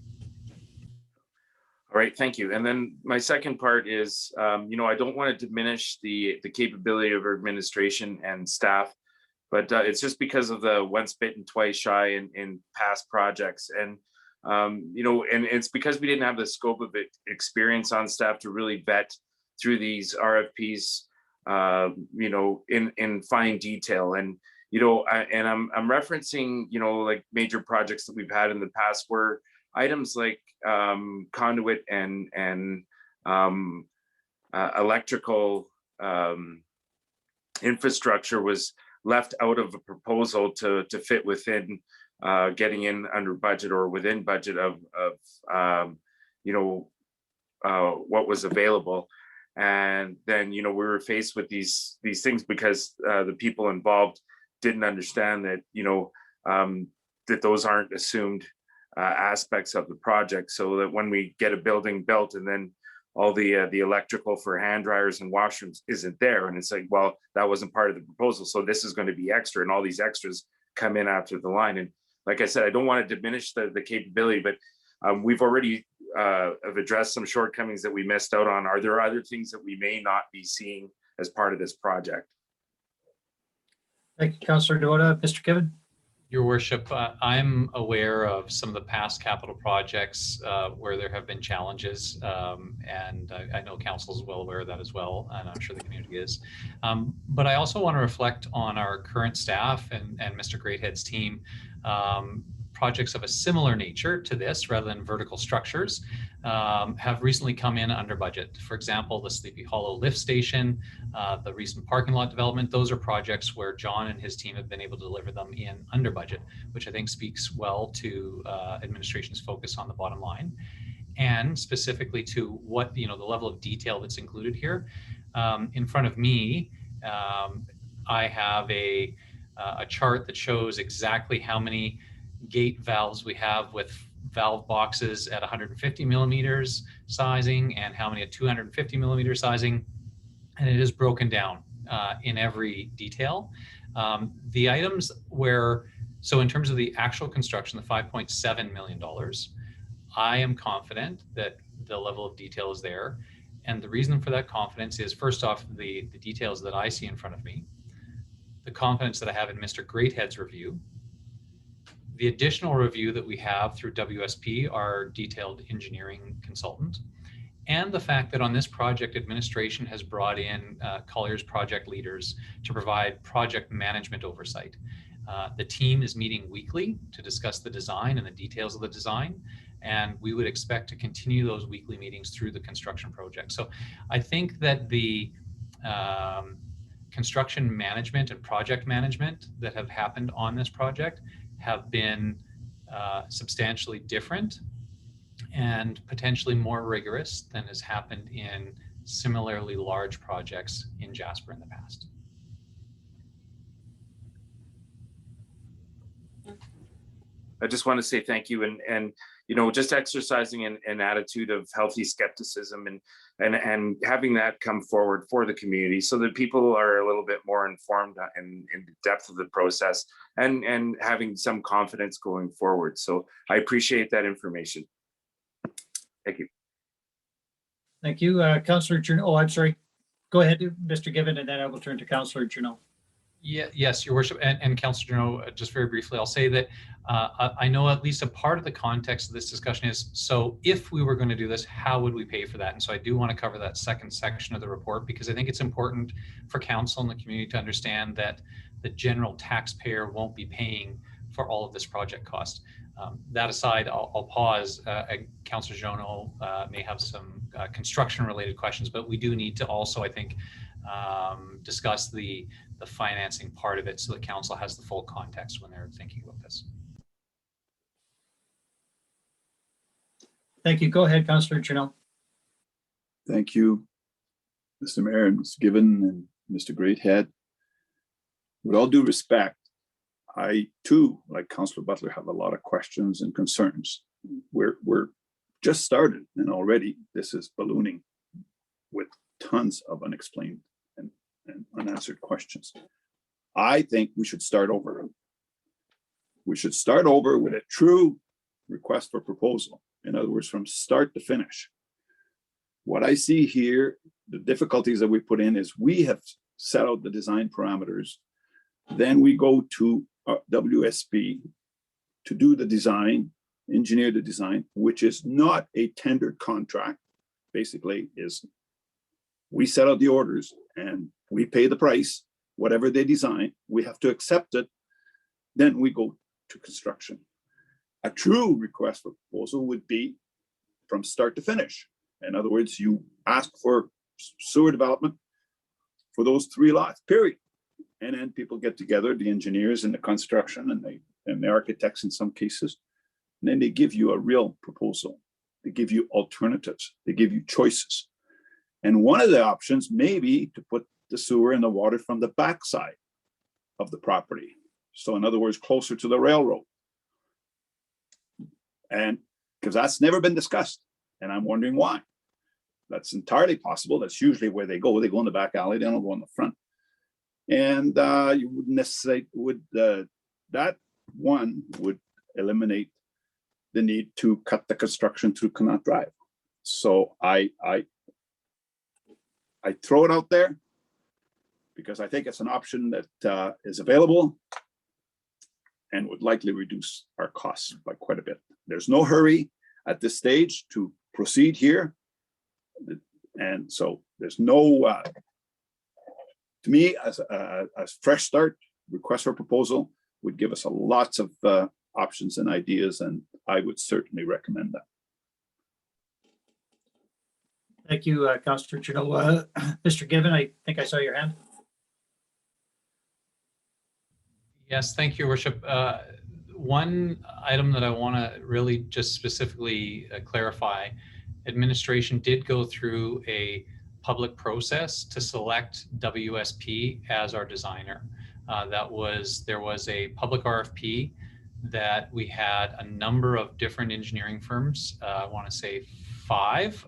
All right, thank you. And then my second part is, you know, I don't want to diminish the capability of our administration and staff, but it's just because of the once bitten, twice shy in past projects. And, you know, and it's because we didn't have the scope of experience on staff to really vet through these RFPs, you know, in fine detail. And, you know, I'm referencing, you know, like major projects that we've had in the past where items like conduit and electrical infrastructure was left out of a proposal to fit within getting in under budget or within budget of you know, what was available. And then, you know, we were faced with these things because the people involved didn't understand that, you know, that those aren't assumed aspects of the project. So that when we get a building built and then all the electrical for hand dryers and washrooms isn't there, and it's like, well, that wasn't part of the proposal, so this is going to be extra, and all these extras come in after the line. And like I said, I don't want to diminish the capability, but we've already have addressed some shortcomings that we missed out on. Are there other things that we may not be seeing as part of this project? Thank you, Councillor Demota. Mr. Given. Your Worship, I'm aware of some of the past capital projects where there have been challenges, and I know Council is well aware of that as well, and I'm sure the community is. But I also want to reflect on our current staff and Mr. Greathead's team. Projects of a similar nature to this, rather than vertical structures, have recently come in under budget. For example, the Sleepy Hollow lift station, the recent parking lot development, those are projects where John and his team have been able to deliver them in under budget, which I think speaks well to administration's focus on the bottom line, and specifically to what, you know, the level of detail that's included here. In front of me, I have a chart that shows exactly how many gate valves we have with valve boxes at 150 millimeters sizing and how many at 250 millimeter sizing, and it is broken down in every detail. The items where, so in terms of the actual construction, the $5.7 million, I am confident that the level of detail is there, and the reason for that confidence is, first off, the details that I see in front of me, the confidence that I have in Mr. Greathead's review, the additional review that we have through WSP, our detailed engineering consultant, and the fact that on this project, administration has brought in Collier's project leaders to provide project management oversight. The team is meeting weekly to discuss the design and the details of the design, and we would expect to continue those weekly meetings through the construction project. So I think that the construction management and project management that have happened on this project have been substantially different and potentially more rigorous than has happened in similarly large projects in Jasper in the past. I just want to say thank you, and you know, just exercising an attitude of healthy skepticism and having that come forward for the community so that people are a little bit more informed in the depth of the process and having some confidence going forward. So I appreciate that information. Thank you. Thank you, Councillor Journo. Oh, I'm sorry. Go ahead, Mr. Given, and then I will turn to Councillor Journo. Yes, Your Worship, and Councillor Junot, just very briefly, I'll say that I know at least a part of the context of this discussion is, so if we were going to do this, how would we pay for that? And so I do want to cover that second section of the report, because I think it's important for council and the community to understand that the general taxpayer won't be paying for all of this project cost. That aside, I'll pause. Councillor Junot may have some construction related questions, but we do need to also, I think, discuss the financing part of it so the council has the full context when they're thinking about this. Thank you. Go ahead, Councillor Junot. Thank you, Mr. Mayor and Mr. Given and Mr. Greathead. With all due respect, I too, like Councillor Butler, have a lot of questions and concerns. We're just started, and already this is ballooning with tons of unexplained and unanswered questions. I think we should start over. We should start over with a true request for proposal. In other words, from start to finish. What I see here, the difficulties that we put in is we have set out the design parameters. Then we go to WSP to do the design, engineer the design, which is not a tendered contract. Basically is we set out the orders and we pay the price, whatever they design, we have to accept it. Then we go to construction. A true request for proposal would be from start to finish. In other words, you ask for sewer development for those 3 lots, period. And then people get together, the engineers and the construction and the architects in some cases, and then they give you a real proposal. They give you alternatives. They give you choices. And one of the options may be to put the sewer and the water from the backside of the property. So in other words, closer to the railroad. And because that's never been discussed. And I'm wondering why. That's entirely possible. That's usually where they go. They go in the back alley, they don't go in the front. And you wouldn't necessarily, that one would eliminate the need to cut the construction through Connaught Drive. So I throw it out there because I think it's an option that is available and would likely reduce our costs by quite a bit. There's no hurry at this stage to proceed here. And so there's no, to me, as a fresh start, request for proposal would give us a lots of options and ideas, and I would certainly recommend that. Thank you, Councillor Junot. Mr. Given, I think I saw your hand. Yes, thank you, Your Worship. One item that I want to really just specifically clarify, administration did go through a public process to select WSP as our designer. There was a public RFP that we had a number of different engineering firms, I want to say 5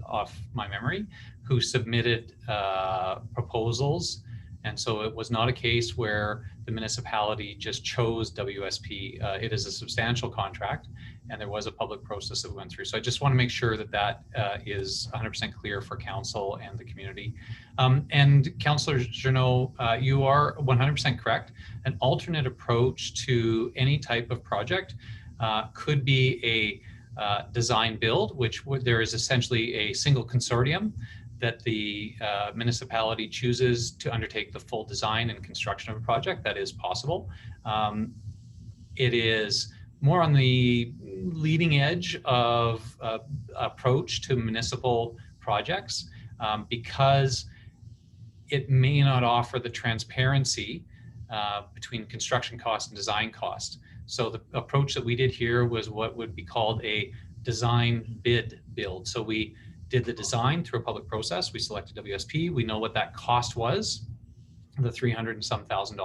off my memory, who submitted proposals. And so it was not a case where the municipality just chose WSP. It is a substantial contract, and there was a public process that we went through. So I just want to make sure that that is 100% clear for council and the community. And Councillor Junot, you are 100% correct. An alternate approach to any type of project could be a design build, which there is essentially a single consortium that the municipality chooses to undertake the full design and construction of a project. That is possible. It is more on the leading edge of approach to municipal projects because it may not offer the transparency between construction cost and design cost. So the approach that we did here was what would be called a design bid build. So we did the design through a public process. We selected WSP. We know what that cost was, the $300,000 and some thousand,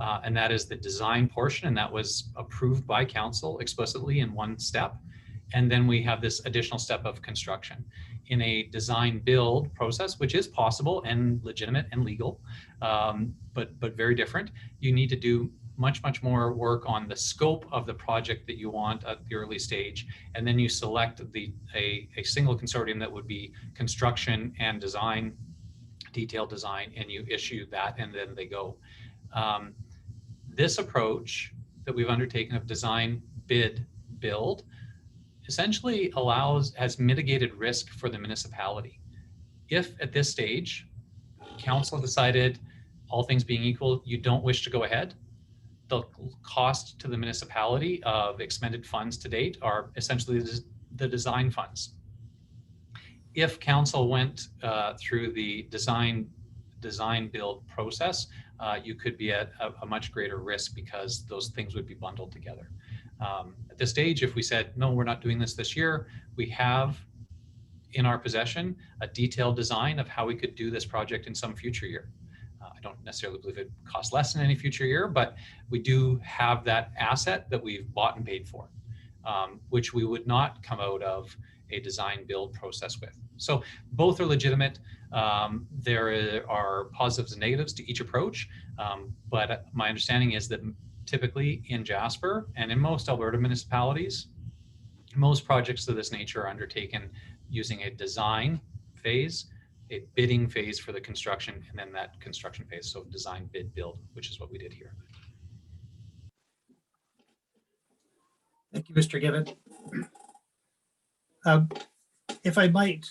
and that is the design portion, and that was approved by council explicitly in one step. And then we have this additional step of construction. In a design build process, which is possible and legitimate and legal, but very different, you need to do much more work on the scope of the project that you want at the early stage, and then you select a single consortium that would be construction and design detailed design and you issue that and then they go. This approach that we've undertaken of design, bid, build essentially has mitigated risk for the municipality. If at this stage, council decided, all things being equal, you don't wish to go ahead, the cost to the municipality of expended funds to date are essentially the design funds. If council went through the design build process, you could be at a much greater risk because those things would be bundled together. At this stage, if we said, no, we're not doing this year, we have in our possession a detailed design of how we could do this project in some future year. I don't necessarily believe it costs less in any future year, but we do have that asset that we've bought and paid for, which we would not come out of a design build process with. So both are legitimate. There are positives and negatives to each approach, but my understanding is that typically in Jasper and in most Alberta municipalities, most projects of this nature are undertaken using a design phase, a bidding phase for the construction, and then that construction phase. So design, bid, build, which is what we did here. Thank you, Mr. Given. If I might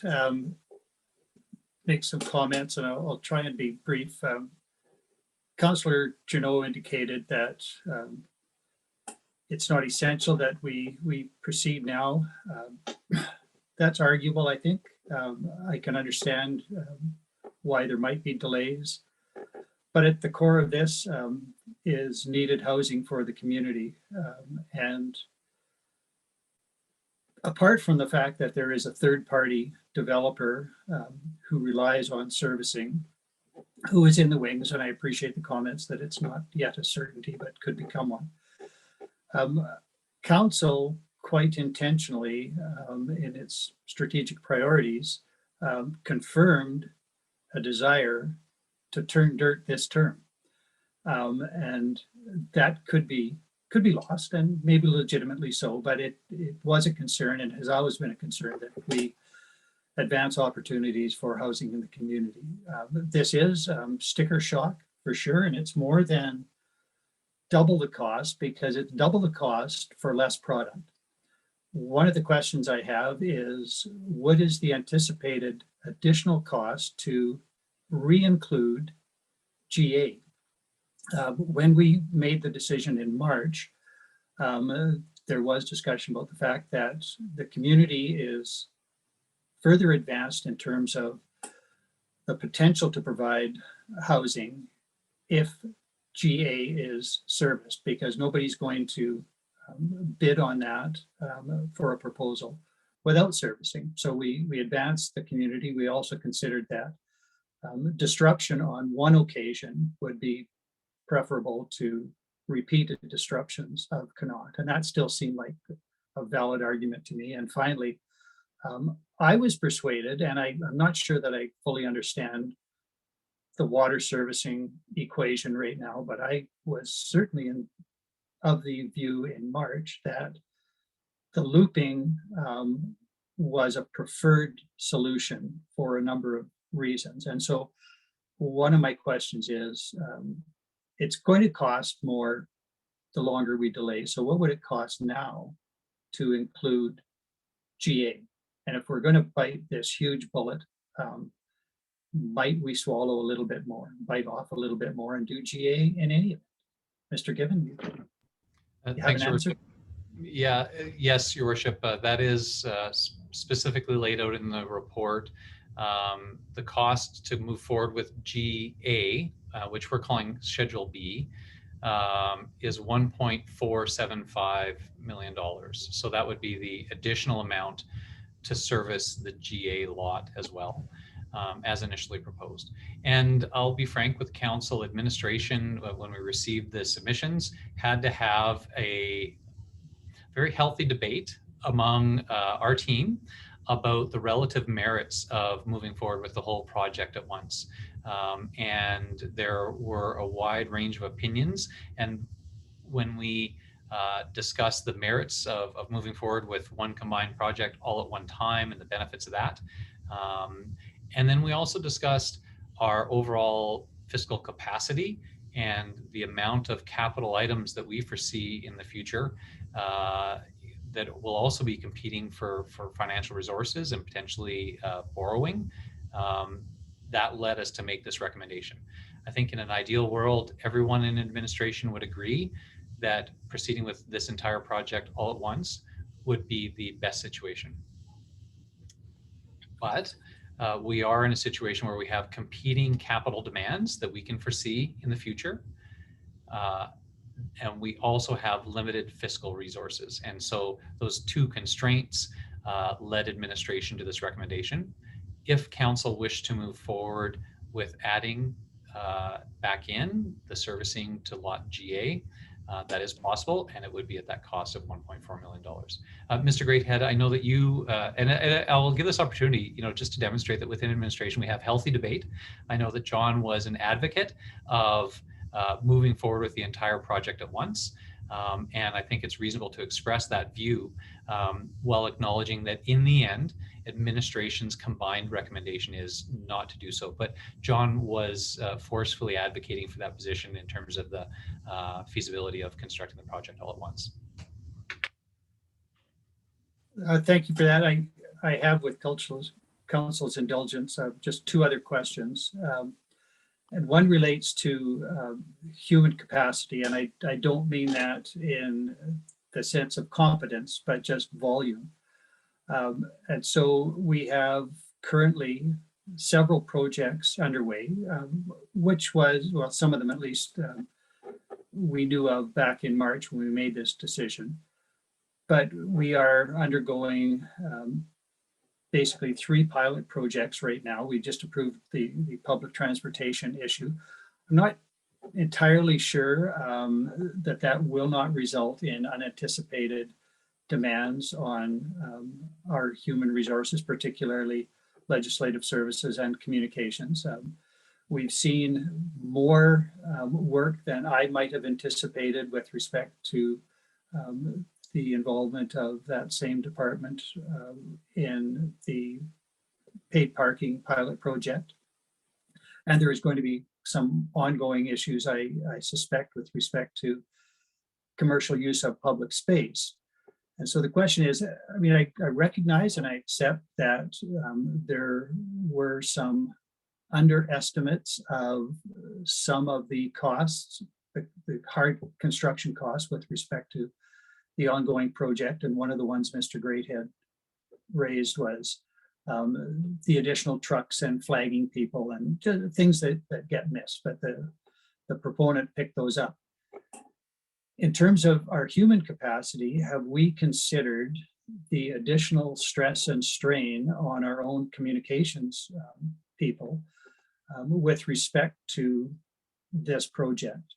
make some comments, and I'll try and be brief. Councillor Junot indicated that it's not essential that we proceed now. That's arguable, I think. I can understand why there might be delays, but at the core of this is needed housing for the community. And apart from the fact that there is a third-party developer who relies on servicing, who is in the wings, and I appreciate the comments that it's not yet a certainty, but could become one. Council quite intentionally in its strategic priorities confirmed a desire to turn dirt this term. And that could be lost, and maybe legitimately so, but it was a concern and has always been a concern that we advance opportunities for housing in the community. This is sticker shock for sure, and it's more than double the cost because it's double the cost for less product. One of the questions I have is, what is the anticipated additional cost to re-include GA? When we made the decision in March, there was discussion about the fact that the community is further advanced in terms of the potential to provide housing if GA is serviced, because nobody's going to bid on that for a proposal without servicing. So we advanced the community. We also considered that disruption on one occasion would be preferable to repeated disruptions of Connaught, and that still seemed like a valid argument to me. And finally, I was persuaded, and I'm not sure that I fully understand the water servicing equation right now, but I was certainly of the view in March that the looping was a preferred solution for a number of reasons. And so one of my questions is, it's going to cost more the longer we delay. So what would it cost now to include GA? And if we're going to bite this huge bullet, might we swallow a little bit more, bite off a little bit more and do GA in any of it? Mr. Given, you have Thanks, an answer? Yeah, yes, Your Worship. That is specifically laid out in the report. The cost to move forward with GA, which we're calling Schedule B, is $1.475 million. So that would be the additional amount to service the GA lot as well, as initially proposed. And I'll be frank with council, administration, when we received the submissions, had to have a very healthy debate among our team about the relative merits of moving forward with the whole project at once. And there were a wide range of opinions. And when we discussed the merits of moving forward with one combined project all at one time and the benefits of that. And then we also discussed our overall fiscal capacity and the amount of capital items that we foresee in the future that will also be competing for financial resources and potentially borrowing, that led us to make this recommendation. I think in an ideal world, everyone in administration would agree that proceeding with this entire project all at once would be the best situation. But we are in a situation where we have competing capital demands that we can foresee in the future. And we also have limited fiscal resources. And so those two constraints led administration to this recommendation. If council wished to move forward with adding back in the servicing to lot GA, that is possible, and it would be at that cost of $1.4 million. Mr. Greathead, I know that you, and I'll give this opportunity, just to demonstrate that within administration we have healthy debate. I know that John was an advocate of moving forward with the entire project at once. And I think it's reasonable to express that view while acknowledging that in the end, administration's combined recommendation is not to do so. But John was forcefully advocating for that position in terms of the feasibility of constructing the project all at once. Thank you for that. I have, with council's indulgence, just two other questions. And one relates to human capacity, and I don't mean that in the sense of competence, but just volume. And so we have currently several projects underway, which was, well, some of them at least we knew of back in March when we made this decision. But we are undergoing basically 3 pilot projects right now. We just approved the public transportation issue. I'm not entirely sure that will not result in unanticipated demands on our human resources, particularly legislative services and communications. We've seen more work than I might have anticipated with respect to the involvement of that same department in the paid parking pilot project. And there is going to be some ongoing issues, I suspect, with respect to commercial use of public space. And so the question is, I mean, I recognize and I accept that there were some underestimates of some of the costs, the hard construction costs with respect to the ongoing project. And one of the ones Mr. Greathead raised was the additional trucks and flagging people and things that get missed, but the proponent picked those up. In terms of our human capacity, have we considered the additional stress and strain on our own communications people with respect to this project?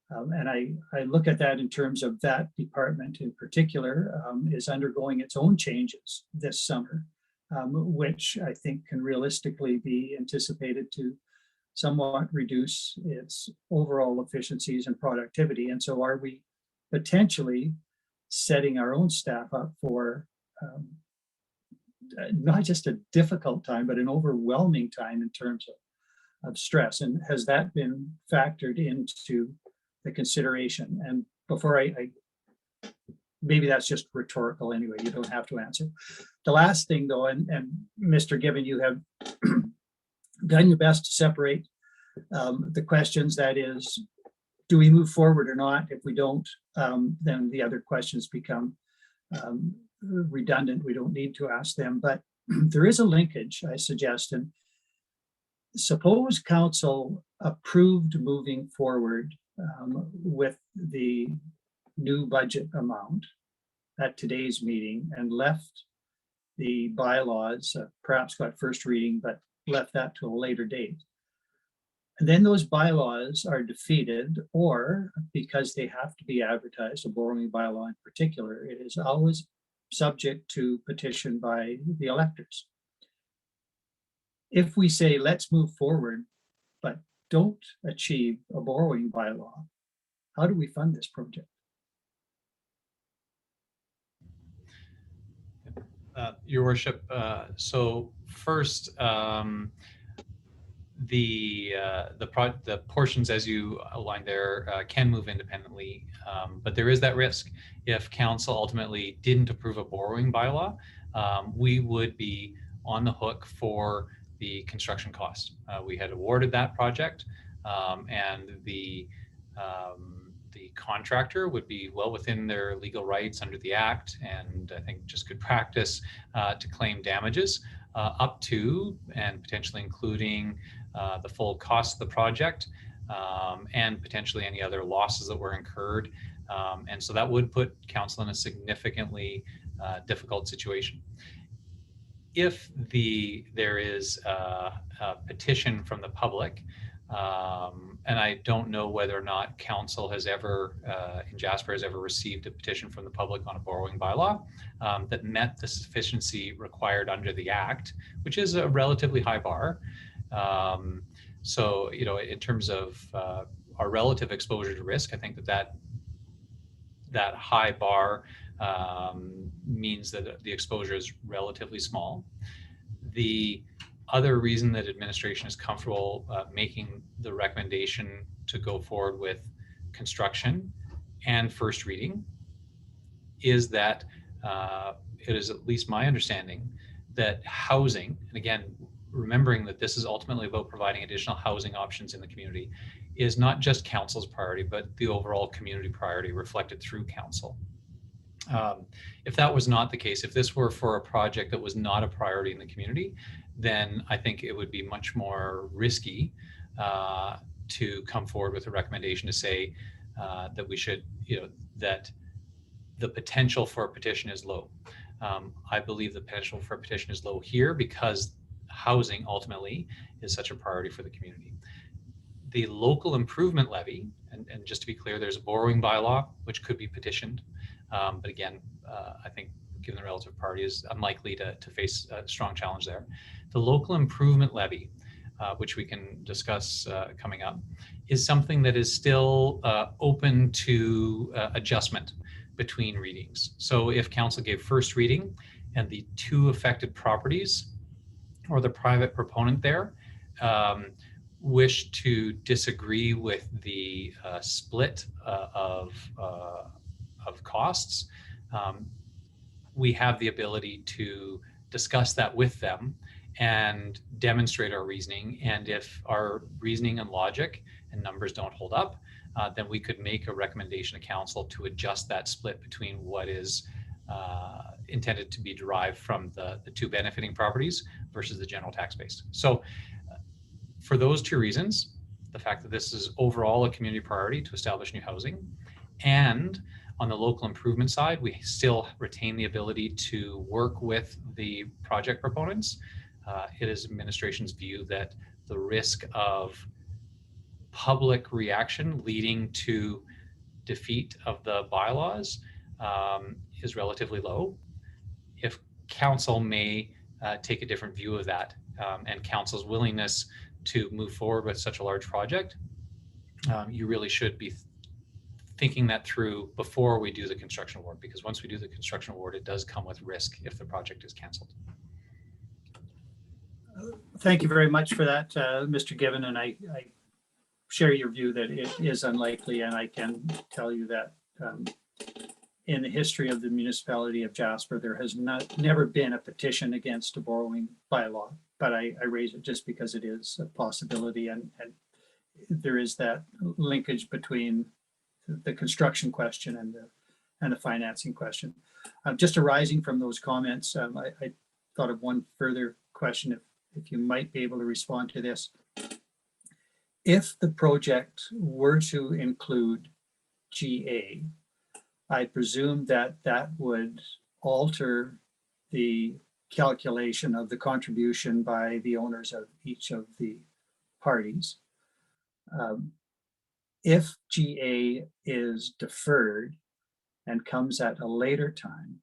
And I look at that in terms of that department in particular is undergoing its own changes this summer, which I think can realistically be anticipated to somewhat reduce its overall efficiencies and productivity. And so are we potentially setting our own staff up for not just a difficult time, but an overwhelming time in terms of stress? And has that been factored into the consideration? And before I maybe that's just rhetorical anyway, you don't have to answer. The last thing though, and Mr. Given, you have done your best to separate the questions. That is, do we move forward or not? If we don't, then the other questions become redundant. We don't need to ask them, but there is a linkage, I suggest. And suppose council approved moving forward with the new budget amount at today's meeting and left the bylaws, perhaps got first reading, but left that to a later date. And then those bylaws are defeated, or because they have to be advertised, a borrowing bylaw in particular, it is always subject to petition by the electors. If we say, let's move forward, but don't achieve a borrowing bylaw, how do we fund this project? Your Worship, so first, the portions as you outlined there can move independently, but there is that risk. If council ultimately didn't approve a borrowing bylaw, we would be on the hook for the construction cost. We had awarded that project, and the contractor would be well within their legal rights under the Act, and I think just good practice to claim damages up to and potentially including the full cost of the project, and potentially any other losses that were incurred. And so that would put council in a significantly difficult situation. If there is a petition from the public, and I don't know whether or not council has ever, in Jasper, has ever received a petition from the public on a borrowing bylaw that met the sufficiency required under the Act, which is a relatively high bar. So, you know, in terms of our relative exposure to risk, I think that high bar means that the exposure is relatively small. The other reason that administration is comfortable making the recommendation to go forward with construction and first reading is that it is at least my understanding that housing, and again, remembering that this is ultimately about providing additional housing options in the community, is not just council's priority, but the overall community priority reflected through council. If that was not the case, if this were for a project that was not a priority in the community, then I think it would be much more risky to come forward with a recommendation to say that we should, you know, that the potential for a petition is low. I believe the potential for a petition is low here because housing ultimately is such a priority for the community. The local improvement levy, and just to be clear, there's a borrowing bylaw which could be petitioned. But again, I think given the relative priority is unlikely to face a strong challenge there. The local improvement levy, which we can discuss coming up, is something that is still open to adjustment between readings. So if council gave first reading and the two affected properties or the private proponent there wish to disagree with the split of costs, we have the ability to discuss that with them and demonstrate our reasoning. And if our reasoning and logic and numbers don't hold up, then we could make a recommendation to council to adjust that split between what is intended to be derived from the two benefiting properties versus the general tax base. So for those two reasons, the fact that this is overall a community priority to establish new housing, and on the local improvement side, we still retain the ability to work with the project proponents. It is administration's view that the risk of public reaction leading to defeat of the bylaws is relatively low. If council may take a different view of that, and council's willingness to move forward with such a large project, you really should be thinking that through before we do the construction award, because once we do the construction award, it does come with risk if the project is canceled. Thank you very much for that, Mr. Given, and I share your view that it is unlikely, and I can tell you that in the history of the municipality of Jasper, there has never been a petition against a borrowing bylaw, but I raise it just because it is a possibility, and there is that linkage between the construction question and the financing question. Just arising from those comments, I thought of one further question, if you might be able to respond to this. If the project were to include GA, I presume that that would alter the calculation of the contribution by the owners of each of the parties. If GA is deferred and comes at a later time,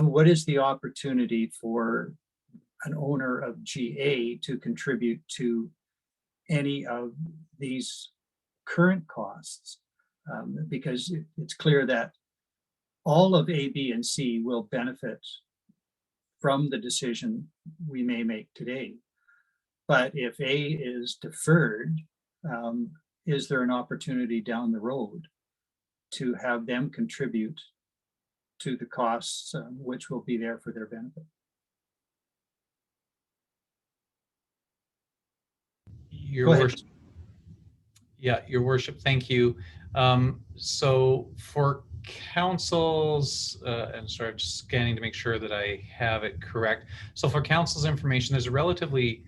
what is the opportunity for an owner of GA to contribute to any of these current costs? Because it's clear that all of A, B, and C will benefit from the decision we may make today. But if A is deferred, is there an opportunity down the road to have them contribute to the costs, which will be there for their benefit? Your Go ahead. worship. Yeah, your worship, thank you. So for councils, and sorry, I'm just scanning to make sure that I have it correct. So for council's information, there's a relatively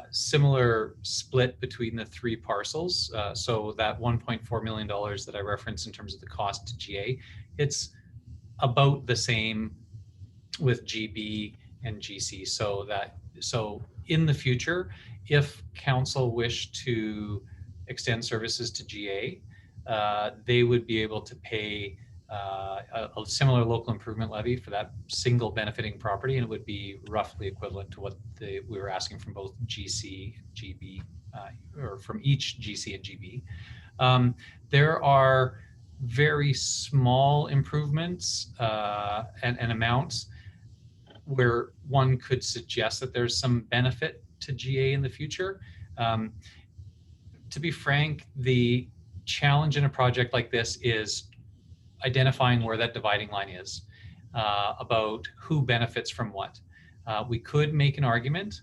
similar split between the three parcels. So that $1.4 million that I referenced in terms of the cost to GA, it's about the same with GB and GC. So in the future, if council wish to extend services to GA, they would be able to pay a similar local improvement levy for that single benefiting property, and it would be roughly equivalent to what we were asking from both GC and GB, or from each GC and GB. There are very small improvements and amounts where one could suggest that there's some benefit to GA in the future. To be frank, the challenge in a project like this is identifying where that dividing line is, about who benefits from what. We could make an argument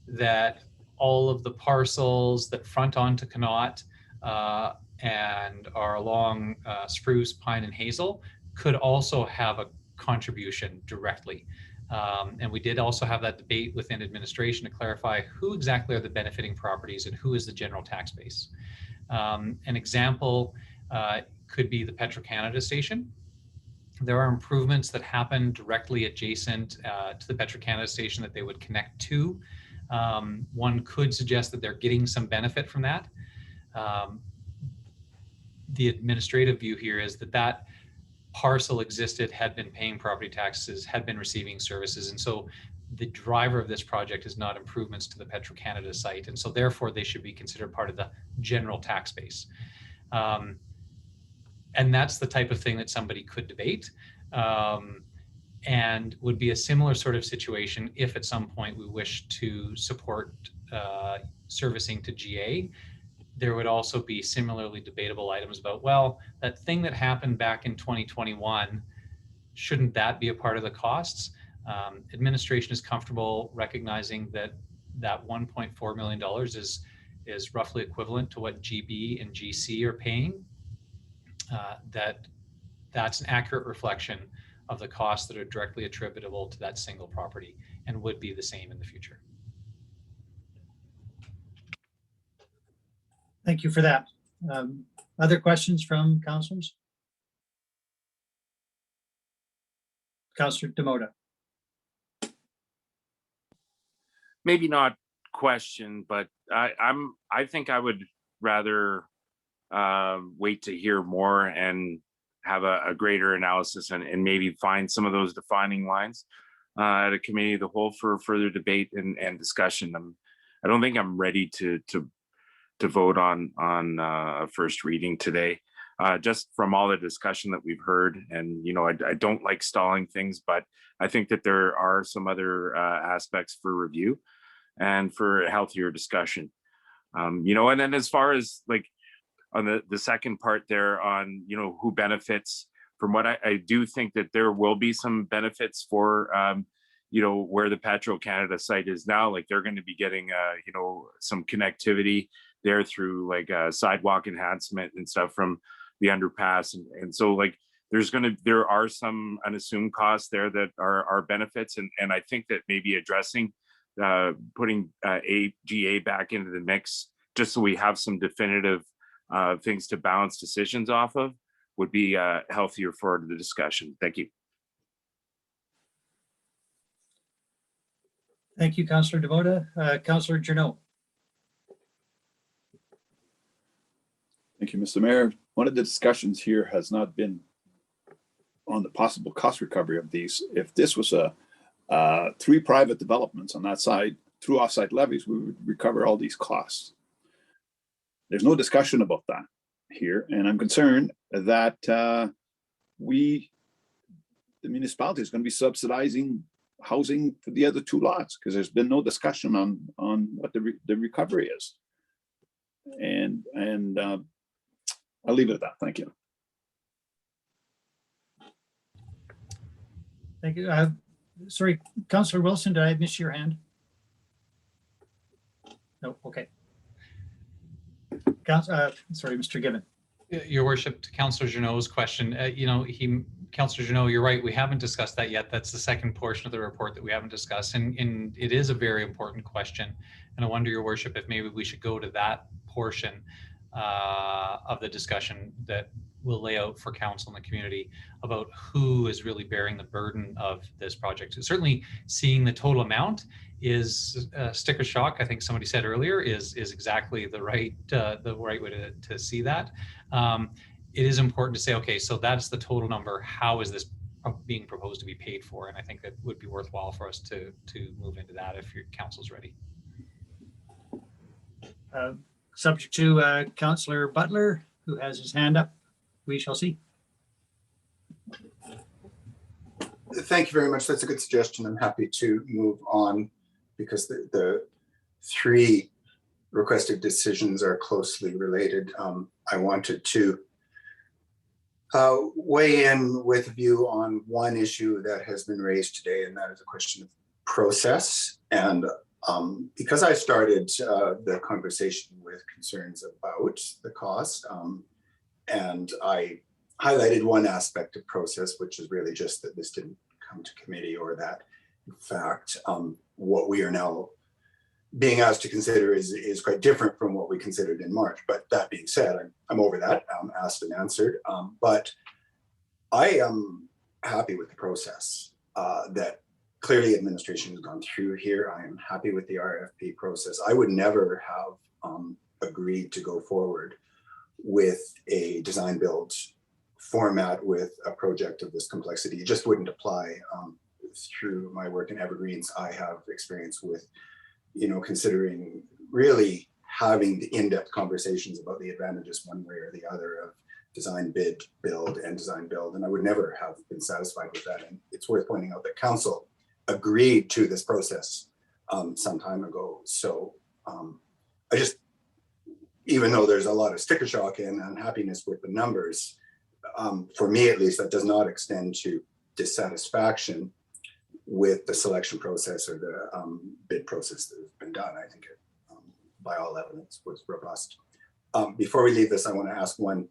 that all of the parcels that front onto Connaught and are along Spruce, Pine, and Hazel could also have a contribution directly. And we did also have that debate within administration to clarify who exactly are the benefiting properties and who is the general tax base. An example could be the Petro-Canada station. There are improvements that happen directly adjacent to the Petro-Canada station that they would connect to. One could suggest that they're getting some benefit from that. The administrative view here is that that parcel existed, had been paying property taxes, had been receiving services. And so the driver of this project is not improvements to the Petro-Canada site. And so therefore they should be considered part of the general tax base. And that's the type of thing that somebody could debate, and would be a similar sort of situation if at some point we wish to support servicing to GA. There would also be similarly debatable items about, well, that thing that happened back in 2021, shouldn't that be a part of the costs? Administration is comfortable recognizing that that $1.4 million is roughly equivalent to what GB and GC are paying. That's an accurate reflection of the costs that are directly attributable to that single property and would be the same in the future. Thank you for that. Other questions from councillors? Councillor Demoda. Maybe not question, but I think I would rather wait to hear more and have a greater analysis and maybe find some of those defining lines at a committee of the whole for further debate and discussion. I don't think I'm ready to vote on a first reading today, just from all the discussion that we've heard. And I don't like stalling things, but I think that there are some other aspects for review and for a healthier discussion. And then as far as like on the second part there on who benefits from what, I do think that there will be some benefits for where the Petro-Canada site is now. Like they're going to be getting some connectivity there through like sidewalk enhancement and stuff from the underpass, and so like there are some unassumed costs there that are benefits, and I think that maybe addressing putting GA back into the mix just so we have some definitive things to balance decisions off of would be healthier for the discussion. Thank you. Thank you, Councillor Demoda. Councillor Journeau. Thank you, Mr. Mayor. One of the discussions here has not been on the possible cost recovery of these. If this was three private developments on that side, through offsite levies, we would recover all these costs. There's no discussion about that here, and I'm concerned that the municipality is going to be subsidizing housing for the other two lots, because there's been no discussion on what the recovery is. And I'll leave it at that. Thank you. Thank you. Sorry, Councillor Wilson, did I miss your hand? No, okay. Sorry, Mr. Given. Your Worship, to Councillor Jeannot's question, Councillor Jeannot, you're right. We haven't discussed that yet. That's the second portion of the report that we haven't discussed, and it is a very important question. And I wonder, Your Worship, if maybe we should go to that portion of the discussion that will lay out for council and the community about who is really bearing the burden of this project. Certainly, seeing the total amount is sticker shock. I think somebody said earlier is exactly the right way to see that. It is important to say, okay, so that's the total number. How is this being proposed to be paid for? And I think that would be worthwhile for us to move into that if your council's ready. Subject to Councillor Butler, who has his hand up. We shall see. Thank you very much. That's a good suggestion. I'm happy to move on because the three requested decisions are closely related. I wanted to weigh in with a view on one issue that has been raised today, and that is a question of process. And because I started the conversation with concerns about the cost, and I highlighted one aspect of process, which is really just that this didn't come to committee, or that in fact what we are now being asked to consider is quite different from what we considered in March. But that being said, I'm over that, asked and answered. But I am happy with the process that clearly administration has gone through here. I am happy with the RFP process. I would never have agreed to go forward with a design build format with a project of this complexity. It just wouldn't apply. Through my work in Evergreens, I have experience with, considering really having the in-depth conversations about the advantages one way or the other of design bid, build, and design build. And I would never have been satisfied with that. And it's worth pointing out that council agreed to this process some time ago. So I just, even though there's a lot of sticker shock and unhappiness with the numbers, for me at least, that does not extend to dissatisfaction with the selection process or the bid process that has been done. I think it, by all evidence, was robust. Before we leave this, I want to ask one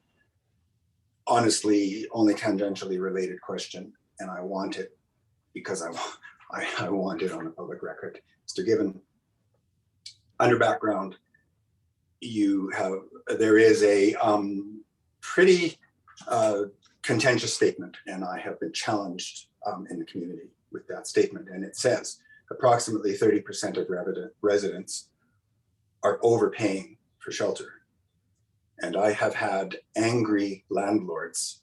honestly only tangentially related question, and I want it because I want it on a public record. Mr. Given, under background, there is a pretty contentious statement, and I have been challenged in the community with that statement. And it says approximately 30% of residents are overpaying for shelter. And I have had angry landlords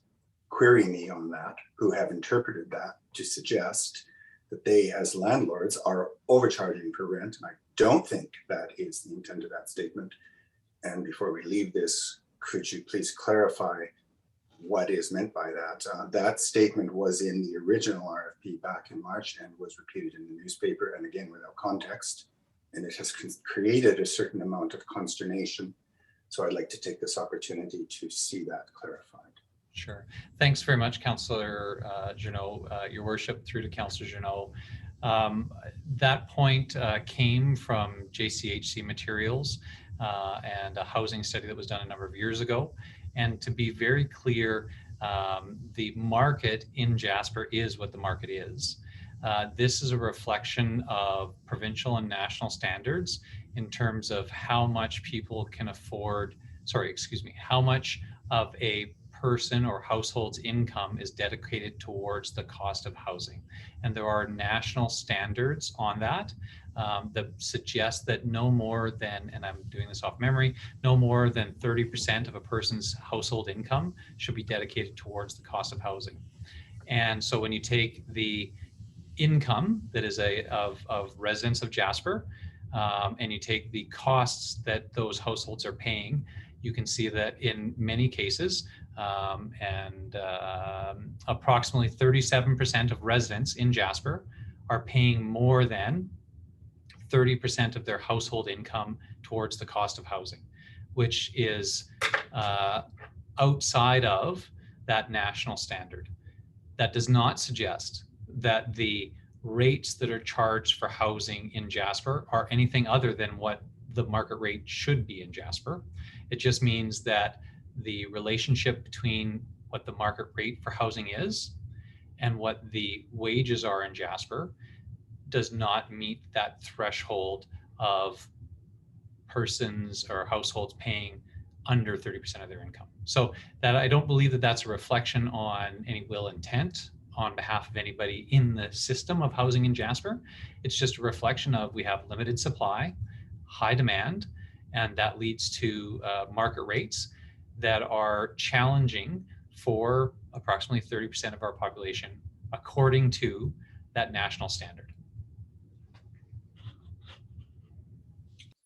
query me on that, who have interpreted that to suggest that they, as landlords, are overcharging for rent. And I don't think that is the intent of that statement. And before we leave this, could you please clarify what is meant by that? That statement was in the original RFP back in March and was repeated in the newspaper, and again without context. And it has created a certain amount of consternation. So I'd like to take this opportunity to see that clarified. Sure. Thanks very much, Councillor Jeannot. Your Worship, through to Councillor Jeannot. That point came from JCHC materials and a housing study that was done a number of years ago. And to be very clear, the market in Jasper is what the market is. This is a reflection of provincial and national standards in terms of how much people can afford, how much of a person or household's income is dedicated towards the cost of housing. And there are national standards on that that suggest that no more than, and I'm doing this off memory, no more than 30% of a person's household income should be dedicated towards the cost of housing. And so when you take the income that is of residents of Jasper, and you take the costs that those households are paying, you can see that in many cases, approximately 37% of residents in Jasper are paying more than 30% of their household income towards the cost of housing, which is outside of that national standard. That does not suggest that the rates that are charged for housing in Jasper are anything other than what the market rate should be in Jasper. It just means that the relationship between what the market rate for housing is and what the wages are in Jasper does not meet that threshold of persons or households paying under 30% of their income. So that I don't believe that that's a reflection on any ill intent on behalf of anybody in the system of housing in Jasper. It's just a reflection of we have limited supply, high demand, and that leads to market rates that are challenging for approximately 30% of our population according to that national standard.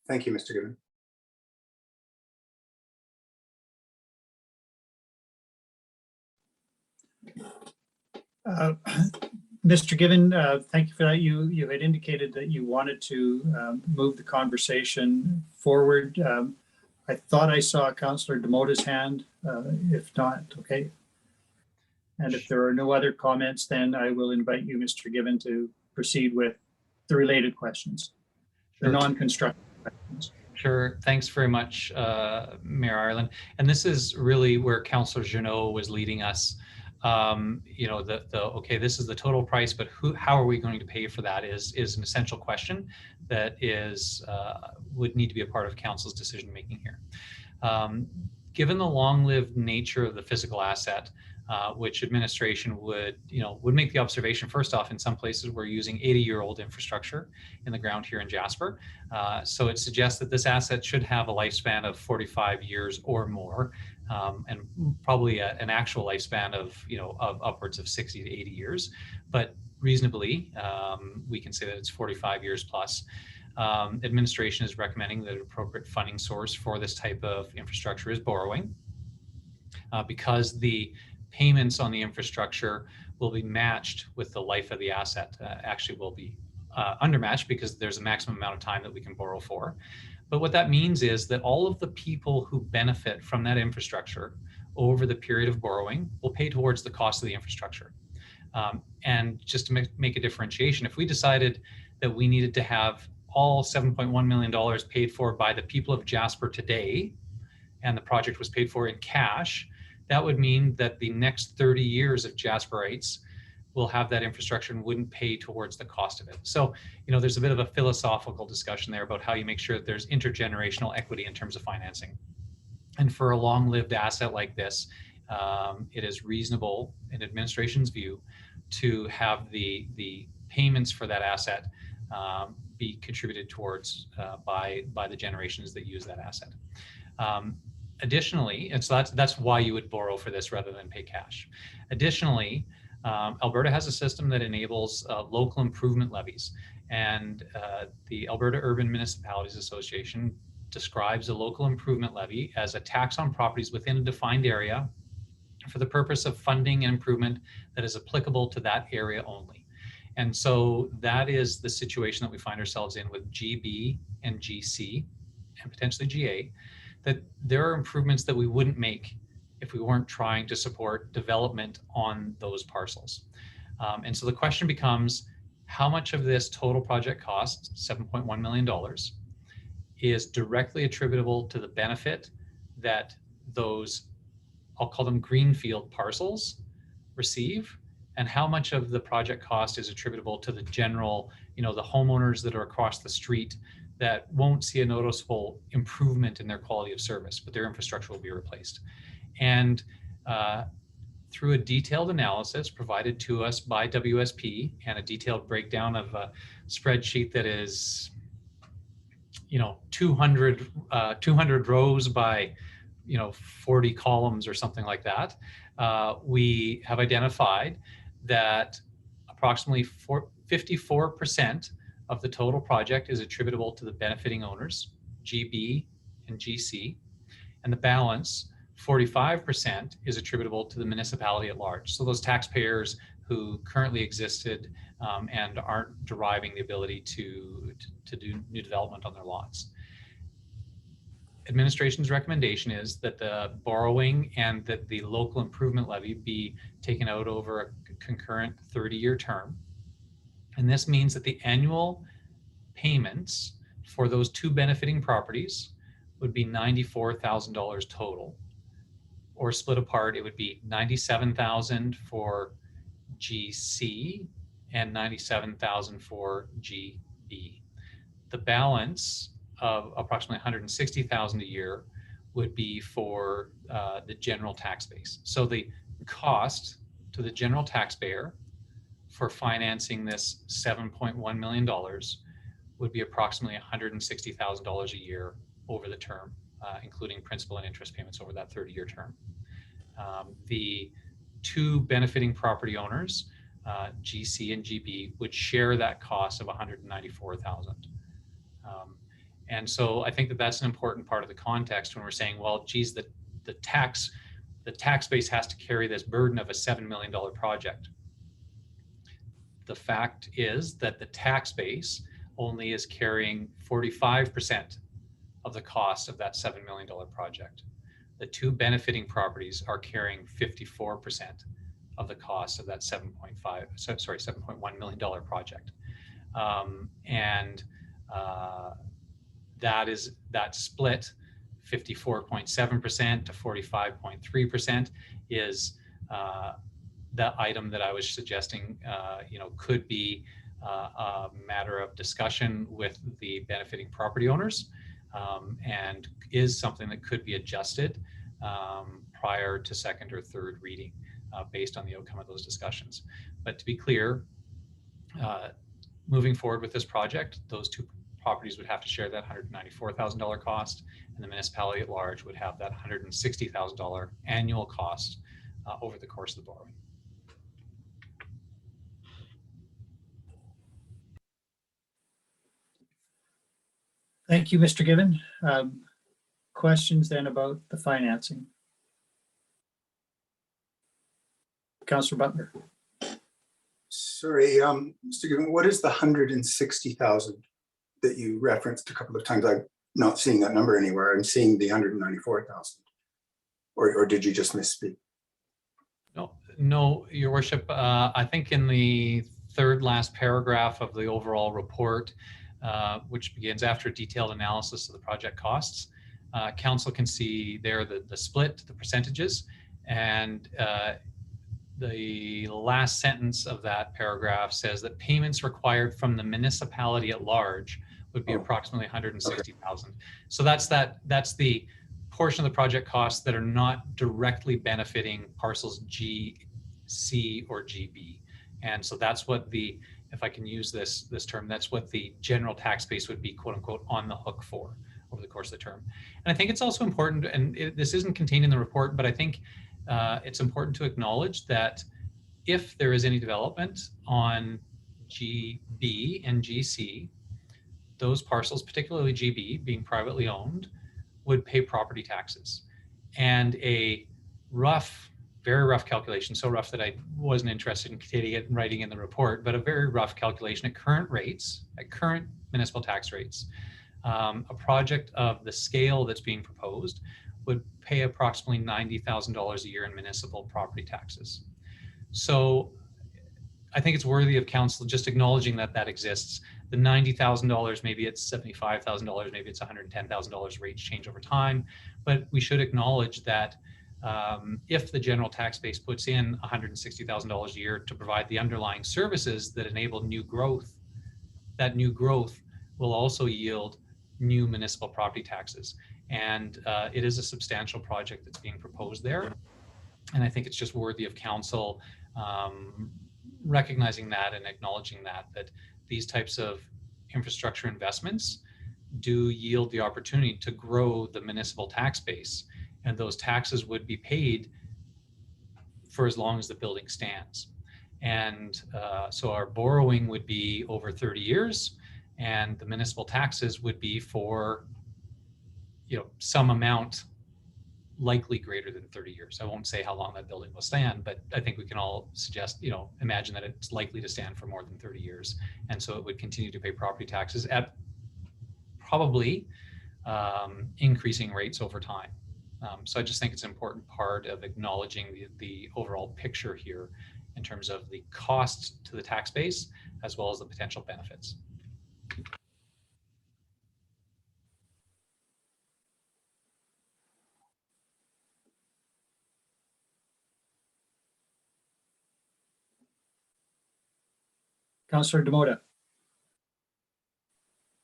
Thank you, Mr. Given. Mr. Given, thank you for that. You had indicated that you wanted to move the conversation forward. I thought I saw Councillor Demota's hand. If not, okay. And if there are no other comments, then I will invite you, Mr. Given, to proceed with the related questions, the non-constructive questions. Sure. Thanks very much, Mayor Ireland. And this is really where Councillor Jeannot was leading us. You know, okay, this is the total price, but how are we going to pay for that is an essential question that is would need to be a part of council's decision making here. Given the long-lived nature of the physical asset, which administration would make the observation, first off, in some places we're using 80-year-old infrastructure in the ground here in Jasper. So it suggests that this asset should have a lifespan of 45 years or more, and probably an actual lifespan of upwards of 60 to 80 years. But reasonably, we can say that it's 45 years plus. Administration is recommending that an appropriate funding source for this type of infrastructure is borrowing, because the payments on the infrastructure will be matched with the life of the asset. Actually will be undermatched because there's a maximum amount of time that we can borrow for. But what that means is that all of the people who benefit from that infrastructure over the period of borrowing will pay towards the cost of the infrastructure. And just to make a differentiation, if we decided that we needed to have all $7.1 million paid for by the people of Jasper today, and the project was paid for in cash, that would mean that the next 30 years of Jasperites will have that infrastructure and wouldn't pay towards the cost of it. So, there's a bit of a philosophical discussion there about how you make sure that there's intergenerational equity in terms of financing. And for a long-lived asset like this, it is reasonable in administration's view to have the payments for that asset be contributed towards by the generations that use that asset. Additionally, and so that's why you would borrow for this rather than pay cash. Additionally, Alberta has a system that enables local improvement levies, and the Alberta Urban Municipalities Association describes a local improvement levy as a tax on properties within a defined area for the purpose of funding an improvement that is applicable to that area only. And so that is the situation that we find ourselves in with GB and GC and potentially GA, that there are improvements that we wouldn't make if we weren't trying to support development on those parcels. And so the question becomes, how much of this total project cost, $7.1 million, is directly attributable to the benefit that those, I'll call them greenfield parcels, receive, and how much of the project cost is attributable to the general, the homeowners that are across the street that won't see a noticeable improvement in their quality of service, but their infrastructure will be replaced. And through a detailed analysis provided to us by WSP and a detailed breakdown of a spreadsheet that is, 200 rows by, 40 columns or something like that, we have identified that approximately 54% of the total project is attributable to the benefiting owners, GB and GC, and the balance, 45%, is attributable to the municipality at large. So those taxpayers who currently existed and aren't deriving the ability to do new development on their lots. Administration's recommendation is that the borrowing and that the local improvement levy be taken out over a concurrent 30-year term. And this means that the annual payments for those two benefiting properties would be $94,000 total, or split apart, it would be $97,000 for GC and $97,000 for GB. The balance of approximately $160,000 a year would be for the general tax base. So the cost to the general taxpayer for financing this $7.1 million would be approximately $160,000 a year over the term, including principal and interest payments over that 30-year term. The two benefiting property owners, GC and GB, would share that cost of $194,000. And so I think that that's an important part of the context when we're saying, well, geez, the tax base has to carry this burden of a $7 million project. The fact is that the tax base only is carrying 45% of the cost of that $7 million project. The two benefiting properties are carrying 54% of the cost of that $7.1 million project. That split, 54.7% to 45.3%, is that item that I was suggesting, could be a matter of discussion with the benefiting property owners, and is something that could be adjusted prior to second or third reading based on the outcome of those discussions. But to be clear, moving forward with this project, those two properties would have to share that $194,000 cost, and the municipality at large would have that $160,000 annual cost over the course of the borrowing. Thank you, Mr. Given. Questions then about the financing? Councillor Butler. Sorry, Mr. Given, what is the 160,000 that you referenced a couple of times? I'm not seeing that number anywhere. I'm seeing the 194,000. Or did you just misspeak? No, Your Worship. I think in the third last paragraph of the overall report, which begins after detailed analysis of the project costs, Council can see there the split, the percentages, and the last sentence of that paragraph says that payments required from the municipality at large would be approximately 160,000. So that's the portion of the project costs that are not directly benefiting parcels G, C, or GB. And so that's what if I can use this term, that's what the general tax base would be, quote unquote, on the hook for over the course of the term. And I think it's also important, and this isn't contained in the report, but I think it's important to acknowledge that if there is any development on GB and GC, those parcels, particularly GB, being privately owned, would pay property taxes. And a very rough calculation, so rough that I wasn't interested in taking it and writing in the report, but a very rough calculation at current rates, at current municipal tax rates, a project of the scale that's being proposed would pay approximately $90,000 a year in municipal property taxes. So I think it's worthy of Council just acknowledging that exists. The $90,000, maybe it's $75,000, maybe it's $110,000, rates change over time, but we should acknowledge that if the general tax base puts in $160,000 a year to provide the underlying services that enable new growth, that new growth will also yield new municipal property taxes. And it is a substantial project that's being proposed there. And I think it's just worthy of Council recognizing that and acknowledging that these types of infrastructure investments do yield the opportunity to grow the municipal tax base. And those taxes would be paid for as long as the building stands. And so our borrowing would be over 30 years, and the municipal taxes would be for some amount likely greater than 30 years. I won't say how long that building will stand, but I think we can all suggest, imagine that it's likely to stand for more than 30 years. And so it would continue to pay property taxes at probably increasing rates over time. So I just think it's an important part of acknowledging the overall picture here in terms of the cost to the tax base, as well as the potential benefits. Councillor Demota.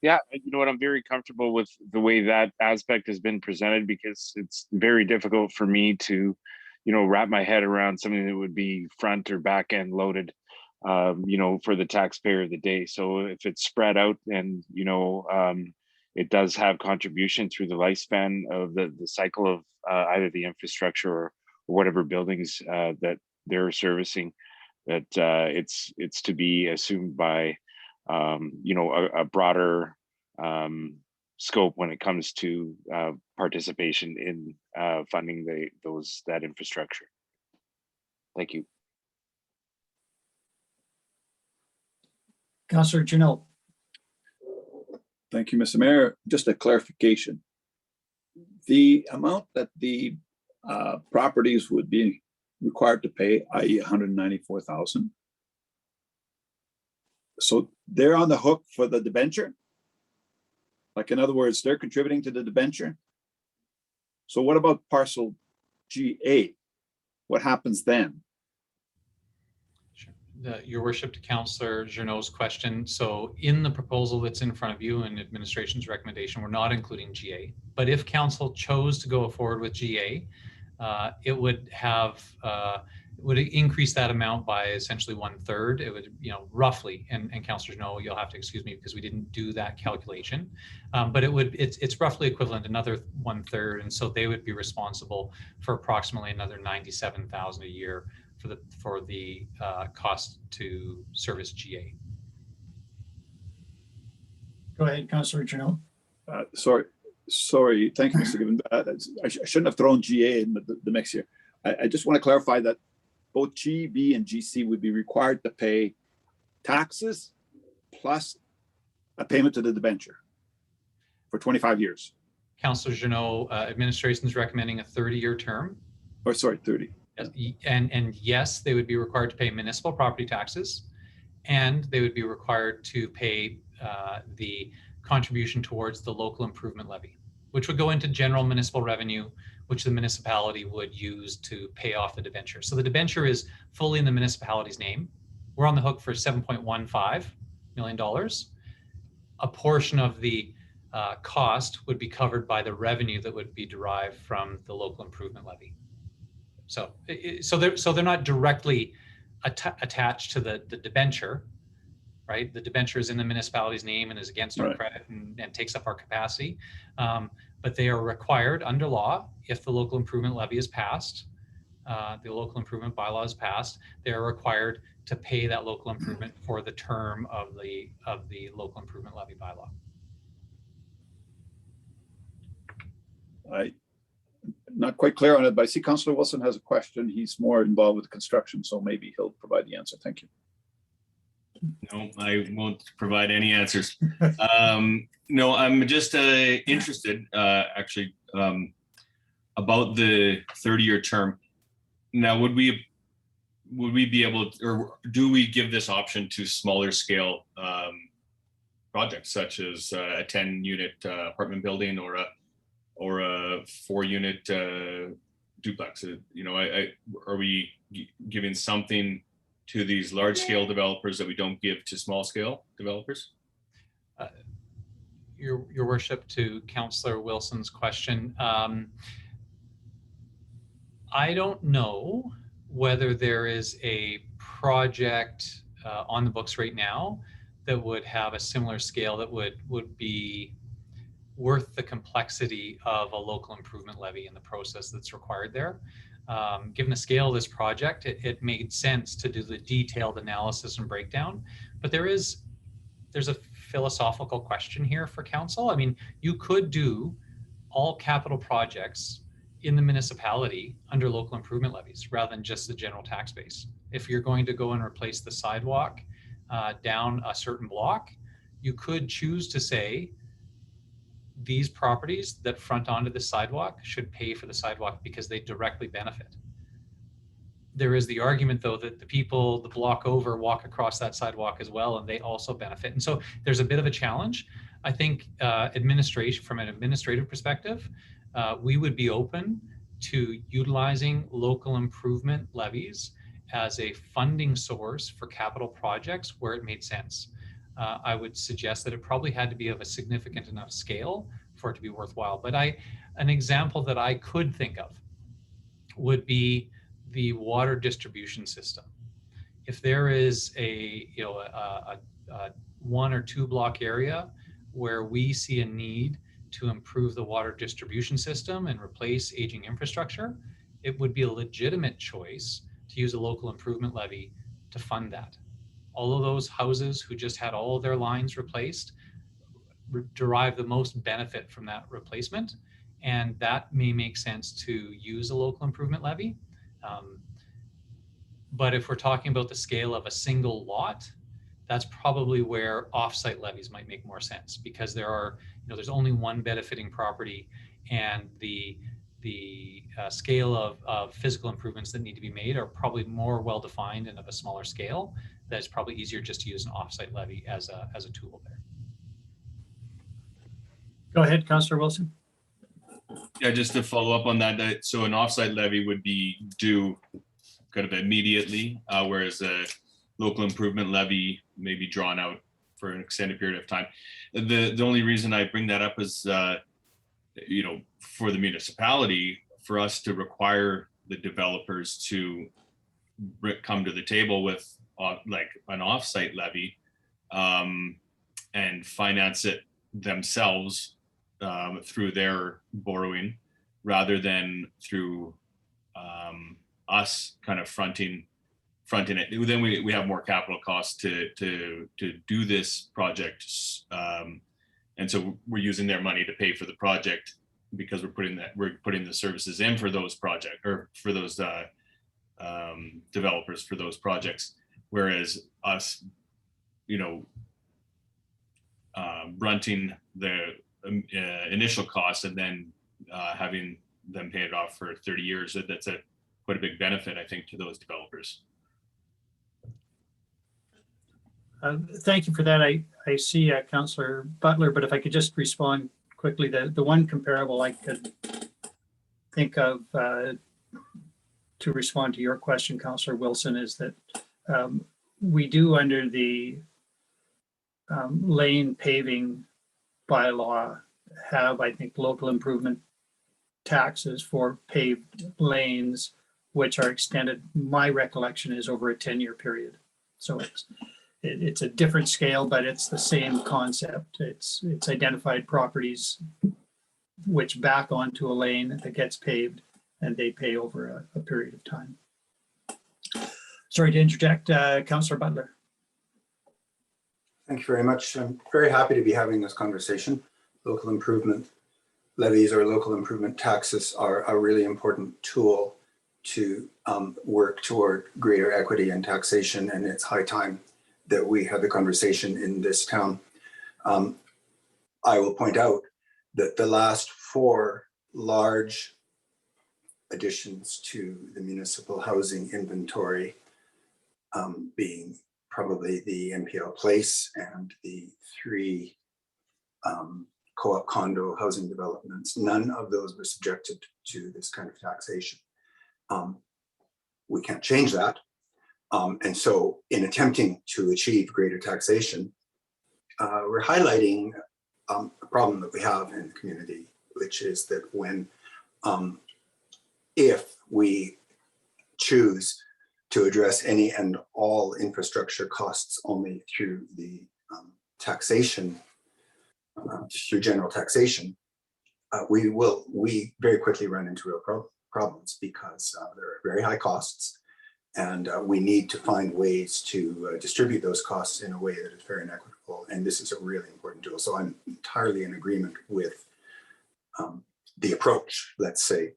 Yeah, you know what, I'm very comfortable with the way that aspect has been presented, because it's very difficult for me to, wrap my head around something that would be front or back end loaded, for the taxpayer of the day. So if it's spread out and, it does have contribution through the lifespan of the cycle of either the infrastructure or whatever buildings that they're servicing, that it's to be assumed by a broader scope when it comes to participation in funding that infrastructure. Thank you. Councillor Janelle. Thank you, Mr. Mayor. Just a clarification. The amount that the properties would be required to pay, i.e. 194,000. So they're on the hook for the debenture? Like, in other words, they're contributing to the debenture? So what about parcel GA? What happens then? Sure. Your worship, to Councillor Journeau's question. So in the proposal that's in front of you and administration's recommendation, we're not including GA. But if council chose to go forward with GA, it would have would increase that amount by essentially 1/3. It would, roughly, and councillors know, you'll have to excuse me because we didn't do that calculation, but it's roughly equivalent, another 1/3, and so they would be responsible for approximately another 97,000 a year for the cost to service GA. Go ahead, Councillor Janelle. Sorry. Thank you, Mr. Given. I shouldn't have thrown GA in the mix here. I just want to clarify that both GB and GC would be required to pay taxes plus a payment to the debenture for 25 years. Councillor Journeau, administration is recommending a 30-year term. Or sorry, 30. And yes, they would be required to pay municipal property taxes, and they would be required to pay the contribution towards the local improvement levy, which would go into general municipal revenue, which the municipality would use to pay off the debenture. So the debenture is fully in the municipality's name. We're on the hook for $7.15 million. A portion of the cost would be covered by the revenue that would be derived from the local improvement levy. So they're not directly attached to the debenture, right? The debenture is in the municipality's name and is against our credit and takes up our capacity. But they are required under law, if the local improvement levy is passed, the local improvement bylaw is passed, they are required to pay that local improvement for the term of the local improvement levy bylaw. I'm not quite clear on it, but I see Councillor Wilson has a question. He's more involved with construction, so maybe he'll provide the answer. Thank you. No, I won't provide any answers. No, I'm just interested, actually, about the 30-year term. Now, would we be able to, or do we give this option to smaller scale projects, such as a 10-unit apartment building or a 4-unit duplex? Are we giving something to these large scale developers that we don't give to small scale developers? Your worship, to Councillor Wilson's question, I don't know whether there is a project on the books right now that would have a similar scale that would be worth the complexity of a local improvement levy and the process that's required there. Given the scale of this project, it made sense to do the detailed analysis and breakdown, but there's a philosophical question here for council. I mean, you could do all capital projects in the municipality under local improvement levies rather than just the general tax base. If you're going to go and replace the sidewalk down a certain block, you could choose to say these properties that front onto the sidewalk should pay for the sidewalk because they directly benefit. There is the argument, though, that the people the block over walk across that sidewalk as well, and they also benefit. And so there's a bit of a challenge. I think administration, from an administrative perspective, we would be open to utilizing local improvement levies as a funding source for capital projects where it made sense. I would suggest that it probably had to be of a significant enough scale for it to be worthwhile. But an example that I could think of would be the water distribution system. If there is a 1 or 2 block area where we see a need to improve the water distribution system and replace aging infrastructure, it would be a legitimate choice to use a local improvement levy to fund that. All of those houses who just had all of their lines replaced derive the most benefit from that replacement, and that may make sense to use a local improvement levy. But if we're talking about the scale of a single lot, that's probably where offsite levies might make more sense, because there's only one benefiting property, and the scale of physical improvements that need to be made are probably more well defined and of a smaller scale. That it's probably easier just to use an offsite levy as a tool there. Go ahead, Councillor Wilson. Yeah, just to follow up on that, so an offsite levy would be due kind of immediately, whereas a local improvement levy may be drawn out for an extended period of time. The only reason I bring that up is, for the municipality, for us to require the developers to come to the table with like an offsite levy and finance it themselves through their borrowing, rather than through us kind of fronting it. Then we have more capital costs to do this project, and so we're using their money to pay for the project because we're putting the services in for those projects, or for those developers for those projects, whereas us runting the initial cost and then having them pay it off for 30 years, that's quite a big benefit, I think, to those developers. Thank you for that. I see Councillor Butler, but if I could just respond quickly, the one comparable I could think of to respond to your question, Councillor Wilson, is that we do, under the lane paving bylaw, have, I think, local improvement taxes for paved lanes, which are extended. My recollection is over a 10-year period. So it's a different scale, but it's the same concept. It's identified properties which back onto a lane that gets paved, and they pay over a period of time. Sorry to interject, Councillor Butler. Thank you very much. I'm very happy to be having this conversation. Local improvement levies or local improvement taxes are a really important tool to work toward greater equity and taxation, and it's high time that we have the conversation in this town. I will point out that the last 4 large additions to the municipal housing inventory, being probably the MPL Place and the 3 co-op condo housing developments, none of those were subjected to this kind of taxation. We can't change that. And so in attempting to achieve greater taxation, we're highlighting a problem that we have in the community, which is that when, if we choose to address any and all infrastructure costs only through the taxation, through general taxation, we very quickly run into real problems, because there are very high costs, and we need to find ways to distribute those costs in a way that is fair and equitable. And this is a really important tool. So I'm entirely in agreement with the approach, let's say.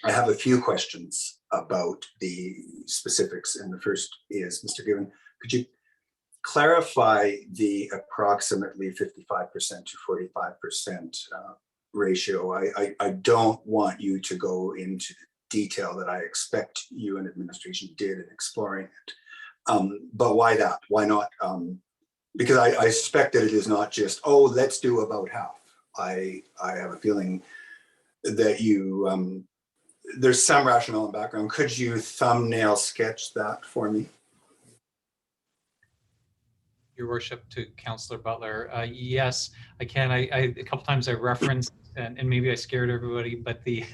I have a few questions about the specifics. And the first is, Mr. Given, could you clarify the approximately 55% to 45% ratio? I don't want you to go into the detail that I expect you and administration did in exploring it. But why that? Why not? Because I suspect that it is not just, oh, let's do about half. I have a feeling that you, there's some rationale in background. Could you thumbnail sketch that for me? Your worship, to Councillor Butler. Yes, I can. A couple times I referenced, and maybe I scared everybody, but the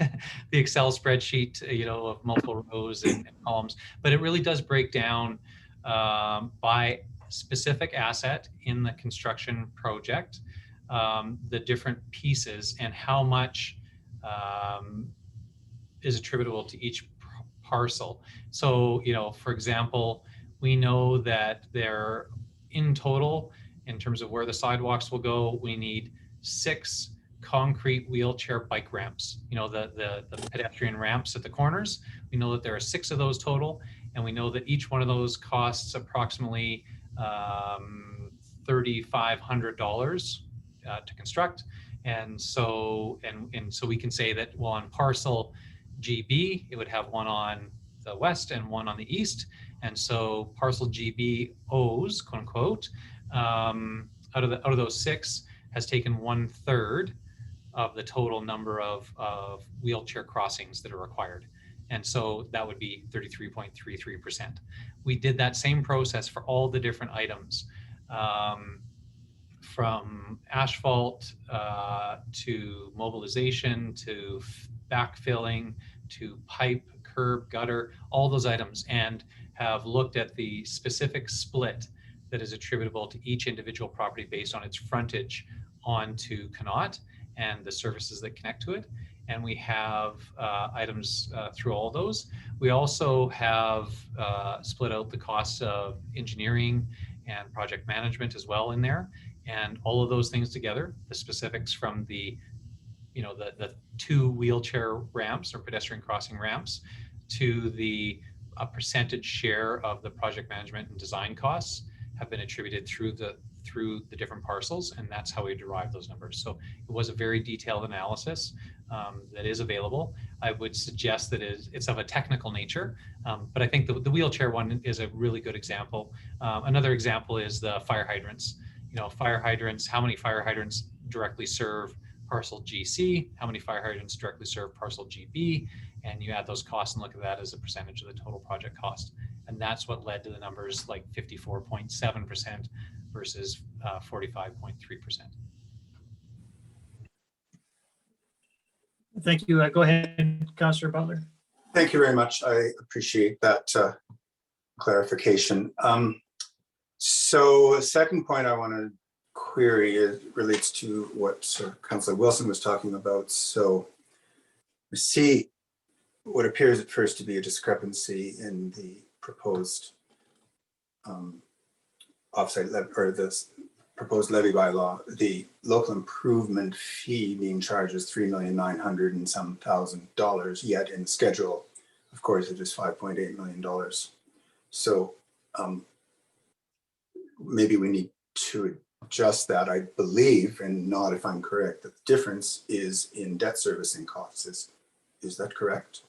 the Excel spreadsheet, of multiple rows and columns, but it really does break down by specific asset in the construction project, the different pieces and how much is attributable to each parcel. So, for example, we know that there, in total, in terms of where the sidewalks will go, we need 6 concrete wheelchair bike ramps. The pedestrian ramps at the corners. We know that there are 6 of those total, and we know that each one of those costs approximately $3,500 to construct. And so we can say that, well, on parcel GB, it would have one on the west and one on the east. And so parcel GB owes, quote unquote, out of those 6 has taken 1/3 of the total number of wheelchair crossings that are required. And so that would be 33.33%. We did that same process for all the different items, from asphalt to mobilization to backfilling to pipe, curb, gutter, all those items, and have looked at the specific split that is attributable to each individual property based on its frontage onto Connaught and the services that connect to it. And we have items through all those. We also have split out the costs of engineering and project management as well in there. And all of those things together, the specifics from the 2 wheelchair ramps or pedestrian crossing ramps to the percentage share of the project management and design costs have been attributed through the different parcels, and that's how we derive those numbers. So it was a very detailed analysis that is available. I would suggest that it's of a technical nature, but I think the wheelchair one is a really good example. Another example is the fire hydrants. Fire hydrants, how many fire hydrants directly serve parcel GC, how many fire hydrants directly serve parcel GB, and you add those costs and look at that as a percentage of the total project cost. And that's what led to the numbers like 54.7% versus 45.3%. Thank you. Go ahead, Councillor Butler. Thank you very much. I appreciate that clarification. So a second point I want to query relates to what Councillor Wilson was talking about. So we see what appears at first to be a discrepancy in the proposed offsite levy, or this proposed levy bylaw. The local improvement fee being charged is $3,900,000 and some thousand, yet in schedule, of course, it is $5.8 million. So maybe we need to adjust that. I believe, and not if I'm correct, that the difference is in debt servicing costs. Is that correct?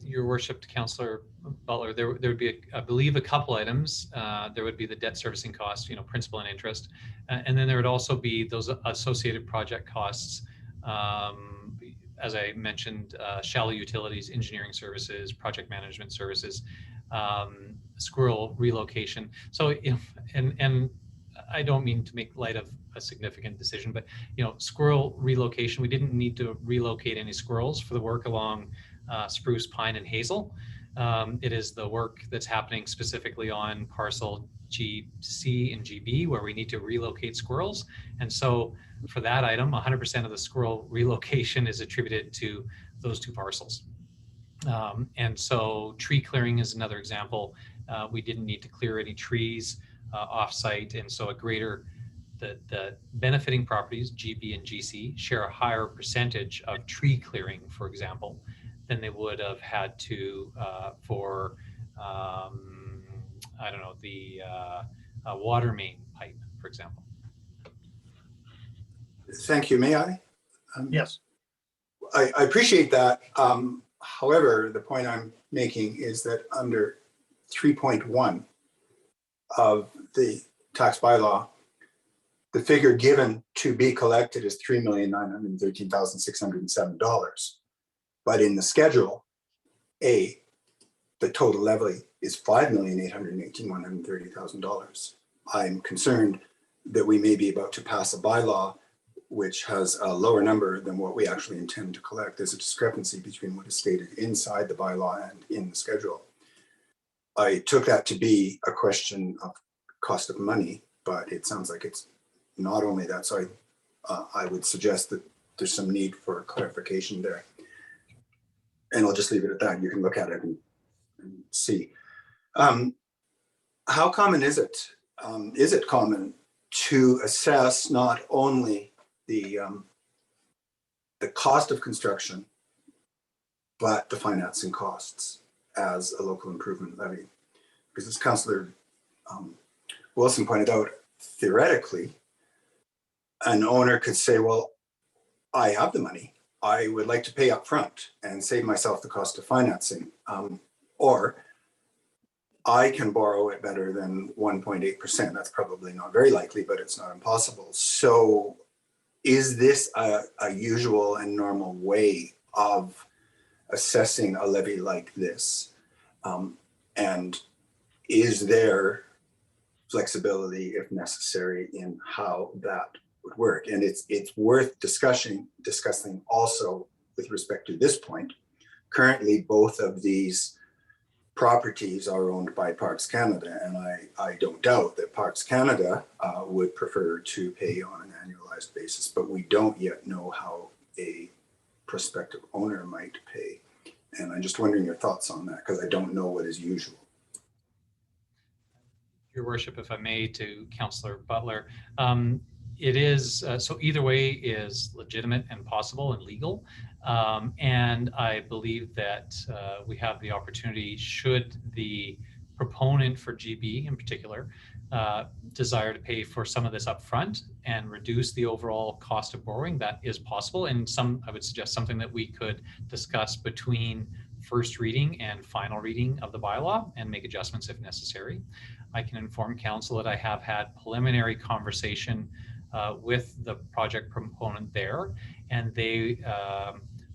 Your worship, to Councillor Butler, there would be, I believe, a couple items. There would be the debt servicing cost, principal and interest, and then there would also be those associated project costs. As I mentioned, shallow utilities, engineering services, project management services, squirrel relocation. So, and I don't mean to make light of a significant decision, but squirrel relocation, we didn't need to relocate any squirrels for the work along spruce, pine, and hazel. It is the work that's happening specifically on parcel GC and GB where we need to relocate squirrels. And so for that item, 100% of the squirrel relocation is attributed to those 2 parcels. And so tree clearing is another example. We didn't need to clear any trees off-site, and so that the benefiting properties, GB and GC, share a higher percentage of tree clearing, for example, than they would have had to for, I don't know, the water main pipe, for example. Thank you. May I? Yes. I appreciate that. However, the point I'm making is that under 3.1 of the tax bylaw, the figure given to be collected is $3,913,607. But in the Schedule A, the total levy is $5,818,130,000. I'm concerned that we may be about to pass a bylaw which has a lower number than what we actually intend to collect. There's a discrepancy between what is stated inside the bylaw and in the schedule. I took that to be a question of cost of money, but it sounds like it's not only that. So I would suggest that there's some need for clarification there. And I'll just leave it at that. You can look at it and see. How common is it? Is it common to assess not only the cost of construction, but the financing costs as a local improvement levy? Because as Councillor Wilson pointed out, theoretically, an owner could say, well, I have the money. I would like to pay up front and save myself the cost of financing. Or I can borrow it better than 1.8%. That's probably not very likely, but it's not impossible. So is this a usual and normal way of assessing a levy like this? And is there flexibility, if necessary, in how that would work? And it's worth discussing also with respect to this point. Currently, both of these properties are owned by Parks Canada, and I don't doubt that Parks Canada would prefer to pay on an annualized basis, but we don't yet know how a prospective owner might pay. And I'm just wondering your thoughts on that, because I don't know what is usual. Your Worship, if I may, to Councillor Butler, it is, so either way is legitimate and possible and legal. And I believe that we have the opportunity, should the proponent for GB in particular desire to pay for some of this upfront and reduce the overall cost of borrowing, that is possible. And I would suggest something that we could discuss between first reading and final reading of the bylaw and make adjustments if necessary. I can inform council that I have had preliminary conversation with the project proponent there, and they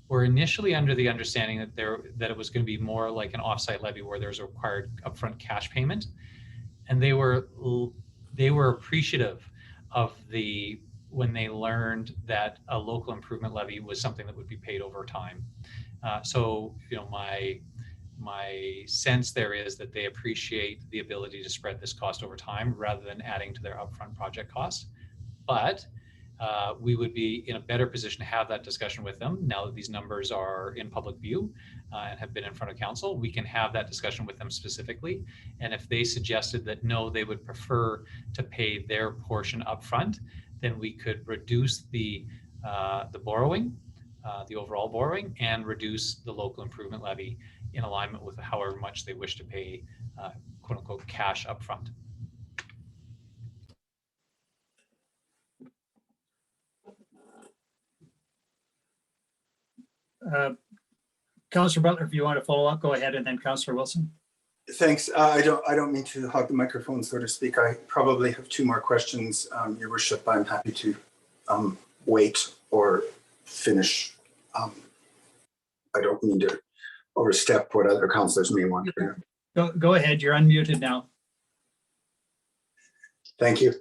were initially under the understanding that it was going to be more like an offsite levy where there's a required upfront cash payment, and they were appreciative of when they learned that a local improvement levy was something that would be paid over time. So my sense there is that they appreciate the ability to spread this cost over time rather than adding to their upfront project costs. But we would be in a better position to have that discussion with them now that these numbers are in public view and have been in front of council. We can have that discussion with them specifically. And if they suggested that no, they would prefer to pay their portion upfront, then we could reduce the borrowing, the overall borrowing, and reduce the local improvement levy in alignment with however much they wish to pay, quote unquote, cash upfront. Councillor Butler, if you want to follow up, go ahead, and then Councillor Wilson. Thanks. I don't mean to hog the microphone, so to speak. I probably have two more questions. Your Worship, I'm happy to wait or finish. I don't mean to overstep what other councillors may want to. Go ahead. You're unmuted now. Thank you.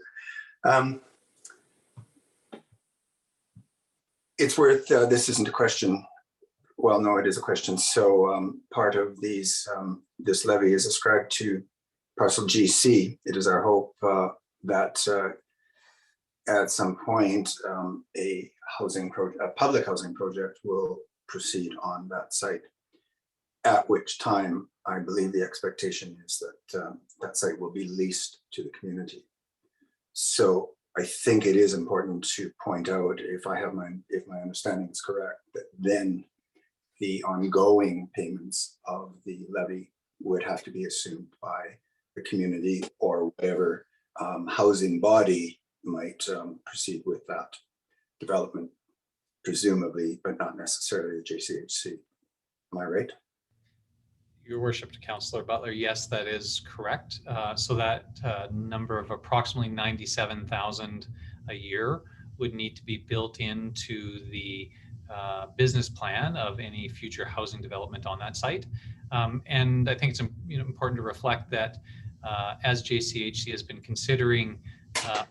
It's worth, this isn't a question. Well, no, it is a question. So part of these, this levy is ascribed to parcel GC. It is our hope that at some point a public housing project will proceed on that site, at which time I believe the expectation is that that site will be leased to the community. So I think it is important to point out, if my understanding is correct, that then the ongoing payments of the levy would have to be assumed by the community or whatever housing body might proceed with that development, presumably, but not necessarily the JCHC. Am I right? Your worship, to Councillor Butler, yes, that is correct. So that number of approximately 97,000 a year would need to be built into the business plan of any future housing development on that site. And I think it's important to reflect that as JCHC has been considering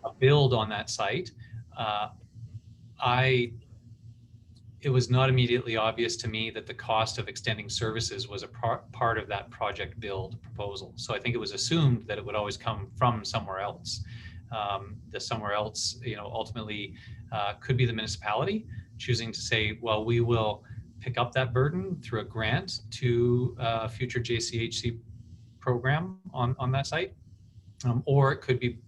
a build on that site, it was not immediately obvious to me that the cost of extending services was a part of that project build proposal. So I think it was assumed that it would always come from somewhere else. The somewhere else, ultimately could be the municipality choosing to say, well, we will pick up that burden through a grant to a future JCHC program on that site. Or it could be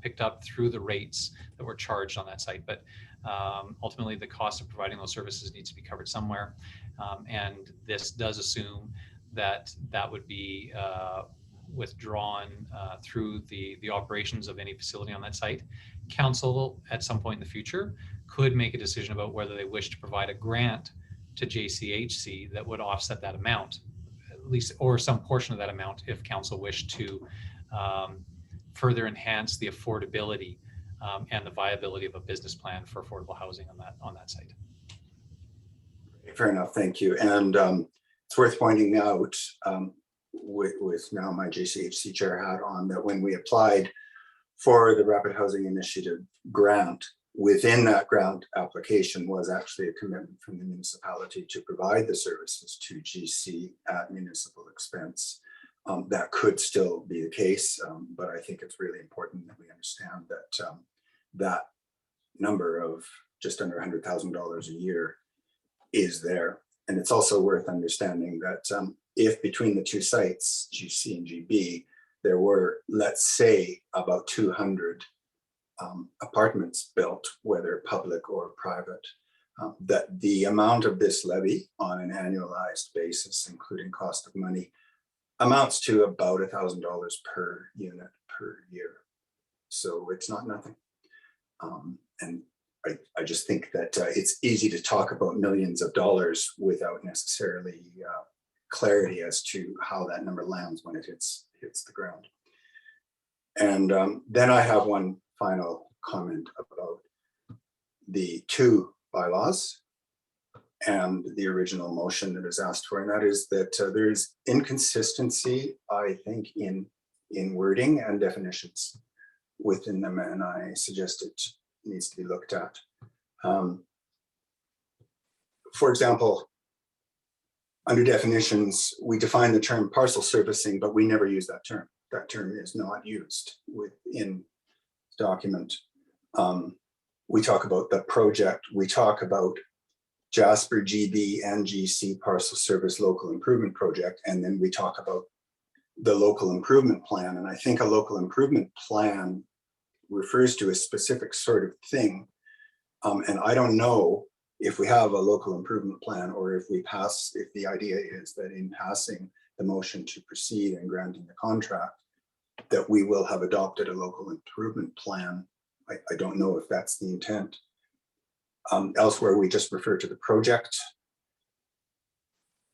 picked up through the rates that were charged on that site. But ultimately, the cost of providing those services needs to be covered somewhere. And this does assume that that would be withdrawn through the operations of any facility on that site. Council, at some point in the future, could make a decision about whether they wish to provide a grant to JCHC that would offset that amount, at least, or some portion of that amount, if council wished to further enhance the affordability and the viability of a business plan for affordable housing on that site. Fair enough, thank you. And it's worth pointing out, with now my JCHC chair hat on, that when we applied for the Rapid Housing Initiative grant, within that grant application was actually a commitment from the municipality to provide the services to GC at municipal expense. That could still be the case, but I think it's really important that we understand that that number of just under $100,000 a year is there. And it's also worth understanding that if between the two sites, GC and GB, there were, let's say, about 200 apartments built, whether public or private, that the amount of this levy on an annualized basis, including cost of money, amounts to about $1,000 per unit per year. So it's not nothing. And I just think that it's easy to talk about millions of dollars without necessarily clarity as to how that number lands when it hits the ground. And then I have one final comment about the two bylaws and the original motion that is asked for, and that is that there's inconsistency, I think, in wording and definitions within them, and I suggest it needs to be looked at. For example, under definitions, we define the term parcel servicing, but we never use that term. That term is not used within the document. We talk about the project, we talk about Jasper, GB, and GC parcel service local improvement project, and then we talk about the local improvement plan. And I think a local improvement plan refers to a specific sort of thing. And I don't know if we have a local improvement plan, or if the idea is that in passing the motion to proceed and granting the contract, that we will have adopted a local improvement plan. I don't know if that's the intent. Elsewhere, we just refer to the project.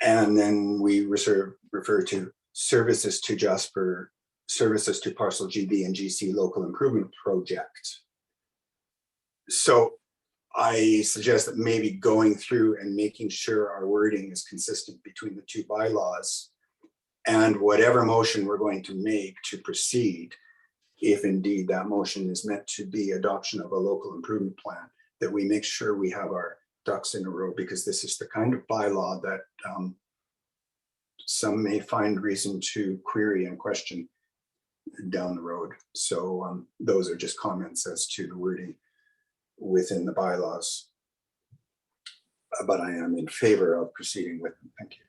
And then we refer to services to Jasper, services to parcel GB and GC local improvement project. So I suggest that maybe going through and making sure our wording is consistent between the two bylaws, and whatever motion we're going to make to proceed, if indeed that motion is meant to be adoption of a local improvement plan, that we make sure we have our ducks in a row, because this is the kind of bylaw that some may find reason to query and question down the road. So those are just comments as to the wording within the bylaws, but I am in favor of proceeding with them. Thank you.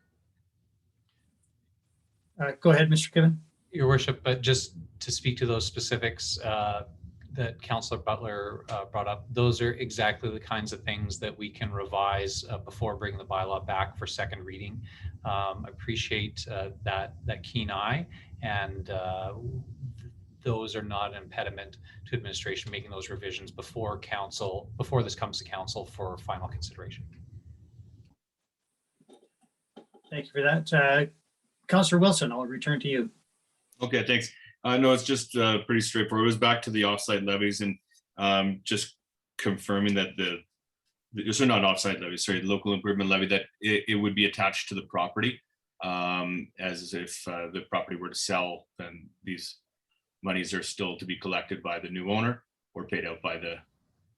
Go ahead, Mr. Given. Your worship, but just to speak to those specifics, that Councillor Butler brought up, those are exactly the kinds of things that we can revise before bringing the bylaw back for second reading. Appreciate that keen eye, and those are not an impediment to administration making those revisions before this comes to council for final consideration. Thank you for that. Councillor Wilson, I'll return to you. Okay, thanks. No, it's just pretty straightforward. It was back to the offsite levies and just confirming that so not offsite levies, sorry, the local improvement levy, that it would be attached to the property, as if the property were to sell, then these monies are still to be collected by the new owner or paid out by the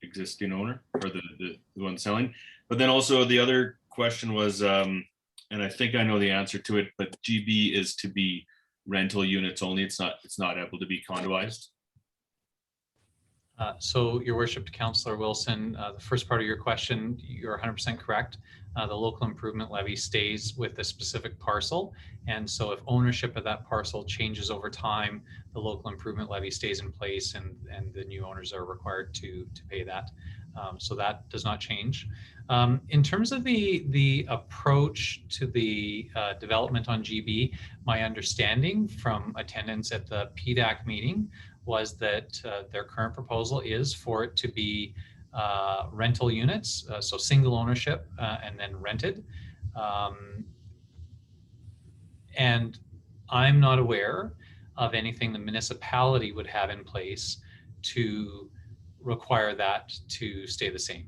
existing owner or the one selling. But then also the other question was, and I think I know the answer to it, but GB is to be rental units only. It's not able to be condoized. So, Your Worship, to Councillor Wilson, the first part of your question, you're 100% correct. The local improvement levy stays with a specific parcel, and so if ownership of that parcel changes over time, the local improvement levy stays in place, and the new owners are required to pay that. So that does not change. In terms of the approach to the development on GB, my understanding from attendance at the PDAC meeting was that their current proposal is for it to be rental units, so single ownership and then rented. And I'm not aware of anything the municipality would have in place to require that to stay the same.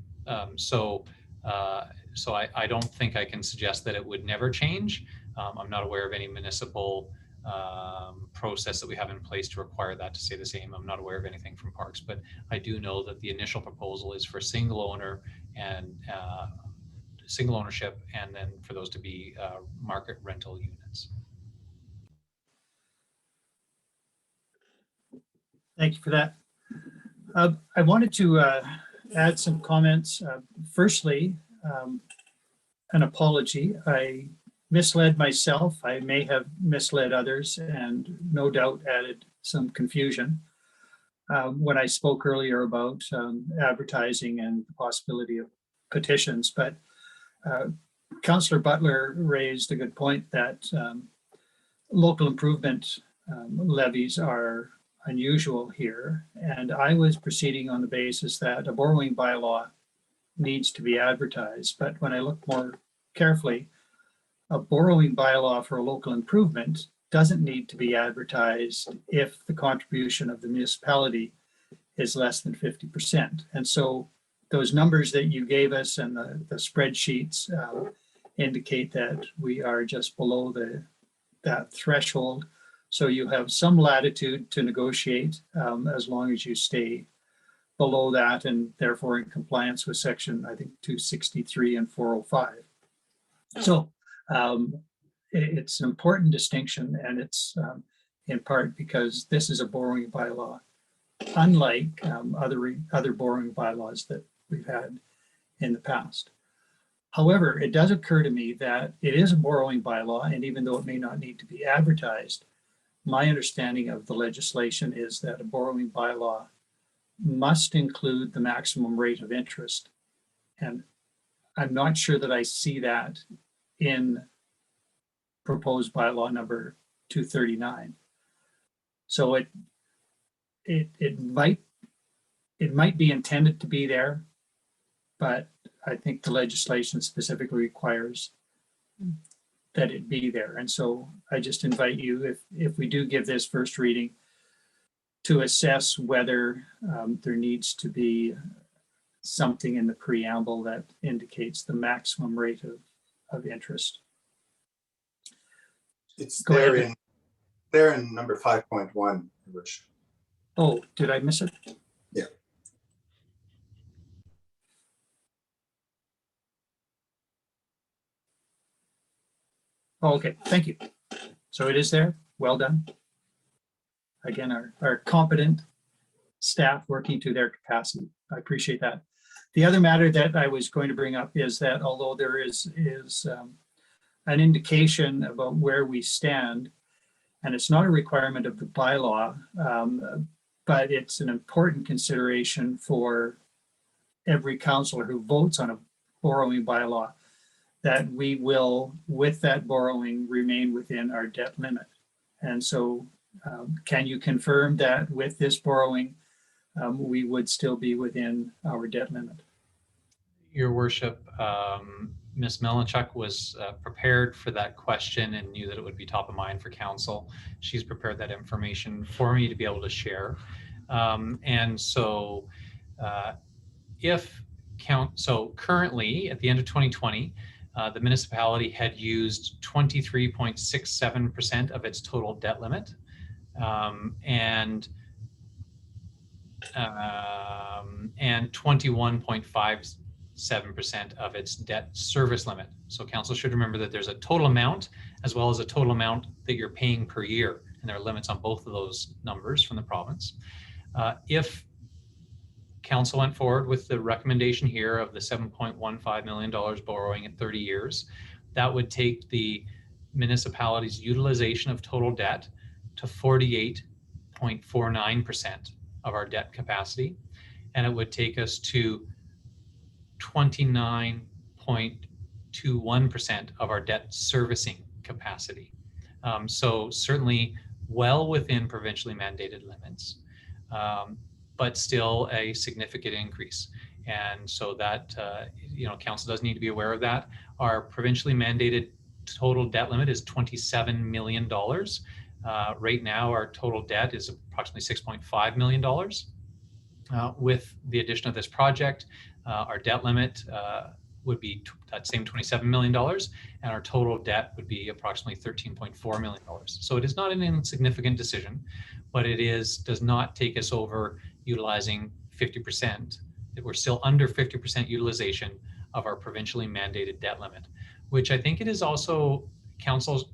So I don't think I can suggest that it would never change. I'm not aware of any municipal process that we have in place to require that to stay the same. I'm not aware of anything from Parks, but I do know that the initial proposal is for single owner and single ownership, and then for those to be market rental units. Thank you for that. I wanted to add some comments. Firstly, an apology. I misled myself. I may have misled others and no doubt added some confusion when I spoke earlier about advertising and the possibility of petitions. But Councillor Butler raised a good point that local improvement levies are unusual here. And I was proceeding on the basis that a borrowing bylaw needs to be advertised. But when I look more carefully, a borrowing bylaw for a local improvement doesn't need to be advertised if the contribution of the municipality is less than 50%. And so those numbers that you gave us and the spreadsheets indicate that we are just below that threshold. So you have some latitude to negotiate as long as you stay below that and therefore in compliance with section, I think, 263 and 405. So it's an important distinction, and it's in part because this is a borrowing bylaw, unlike other borrowing bylaws that we've had in the past. However, it does occur to me that it is a borrowing bylaw, and even though it may not need to be advertised, my understanding of the legislation is that a borrowing bylaw must include the maximum rate of interest. And I'm not sure that I see that in proposed bylaw number 239. So it might be intended to be there, but I think the legislation specifically requires that it be there. And so I just invite you, if we do give this first reading, to assess whether there needs to be something in the preamble that indicates the maximum rate of interest. It's Go there ahead. there in number 5.1, which. Oh, did I miss it? Yeah. Oh, okay, thank you. So it is there. Well done. Again, our competent staff working to their capacity. I appreciate that. The other matter that I was going to bring up is that although there is an indication about where we stand, and it's not a requirement of the bylaw, but it's an important consideration for every councillor who votes on a borrowing bylaw, that we will, with that borrowing, remain within our debt limit. And so can you confirm that with this borrowing, we would still be within our debt limit? Your worship, Ms. Melanchuk was prepared for that question and knew that it would be top of mind for council. She's prepared that information for me to be able to share. And so so currently at the end of 2020, the municipality had used 23.67% of its total debt limit, and 21.57% of its debt service limit. So council should remember that there's a total amount as well as a total amount that you're paying per year, and there are limits on both of those numbers from the province. If council went forward with the recommendation here of the $7.15 million borrowing at 30 years, that would take the municipality's utilization of total debt to 48.49% of our debt capacity, and it would take us to 29.21% of our debt servicing capacity. So certainly well within provincially mandated limits, but still a significant increase. And so that, council does need to be aware of that. Our provincially mandated total debt limit is $27 million. Right now, our total debt is approximately $6.5 million. With the addition of this project, our debt limit would be that same $27 million, and our total debt would be approximately $13.4 million. So it is not an insignificant decision, but it does not take us over utilizing 50%. We're still under 50% utilization of our provincially mandated debt limit, which I think it is also council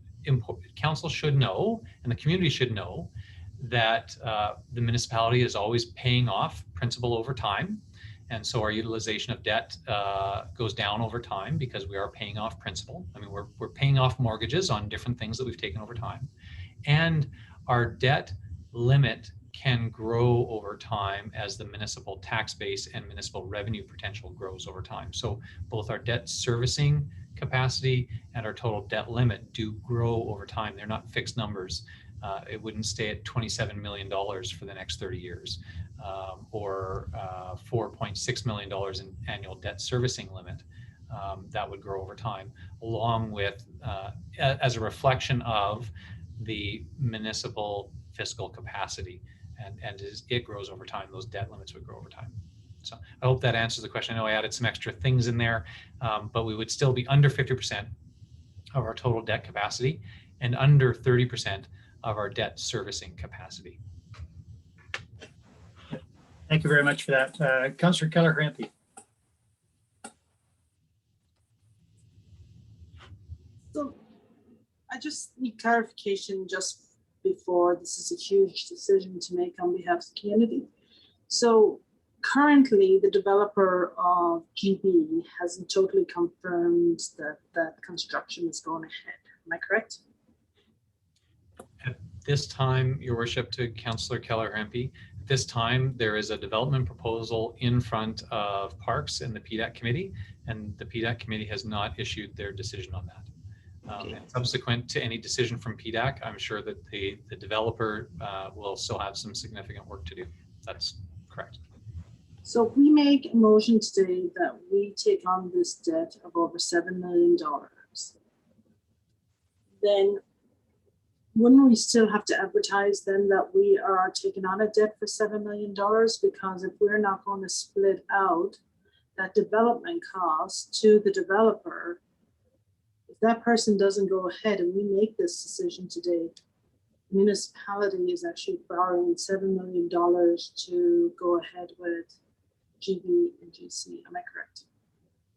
should know, and the community should know, that the municipality is always paying off principal over time. And so our utilization of debt goes down over time because we are paying off principal. I mean, we're paying off mortgages on different things that we've taken over time. And our debt limit can grow over time as the municipal tax base and municipal revenue potential grows over time. So both our debt servicing capacity and our total debt limit do grow over time. They're not fixed numbers. It wouldn't stay at $27 million for the next 30 years or $4.6 million in annual debt servicing limit. That would grow over time, along with, as a reflection of the municipal fiscal capacity. And as it grows over time, those debt limits would grow over time. So I hope that answers the question. I know I added some extra things in there, but we would still be under 50% of our total debt capacity and under 30% of our debt servicing capacity. Thank you very much for that. Councillor Keller-Hrampe. So I just need clarification just before. This is a huge decision to make on behalf of the community. So currently the developer of GB hasn't totally confirmed that construction is going ahead. Am I correct? At this time, Your Worship, to Councillor Keller-Hrampe, at this time there is a development proposal in front of Parks and the PDAC committee, and the PDAC committee has not issued their decision on that. And subsequent to any decision from PDAC, I'm sure that the developer will still have some significant work to do. That's correct. So if we make a motion today that we take on this debt of over $7 million, then wouldn't we still have to advertise then that we are taking on a debt for $7 million? Because if we're not going to split out that development cost to the developer, if that person doesn't go ahead and we make this decision today, the municipality is actually borrowing $7 million to go ahead with GB and GC. Am I correct?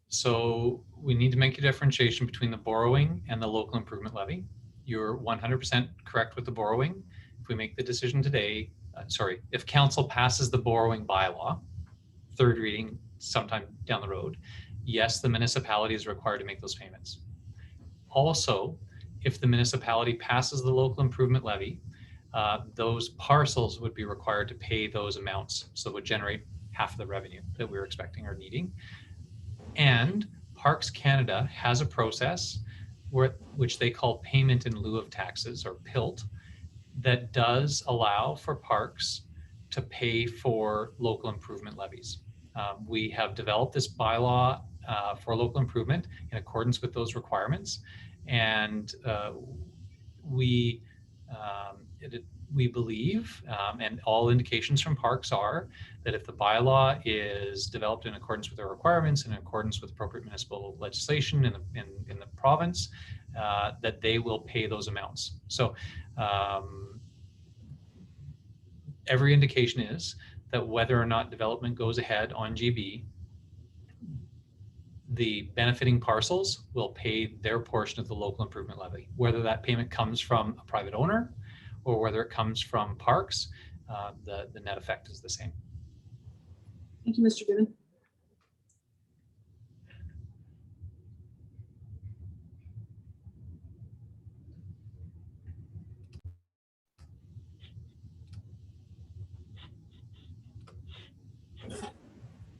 So we need to make a differentiation between the borrowing and the local improvement levy. You're 100% correct with the borrowing. If we make the decision today, if council passes the borrowing bylaw, third reading sometime down the road, yes, the municipality is required to make those payments. Also, if the municipality passes the local improvement levy, those parcels would be required to pay those amounts. So it would generate half of the revenue that we were expecting or needing. And Parks Canada has a process which they call payment in lieu of taxes, or PILT, that does allow for parks to pay for local improvement levies. We have developed this bylaw for local improvement in accordance with those requirements, and we believe, and all indications from parks are, that if the bylaw is developed in accordance with the requirements and in accordance with appropriate municipal legislation in the province, that they will pay those amounts. So every indication is that whether or not development goes ahead on GB, the benefiting parcels will pay their portion of the local improvement levy, whether that payment comes from a private owner or whether it comes from parks. The net effect is the same. Thank you, Mr. Given.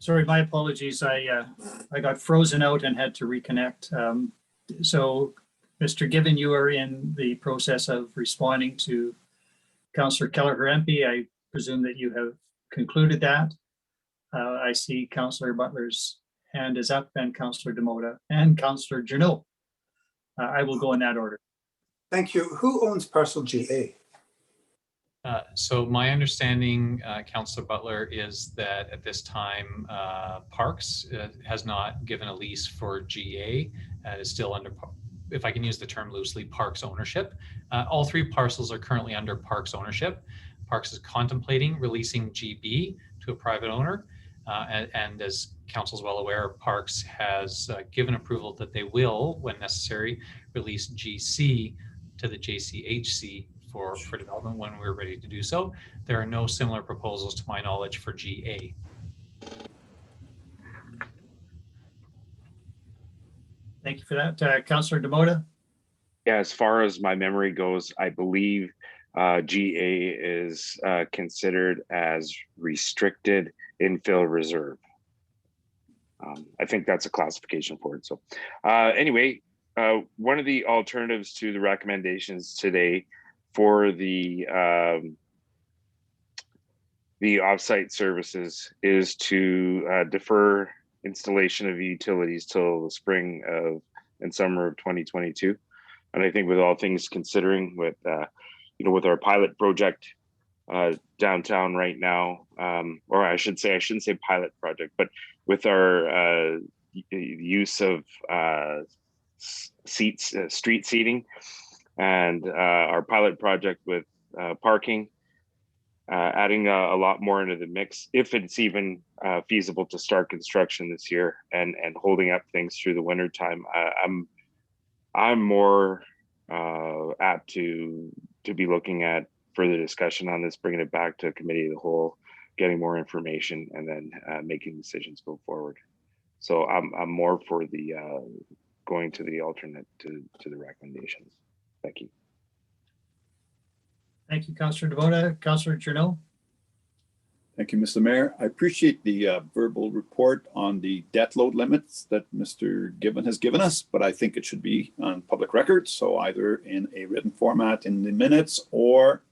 Sorry, my apologies. I got frozen out and had to reconnect. So, Mr. Given, you are in the process of responding to Councillor Keller-Harampe. I presume that you have concluded that. I see Councillor Butler's hand is up, and Councillor Demota and Councillor Journeau. I will go in that order. Thank you. Who owns parcel GA? So my understanding, Councillor Butler, is that at this time, Parks has not given a lease for GA. It is still under, if I can use the term loosely, Parks ownership. All three parcels are currently under Parks ownership. Parks is contemplating releasing GB to a private owner. And as Council is well aware, Parks has given approval that they will, when necessary, release GC to the JCHC for development when we're ready to do so. There are no similar proposals to my knowledge for GA. Thank you for that. Councillor Demota? Yeah, as far as my memory goes, I believe GA is considered as restricted infill reserve. I think that's a classification for it. So anyway, one of the alternatives to the recommendations today for the offsite services is to defer installation of utilities till the spring of and summer of 2022. And I think with all things considering, with with our pilot project downtown right now, or I shouldn't say pilot project, but with our use of street seating, and our pilot project with parking, adding a lot more into the mix, if it's even feasible to start construction this year, and holding up things through the winter time. I'm more apt to be looking at further discussion on this, bringing it back to a committee of the whole, getting more information, and then making decisions go forward. So I'm more for the going to the alternate to the recommendations. Thank you. Thank you, Councillor Demota. Councillor Journeau? Thank you, Mr. Mayor. I appreciate the verbal report on the debt load limits that Mr. Given has given us, but I think it should be on public record. So either in a written format in the minutes or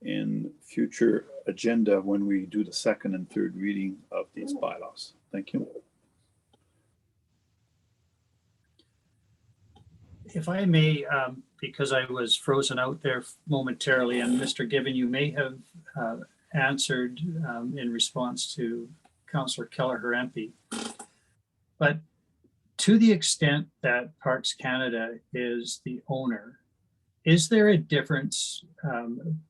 in future agenda when we do the second and third reading of these bylaws. Thank you. If I may, because I was frozen out there momentarily, and Mr. Given, you may have answered in response to Councillor Keller-Harampe, but to the extent that Parks Canada is the owner, is there a difference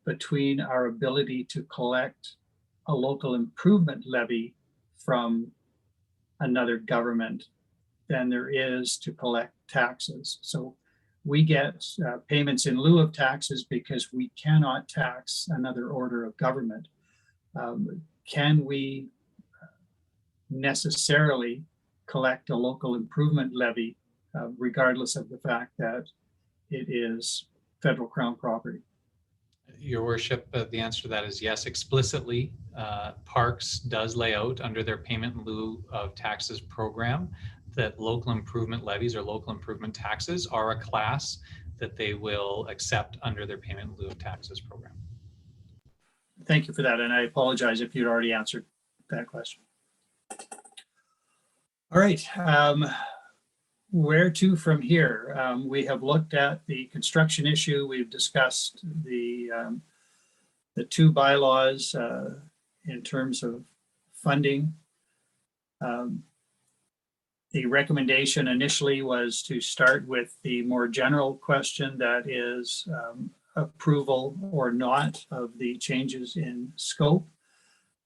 between our ability to collect a local improvement levy from another government than there is to collect taxes? So we get payments in lieu of taxes because we cannot tax another order of government. Can we necessarily collect a local improvement levy regardless of the fact that it is federal crown property? Your worship, the answer to that is yes. Explicitly, Parks does lay out under their payment in lieu of taxes program that local improvement levies or local improvement taxes are a class that they will accept under their payment in lieu of taxes program. Thank you for that, and I apologize if you'd already answered that question. All right, where to from here? We have looked at the construction issue. We've discussed the two bylaws in terms of funding. The recommendation initially was to start with the more general question, that is approval or not of the changes in scope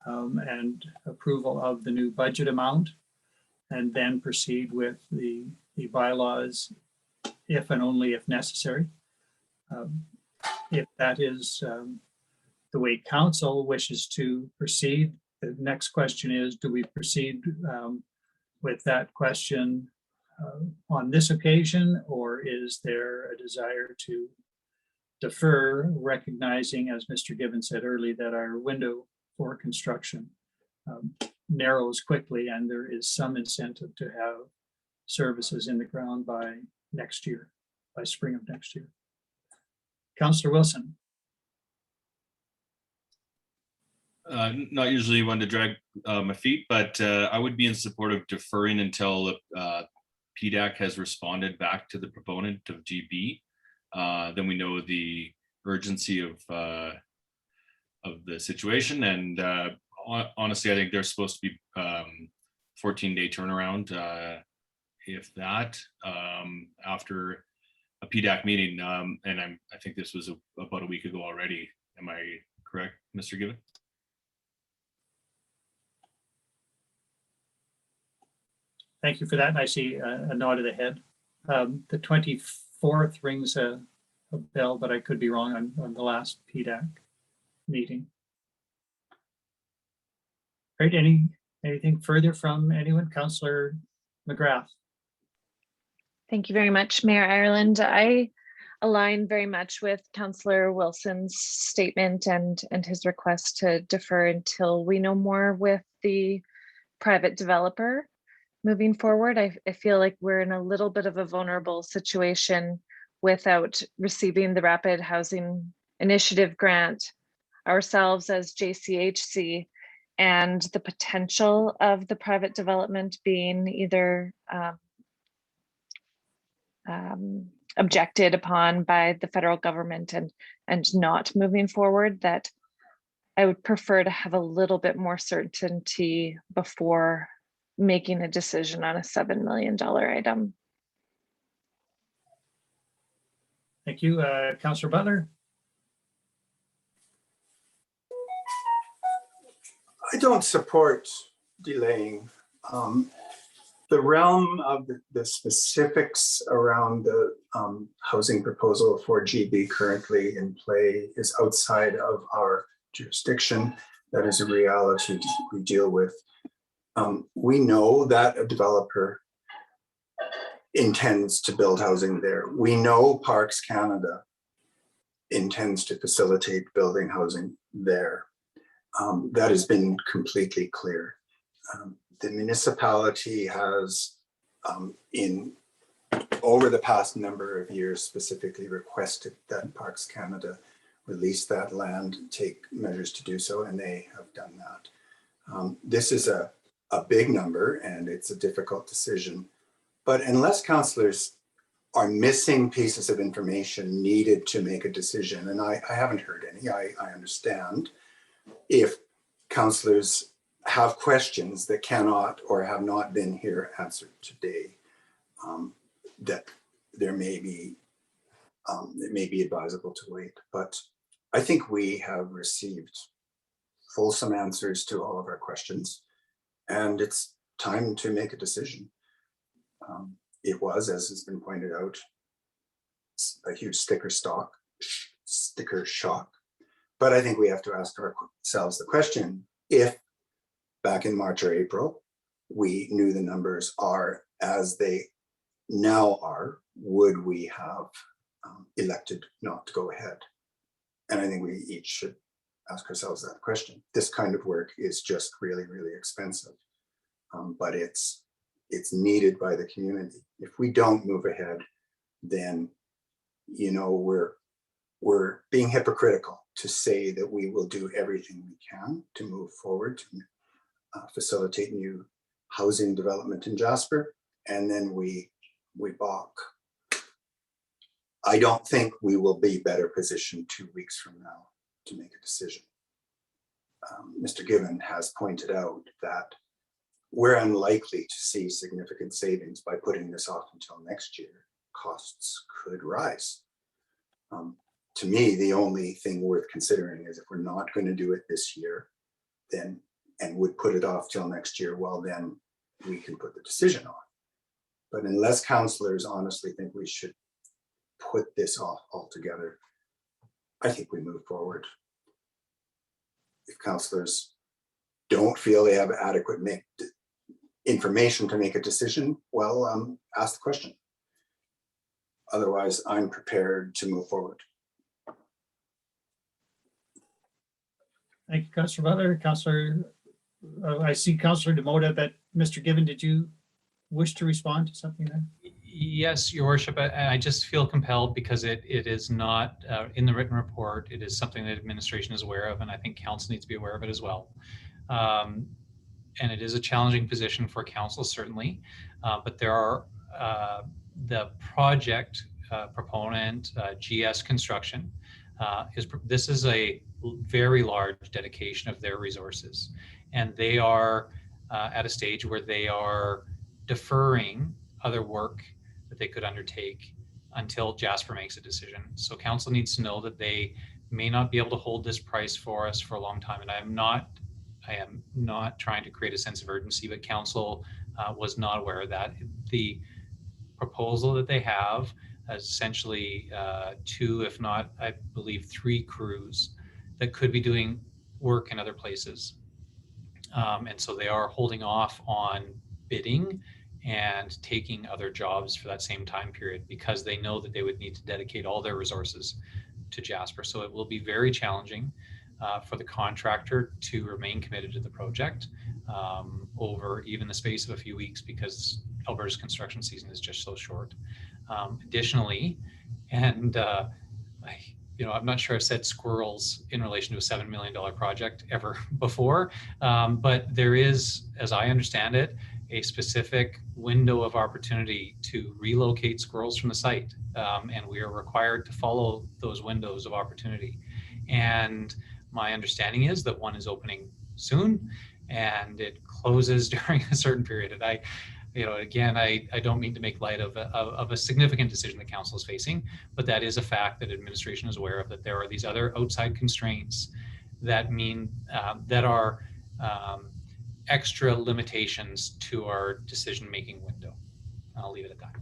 and approval of the new budget amount, and then proceed with the bylaws if and only if necessary. If that is the way council wishes to proceed, the next question is, do we proceed with that question on this occasion, or is there a desire to defer, recognizing, as Mr. Given said earlier, that our window for construction narrows quickly and there is some incentive to have services in the ground by next year, by spring of next year. Councillor Wilson. Not usually one to drag my feet, but I would be in support of deferring until PDAC has responded back to the proponent of GB. Then we know the urgency of the situation, and honestly, I think there's supposed to be 14-day turnaround, if that, after a PDAC meeting, and I think this was about a week ago already. Am I correct, Mr. Given? Thank you for that. And I see a nod of the head. The 24th rings a bell, but I could be wrong on the last PDAC meeting. Right, anything further from anyone? Councillor McGrath. Thank you very much, Mayor Ireland. I align very much with Councillor Wilson's statement and his request to defer until we know more with the private developer. Moving forward, I feel like we're in a little bit of a vulnerable situation without receiving the Rapid Housing Initiative grant ourselves as JCHC, and the potential of the private development being either objected upon by the federal government and not moving forward, that I would prefer to have a little bit more certainty before making a decision on a $7 million item. Thank you. Councillor Butler. I don't support delaying. The realm of the specifics around the housing proposal for GB currently in play is outside of our jurisdiction. That is a reality we deal with. We know that a developer intends to build housing there. We know Parks Canada intends to facilitate building housing there. That has been completely clear. The municipality has, over the past number of years, specifically requested that Parks Canada release that land, take measures to do so, and they have done that. This is a big number and it's a difficult decision, but unless councillors are missing pieces of information needed to make a decision, and I haven't heard any, I understand if councillors have questions that cannot or have not been here answered today, that there may be, it may be advisable to wait, but I think we have received fulsome answers to all of our questions, and it's time to make a decision. It was, as has been pointed out, a huge sticker shock. But I think we have to ask ourselves the question, if back in March or April, we knew the numbers are as they now are, would we have elected not to go ahead? And I think we each should ask ourselves that question. This kind of work is just really, really expensive, but it's needed by the community. If we don't move ahead, then, you know, we're being hypocritical to say that we will do everything we can to move forward to facilitate new housing development in Jasper, and then we balk. I don't think we will be better positioned 2 weeks from now to make a decision. Mr. Given has pointed out that we're unlikely to see significant savings by putting this off until next year. Costs could rise. To me, the only thing worth considering is if we're not going to do it this year, then, and would put it off till next year, well, then we can put the decision on. But unless councillors honestly think we should put this off altogether, I think we move forward. If councillors don't feel they have adequate information to make a decision, well, ask the question. Otherwise, I'm prepared to move forward. Thank you, Councillor Butler. Councillor, I see Councillor Demota, but Mr. Given, did you wish to respond to something there? Yes, Your Worship. I just feel compelled because it is not in the written report. It is something that administration is aware of, and I think council needs to be aware of it as well. And it is a challenging position for council, certainly, but there are the project proponent, GS Construction, this is a very large dedication of their resources, and they are at a stage where they are deferring other work that they could undertake until Jasper makes a decision. So council needs to know that they may not be able to hold this price for us for a long time, and I am not trying to create a sense of urgency, but council was not aware of that. The proposal that they have is essentially 2, if not, I believe 3 crews that could be doing work in other places. And so they are holding off on bidding and taking other jobs for that same time period because they know that they would need to dedicate all their resources to Jasper. So it will be very challenging for the contractor to remain committed to the project over even the space of a few weeks because Alberta's construction season is just so short. Additionally, and I'm not sure I've said squirrels in relation to a $7 million project ever before, but there is, as I understand it, a specific window of opportunity to relocate squirrels from the site, and we are required to follow those windows of opportunity. And my understanding is that one is opening soon, and it closes during a certain period. And I don't mean to make light of a significant decision the council is facing, but that is a fact that administration is aware of, that there are these other outside constraints that mean that are extra limitations to our decision-making window. I'll leave it at that.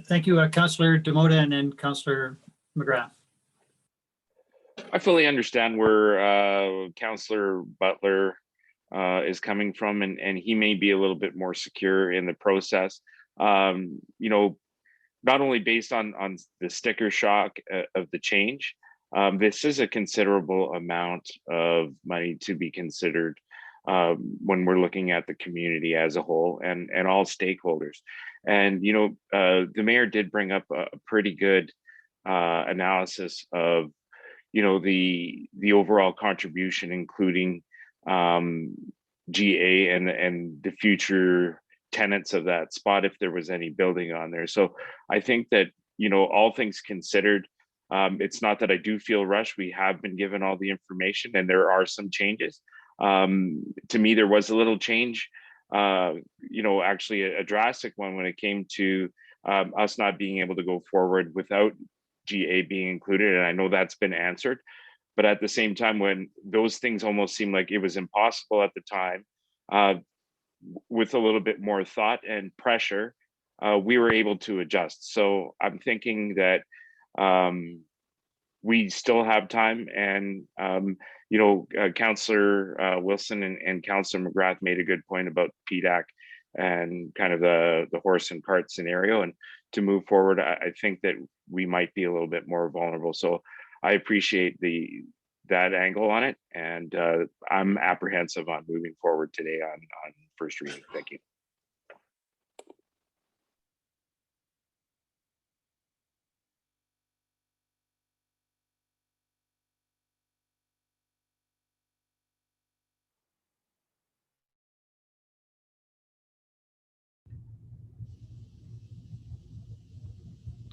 Thank you, Councillor Demota, and then Councillor McGrath. I fully understand where Councillor Butler is coming from, and he may be a little bit more secure in the process. Not only based on the sticker shock of the change, this is a considerable amount of money to be considered when we're looking at the community as a whole and all stakeholders. And the mayor did bring up a pretty good analysis of the overall contribution, including GA and the future tenants of that spot if there was any building on there. So I think that all things considered, it's not that I do feel rushed. We have been given all the information, and there are some changes. To me, there was a little change, actually a drastic one when it came to us not being able to go forward without GA being included. And I know that's been answered, but at the same time, when those things almost seemed like it was impossible at the time, with a little bit more thought and pressure, we were able to adjust. So I'm thinking that we still have time, and Councillor Wilson and Councillor McGrath made a good point about PDAC and kind of the horse and cart scenario. And to move forward, I think that we might be a little bit more vulnerable. So I appreciate that angle on it, and I'm apprehensive on moving forward today on first reading. Thank you.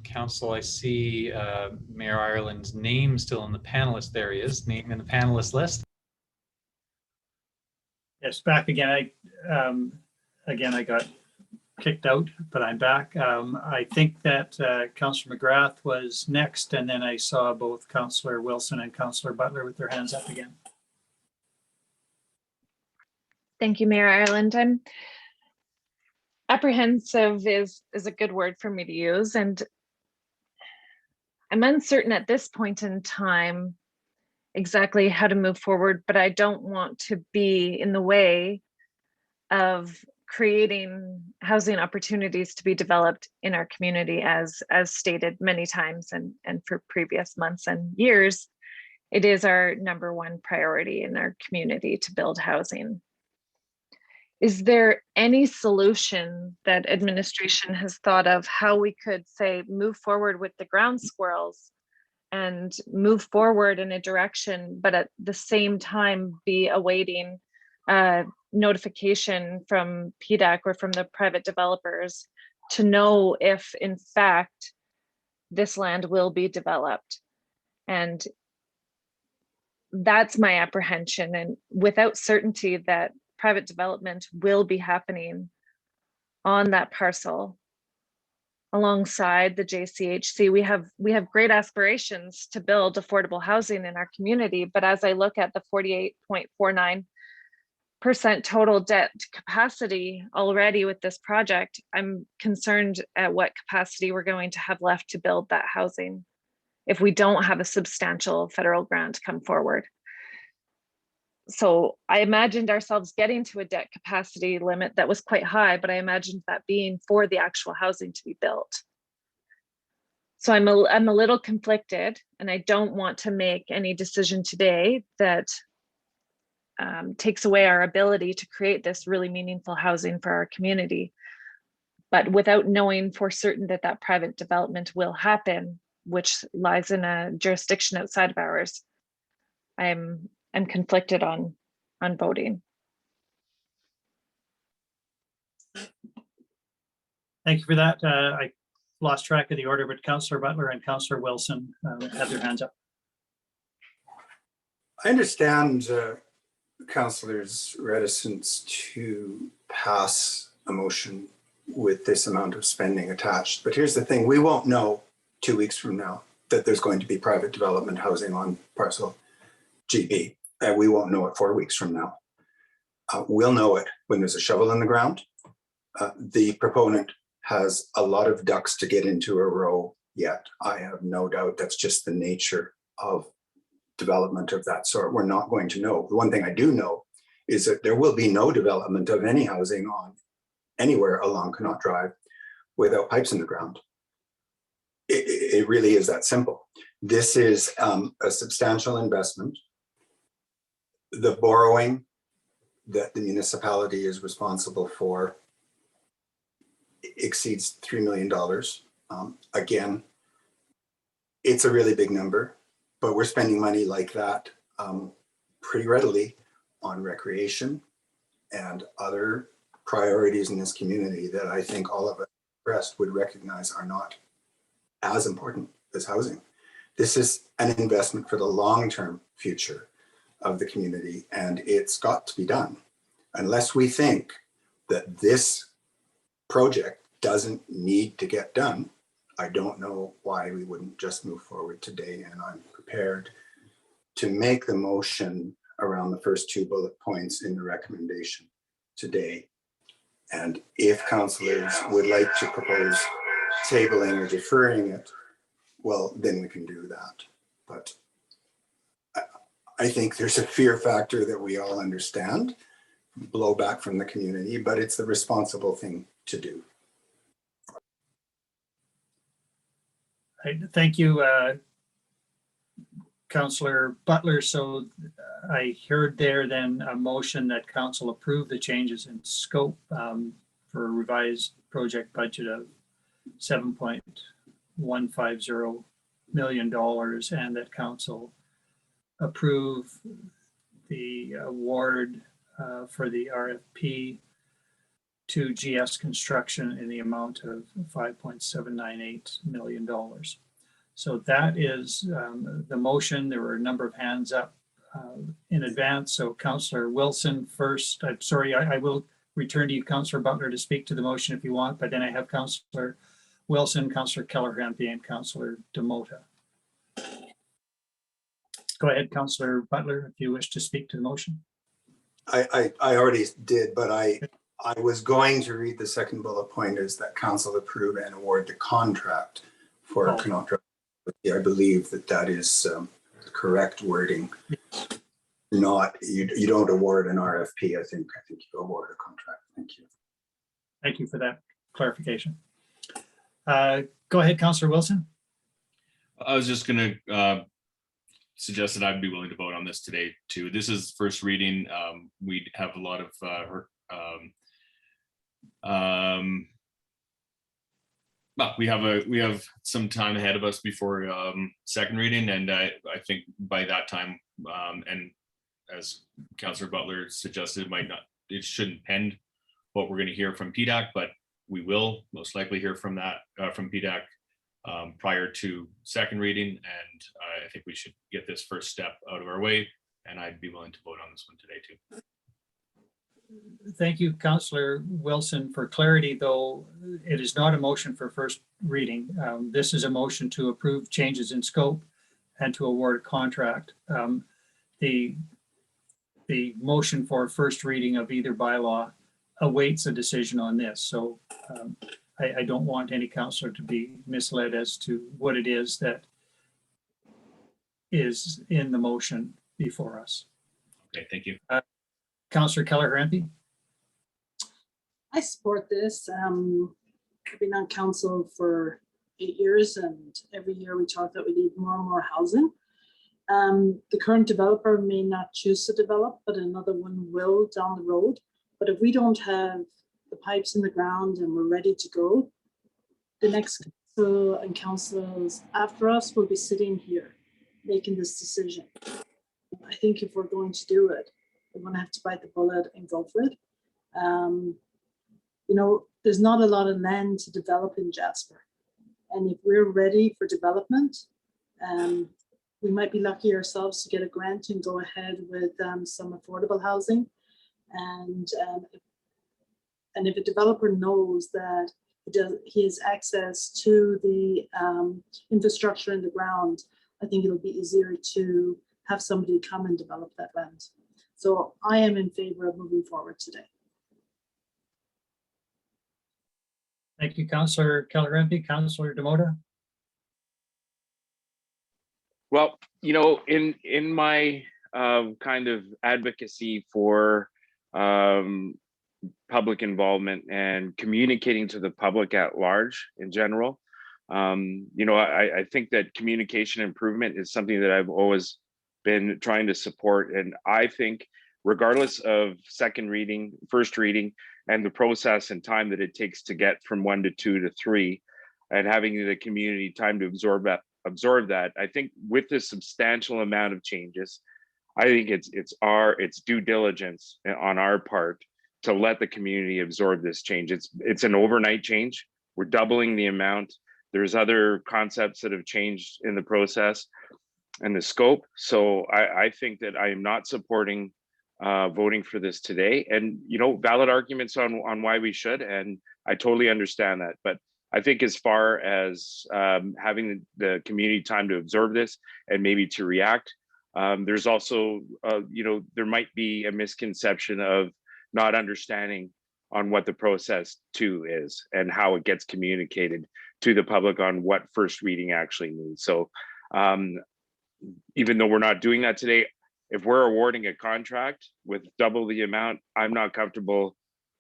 Council, I see Mayor Ireland's name still in the panelist. There he is, name in the panelist list. Yes, back again. I got kicked out, but I'm back. I think that Councillor McGrath was next, and then I saw both Councillor Wilson and Councillor Butler with their hands up again. Thank you, Mayor Ireland. I'm apprehensive is a good word for me to use, and I'm uncertain at this point in time exactly how to move forward, but I don't want to be in the way of creating housing opportunities to be developed in our community, as stated many times and for previous months and years. It is our #1 priority in our community to build housing. Is there any solution that administration has thought of how we could, say, move forward with the ground squirrels and move forward in a direction, but at the same time be awaiting notification from PDAC or from the private developers to know if in fact this land will be developed? And that's my apprehension. And without certainty that private development will be happening on that parcel alongside the JCHC, we have great aspirations to build affordable housing in our community. But as I look at the 48.49% total debt capacity already with this project, I'm concerned at what capacity we're going to have left to build that housing if we don't have a substantial federal grant come forward. So I imagined ourselves getting to a debt capacity limit that was quite high, but I imagined that being for the actual housing to be built. So I'm a little conflicted, and I don't want to make any decision today that takes away our ability to create this really meaningful housing for our community. But without knowing for certain that that private development will happen, which lies in a jurisdiction outside of ours, I'm conflicted on voting. Thank you for that. I lost track of the order, but Councillor Butler and Councillor Wilson have their hands up. I understand Councillor's reticence to pass a motion with this amount of spending attached. But here's the thing, we won't know 2 weeks from now that there's going to be private development housing on parcel GB. We won't know it 4 weeks from now. We'll know it when there's a shovel in the ground. The proponent has a lot of ducks to get into a row yet. I have no doubt that's just the nature of development of that sort. We're not going to know. The one thing I do know is that there will be no development of any housing on anywhere along Connaught Drive without pipes in the ground. It really is that simple. This is a substantial investment. The borrowing that the municipality is responsible for exceeds $3 million. Again, it's a really big number, but we're spending money like that pretty readily on recreation and other priorities in this community that I think all of us rest would recognize are not as important as housing. This is an investment for the long-term future of the community, and it's got to be done. Unless we think that this project doesn't need to get done, I don't know why we wouldn't just move forward today, and I'm prepared to make the motion around the first 2 bullet points in the recommendation today. And if councillors would like to propose tabling or deferring it, well, then we can do that. But I think there's a fear factor that we all understand blowback from the community, but it's the responsible thing to do. Thank you, Councillor Butler. So I heard there then a motion that council approve the changes in scope for a revised project budget of $7.150 million, and that council approve the award for the RFP to GS Construction in the amount of $5.798 million. So that is the motion. There were a number of hands up in advance. So Councillor Wilson first. I'm sorry, I will return to you, Councillor Butler, to speak to the motion if you want, but then I have Councillor Wilson, Councillor Keller-Hempy, and Councillor Demota. Go ahead, Councillor Butler, if you wish to speak to the motion. I already did, but I was going to read the second bullet point is that council approve and award the contract for Connaught. I believe that is the correct wording. Not you don't award an RFP. I think you award a contract. Thank you. Thank you for that clarification. Go ahead, Councillor Wilson. I was just going to suggest that I'd be willing to vote on this today too. This is first reading. We have a lot of well, we have some time ahead of us before second reading, and I think by that time, and as Councillor Butler suggested, it shouldn't pend what we're going to hear from PDAC, but we will most likely hear from PDAC prior to second reading, and I think we should get this first step out of our way, and I'd be willing to vote on this one today too. Thank you, Councillor Wilson. For clarity, though, it is not a motion for first reading. This is a motion to approve changes in scope and to award a contract. The motion for first reading of either bylaw awaits a decision on this. So I don't want any councillor to be misled as to what it is that is in the motion before us. Okay, thank you. Councillor Keller-Hempy. I support this. I've been on council for 8 years, and every year we talk that we need more and more housing. The current developer may not choose to develop, but another one will down the road. But if we don't have the pipes in the ground and we're ready to go, the next council and councils after us will be sitting here making this decision. I think if we're going to do it, we're going to have to bite the bullet and go for it. You know, there's not a lot of land to develop in Jasper. And if we're ready for development, we might be lucky ourselves to get a grant and go ahead with some affordable housing. And if a developer knows that he has access to the infrastructure in the ground, I think it'll be easier to have somebody come and develop that land. So I am in favor of moving forward today. Thank you, Councillor Keller-Hempy. Councillor Demota. Well, you know, in my kind of advocacy for public involvement and communicating to the public at large in general, you know, I think that communication improvement is something that I've always been trying to support. And I think regardless of second reading, first reading, and the process and time that it takes to get from 1 to 2 to 3, and having the community time to absorb that, I think with this substantial amount of changes, I think it's due diligence on our part to let the community absorb this change. It's an overnight change. We're doubling the amount. There's other concepts that have changed in the process and the scope. So I think that I am not supporting voting for this today. And, you know, valid arguments on why we should, and I totally understand that. But I think as far as having the community time to absorb this and maybe to react, there's also, you know, there might be a misconception of not understanding on what the process too is and how it gets communicated to the public on what first reading actually means. So even though we're not doing that today, if we're awarding a contract with double the amount, I'm not comfortable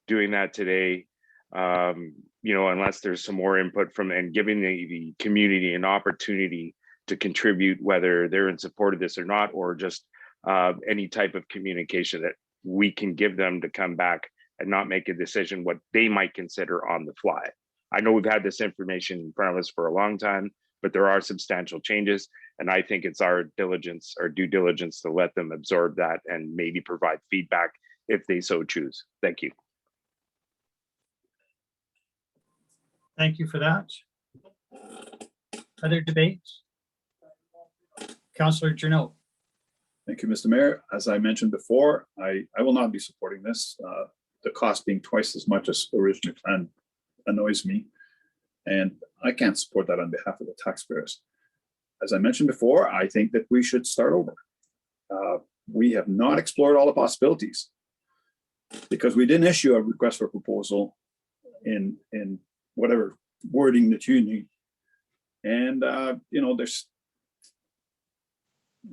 doing that today. You know, unless there's some more input from and giving the community an opportunity to contribute, whether they're in support of this or not, or just any type of communication that we can give them to come back and not make a decision what they might consider on the fly. I know we've had this information in front of us for a long time, but there are substantial changes. And I think it's our diligence, our due diligence, to let them absorb that and maybe provide feedback if they so choose. Thank you. Thank you for that. Other debates? Councillor Connaught. Thank you, Mr. Mayor. As I mentioned before, I will not be supporting this. The cost being twice as much as originally planned annoys me, and I can't support that on behalf of the taxpayers. As I mentioned before, I think that we should start over. We have not explored all the possibilities because we didn't issue a request for proposal in whatever wording that you need. And you know,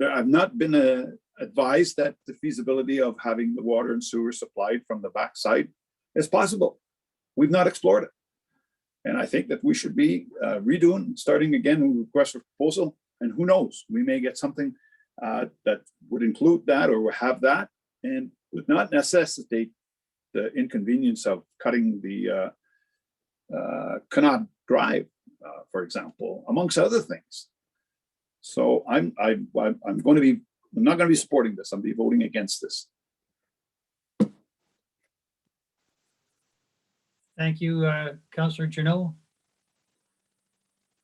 I've not been advised that the feasibility of having the water and sewer supplied from the backside is possible. We've not explored it. And I think that we should be redoing, starting again with request for proposal. And who knows, we may get something that would include that or have that and would not necessitate the inconvenience of cutting the Connaught Drive, for example, amongst other things. So I'm not going to be supporting this. I'll be voting against this. Thank you, Councillor Connaught.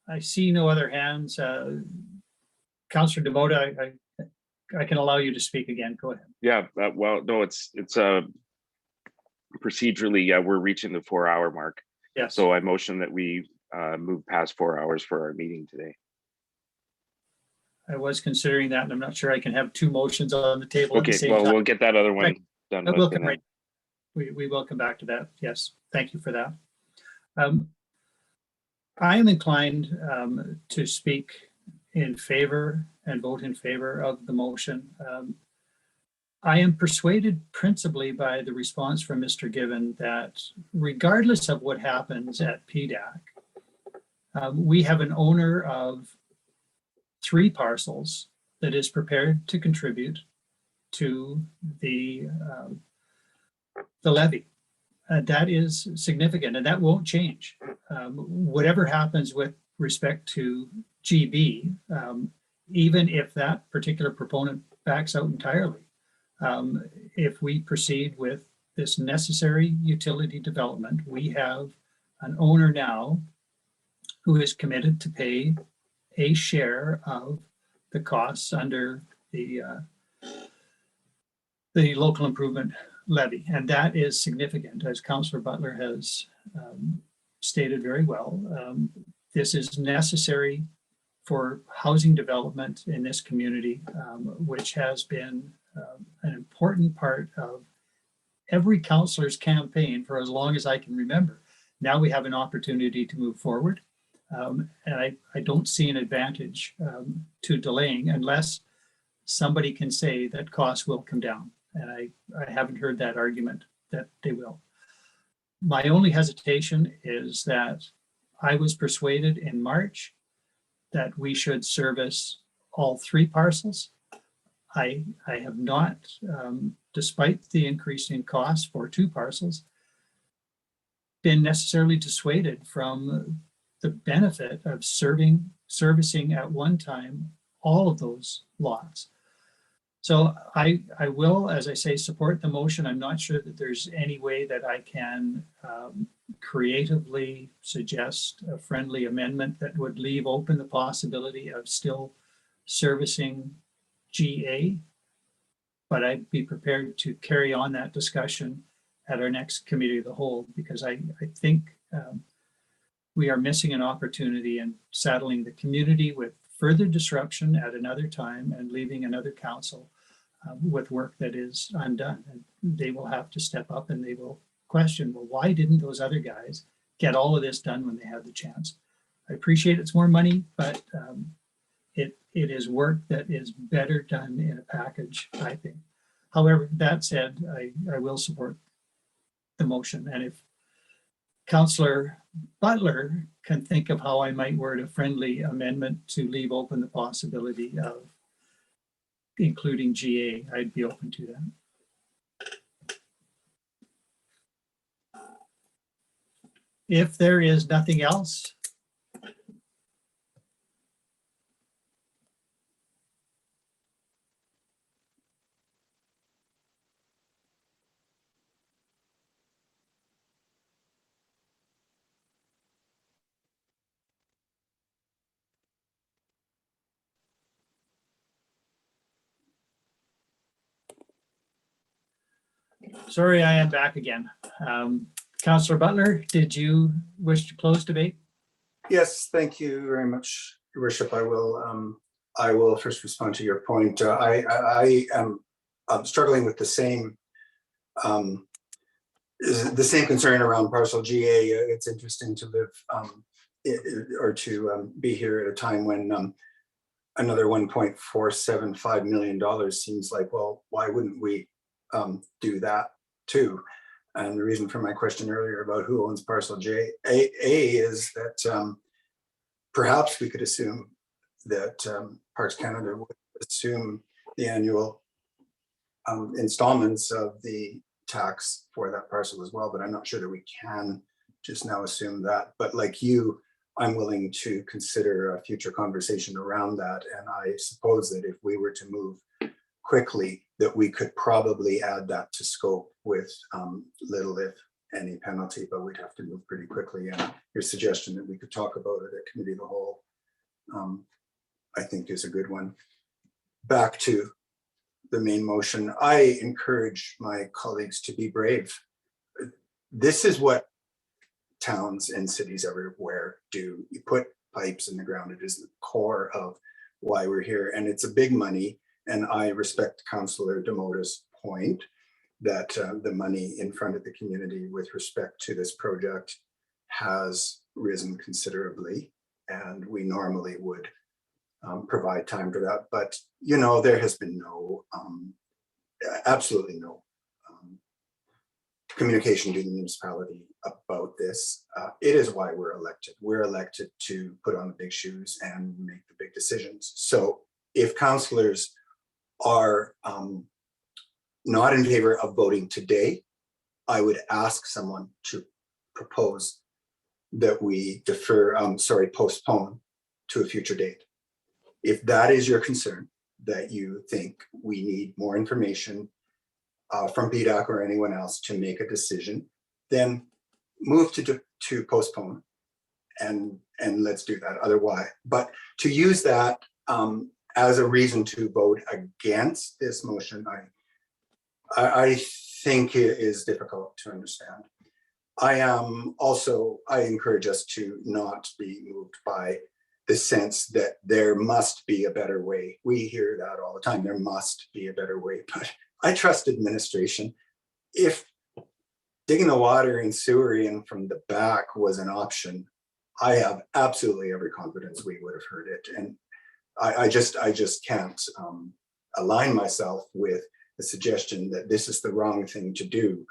I see no other hands. Councillor DeMota, I can allow you to speak again. Go ahead. Yeah, well, no, it's procedurally, we're reaching the 4-hour mark. Yes. So I motion that we move past 4 hours for our meeting today. I was considering that, and I'm not sure I can have two motions on the table at the Okay, same well, time. we'll get that other one Right. done. But with we'll and come then- right. We will come back to that. Yes, thank you for that. I am inclined to speak in favor and vote in favor of the motion. I am persuaded principally by the response from Mr. Given that regardless of what happens at PDAC, we have an owner of 3 parcels that is prepared to contribute to the levy. That is significant, and that won't change. Whatever happens with respect to GB, even if that particular proponent backs out entirely, if we proceed with this necessary utility development, we have an owner now who is committed to pay a share of the costs under the local improvement levy. And that is significant, as Councillor Butler has stated very well. This is necessary for housing development in this community, which has been an important part of every councillor's campaign for as long as I can remember. Now we have an opportunity to move forward. And I don't see an advantage to delaying unless somebody can say that costs will come down. And I haven't heard that argument that they will. My only hesitation is that I was persuaded in March that we should service all 3 parcels. I have not, despite the increase in cost for 2 parcels, been necessarily dissuaded from the benefit of servicing at one time all of those lots. So I will, as I say, support the motion. I'm not sure that there's any way that I can creatively suggest a friendly amendment that would leave open the possibility of still servicing GA, but I'd be prepared to carry on that discussion at our next committee of the whole, because I think we are missing an opportunity in saddling the community with further disruption at another time and leaving another council with work that is undone. And they will have to step up and they will question, well, why didn't those other guys get all of this done when they had the chance? I appreciate it's more money, but it is work that is better done in a package, I think. However, that said, I will support the motion. And if Councillor Butler can think of how I might word a friendly amendment to leave open the possibility of including GA, I'd be open to that. If there is nothing else, sorry, I am back again. Councillor Butler, did you wish to close debate? Yes, thank you very much, Your Worship. I will first respond to your point. I am struggling with the same concern around parcel GA. It's interesting to live or to be here at a time when another $1.475 million seems like, well, why wouldn't we do that too? And the reason for my question earlier about who owns parcel J is that perhaps we could assume that Parks Canada would assume the annual installments of the tax for that parcel as well, but I'm not sure that we can just now assume that. But like you, I'm willing to consider a future conversation around that. And I suppose that if we were to move quickly, that we could probably add that to scope with little if any penalty, but we'd have to move pretty quickly. And your suggestion that we could talk about it at committee of the whole, I think is a good one. Back to the main motion, I encourage my colleagues to be brave. This is what towns and cities everywhere do. You put pipes in the ground. It is the core of why we're here, and it's a big money. And I respect Councillor Demota's point that the money in front of the community with respect to this project has risen considerably, and we normally would provide time for that. But, you know, there has been no, absolutely no communication to the municipality about this. It is why we're elected. We're elected to put on the big shoes and make the big decisions. So if councillors are not in favor of voting today, I would ask someone to propose that we postpone to a future date. If that is your concern, that you think we need more information from PDAC or anyone else to make a decision, then move to postpone and let's do that otherwise. But to use that as a reason to vote against this motion, I think it is difficult to understand. I encourage us to not be moved by the sense that there must be a better way. We hear that all the time, there must be a better way, but I trust administration. If digging the water and sewer in from the back was an option, I have absolutely every confidence we would have heard it. And I just can't align myself with the suggestion that this is the wrong thing to do,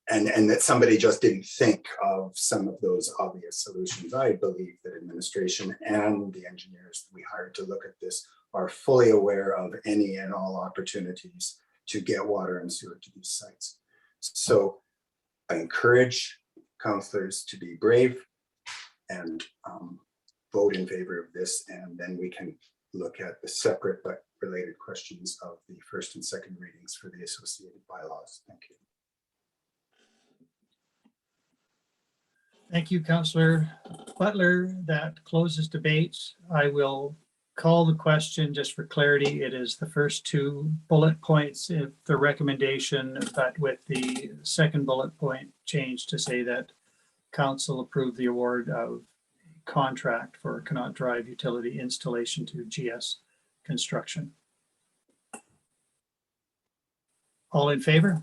and that somebody just didn't think of some of those obvious solutions. I believe that administration and the engineers that we hired to look at this are fully aware of any and all opportunities to get water and sewer to these sites. So I encourage councillors to be brave and vote in favor of this, and then we can look at the separate but related questions of the first and second readings for the associated bylaws. Thank you. Thank you, Councillor Butler. That closes debates. I will call the question just for clarity. It is the first two bullet points if the recommendation, but with the second bullet point changed to say that council approved the award of contract for Connaught Drive utility installation to GS Construction. All in favor?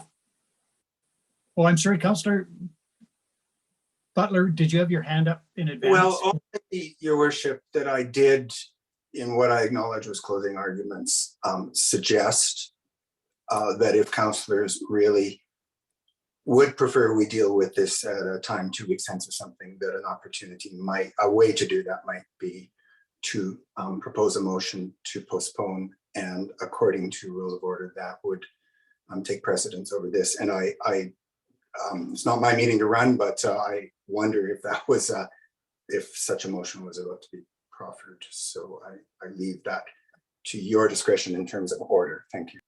Oh, I'm sorry, Councillor Butler, did you have your hand up in advance? Well, only, Your Worship, that I did in what I acknowledge was closing arguments, suggest that if councillors really would prefer we deal with this at a time 2 weeks hence or something, that an opportunity might, a way to do that might be to propose a motion to postpone, and according to rules of order, that would take precedence over this. And it's not my meeting to run, but I wonder if that was if such a motion was about to be proffered. So I leave that to your discretion in terms of order. Thank you.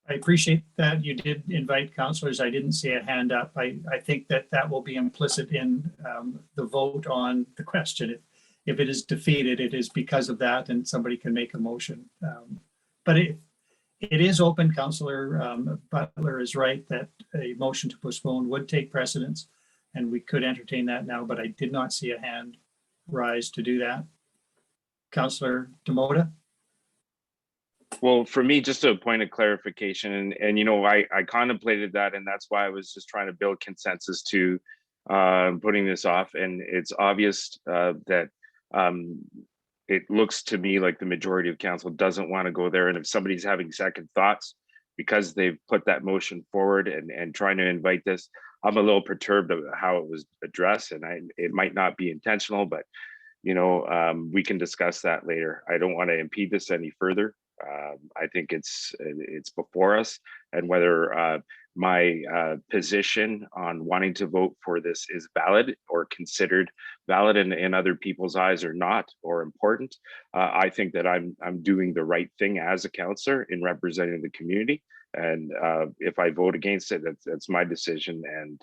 I appreciate that you did invite councillors. I didn't see a hand up. I think that will be implicit in the vote on the question. If it is defeated, it is because of that, and somebody can make a motion. But it is open. Councillor Butler is right that a motion to postpone would take precedence, and we could entertain that now, but I did not see a hand rise to do that. Councillor Demota? Well, for me, just a point of clarification, and you know, I contemplated that, and that's why I was just trying to build consensus to putting this off. And it's obvious that it looks to me like the majority of council doesn't want to go there. And if somebody's having second thoughts because they've put that motion forward and trying to invite this, I'm a little perturbed about how it was addressed, and it might not be intentional, but you know, we can discuss that later. I don't want to impede this any further. I think it's before us, and whether my position on wanting to vote for this is valid or considered valid in other people's eyes or not, or important. I think that I'm doing the right thing as a councillor in representing the community. And if I vote against it, that's my decision. And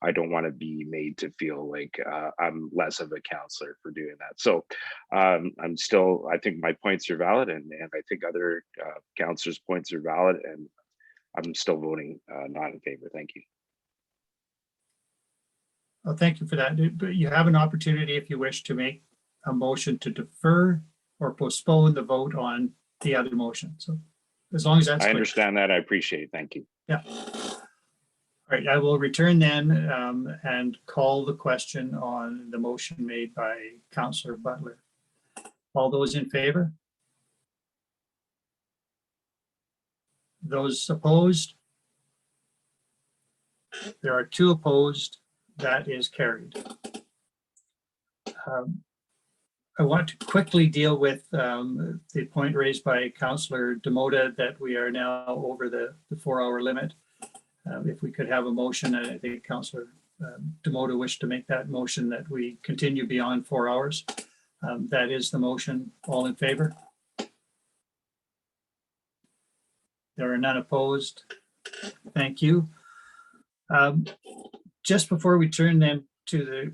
I don't want to be made to feel like I'm less of a councillor for doing that. So I'm still, I think my points are valid, and I think other councillors' points are valid, and I'm still voting not in favor. Thank you. Well, thank you for that. But you have an opportunity, if you wish, to make a motion to defer or postpone the vote on the other motion. So as long as that's I clear. understand that. I appreciate it. Thank you. Yeah. All right, I will return then and call the question on the motion made by Councillor Butler. All those in favor? Those opposed? There are 2 opposed. That is carried. I want to quickly deal with the point raised by Councillor Demota that we are now over the 4-hour limit. If we could have a motion, and I think Councillor Demota wished to make that motion that we continue beyond 4 hours. That is the motion. All in favor? There are none opposed. Thank you. Just before we turn then to the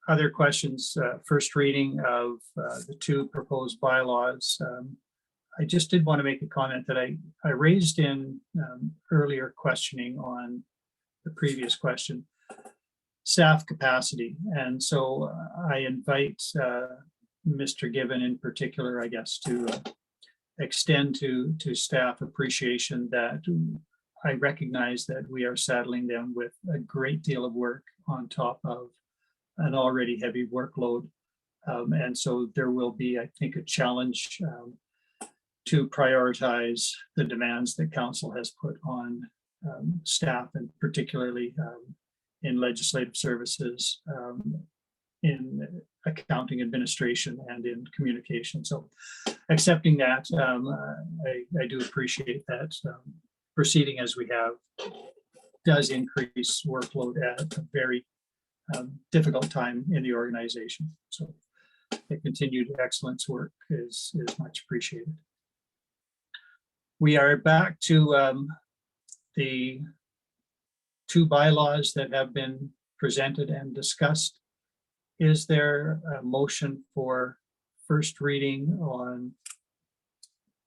other questions, first reading of the 2 proposed bylaws, I just did want to make a comment that I raised in earlier questioning on the previous question, staff capacity. And so I invite Mr. Given in particular, I guess, to extend to staff appreciation that I recognize that we are saddling them with a great deal of work on top of an already heavy workload. And so there will be, I think, a challenge to prioritize the demands that council has put on staff, and particularly in legislative services, in accounting administration, and in communication. So accepting that, I do appreciate that proceeding as we have does increase workload at a very difficult time in the organization. So the continued excellence work is much appreciated. We are back to the 2 bylaws that have been presented and discussed. Is there a motion for first reading on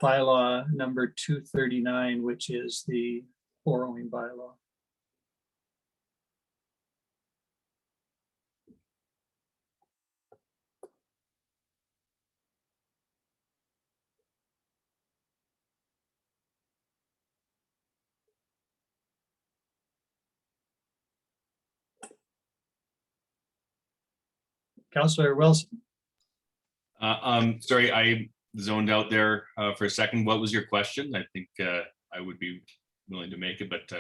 bylaw number 239, which is the borrowing bylaw? Councillor Wilson. Sorry, I zoned out there for a second. What was your question? I think I would be willing to make it, but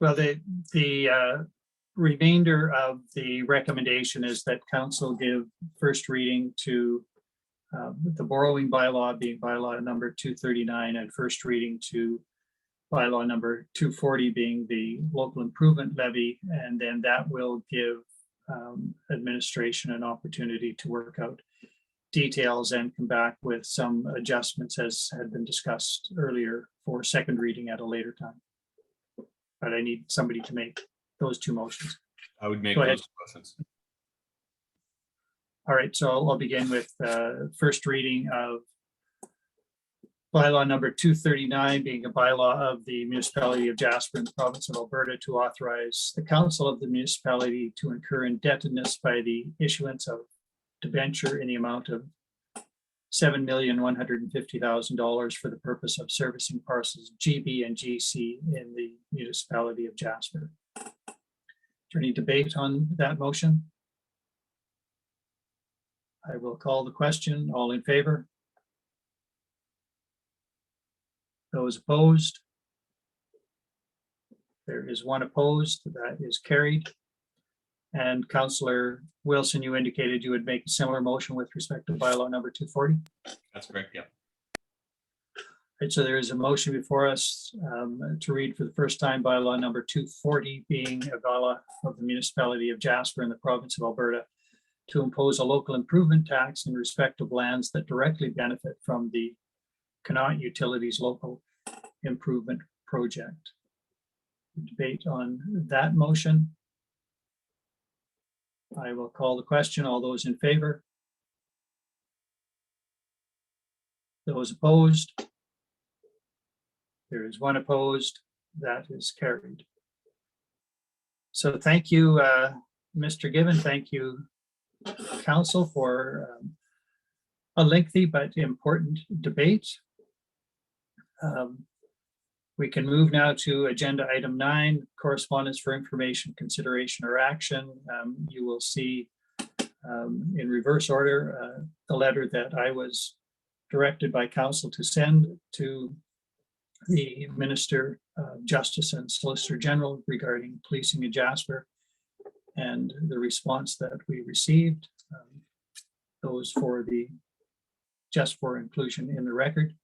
Well, the remainder of the recommendation is that council give first reading to the borrowing bylaw being bylaw number 239 and first reading to bylaw number 240 being the local improvement levy. And then that will give administration an opportunity to work out details and come back with some adjustments as had been discussed earlier for second reading at a later time. But I need somebody to make those two motions. I would make Go ahead. those motions. All right, so I'll begin with first reading of bylaw number 239 being a bylaw of the municipality of Jasper in the province of Alberta to authorize the council of the municipality to incur indebtedness by the issuance of debenture in the amount of $7,150,000 for the purpose of servicing parcels GB and GC in the municipality of Jasper. Is there any debate on that motion? I will call the question. All in favor? Those opposed? There is one opposed. That is carried. And Councillor Wilson, you indicated you would make a similar motion with respect to bylaw number 240. That's correct. Yeah. Right, so there is a motion before us to read for the first time bylaw number 240 being a bylaw of the municipality of Jasper in the province of Alberta to impose a local improvement tax in respect of lands that directly benefit from the Connaught Utilities Local Improvement Project. Debate on that motion. I will call the question. All those in favor? Those opposed? There is one opposed. That is carried. So thank you, Mr. Given. Thank you, Council, for a lengthy but important debate. We can move now to agenda item 9, correspondence for information, consideration, or action. You will see in reverse order the letter that I was directed by Council to send to the Minister of Justice and Solicitor General regarding policing in Jasper, and the response that we received, those for the just for inclusion in the record.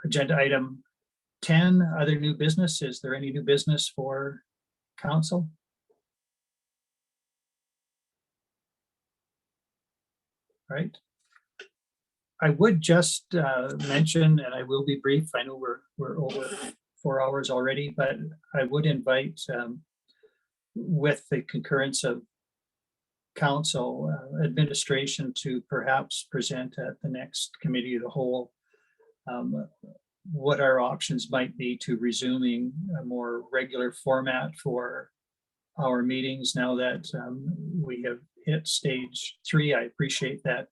Agenda item 10, other new business. Is there any new business for Council? Right. I would just mention, and I will be brief, I know we're over 4 hours already, but I would invite, with the concurrence of Council, administration to perhaps present at the next committee of the whole what our options might be to resuming a more regular format for our meetings now that we have hit stage 3. I appreciate that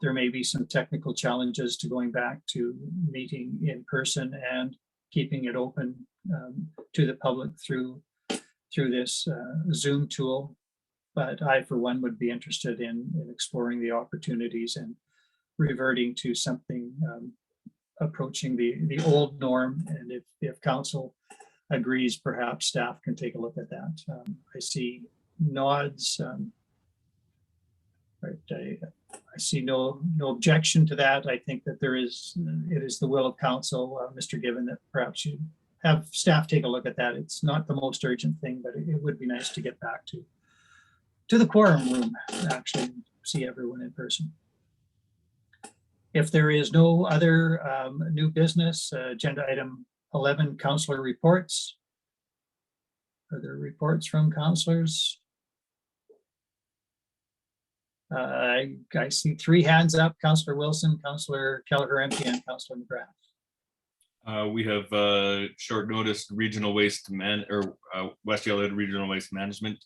there may be some technical challenges to going back to meeting in person and keeping it open to the public through this Zoom tool. But I, for one, would be interested in exploring the opportunities and reverting to something approaching the old norm. And if Council agrees, perhaps staff can take a look at that. I see nods. Right, I see no objection to that. I think that it is the will of Council, Mr. Given, that perhaps you have staff take a look at that. It's not the most urgent thing, but it would be nice to get back to the quorum room, actually see everyone in person. If there is no other new business, agenda item 11, Councillor reports. Are there reports from councillors? I see 3 hands up: Councillor Wilson, Councillor Kelleher MP, and Councillor McGrath. We have short notice regional waste West Yellowhead Regional Waste Management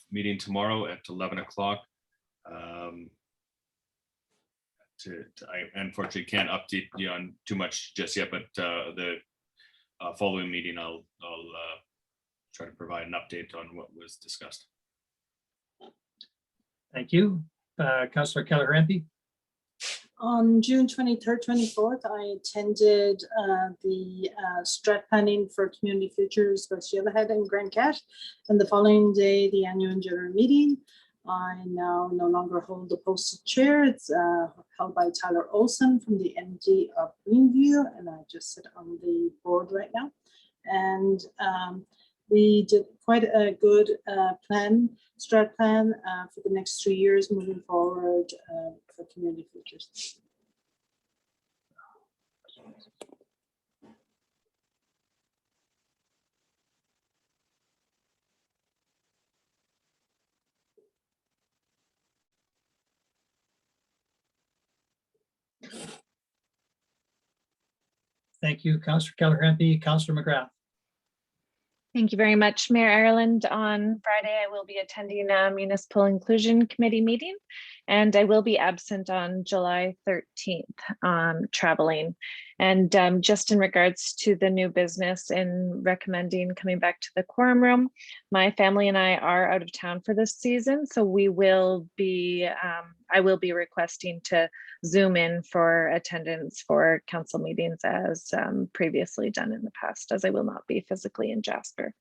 meeting tomorrow at 11 o'clock. I unfortunately can't update you on too much just yet, but the following meeting I'll try to provide an update on what was discussed. Thank you. Councillor Keller-Hempy. On June 23rd, 24th, I attended the strat planning for Community Futures with Yellowhead and Grand Cache. And the following day, the annual general meeting. I now no longer hold the posted chair. It's held by Tyler Olson from the MD of Greenview, and I just sit on the board right now. And we did quite a good strat plan for the next 3 years moving forward for Community Futures. Thank you, Councillor Keller-Hempy. Councillor McGrath. Thank you very much, Mayor Ireland. On Friday, I will be attending a Municipal Inclusion Committee meeting, and I will be absent on July 13th, traveling. And just in regards to the new business and recommending coming back to the quorum room, my family and I are out of town for this season, so we will be, I will be requesting to Zoom in for attendance for council meetings as previously done in the past, as I will not be physically in Jasper.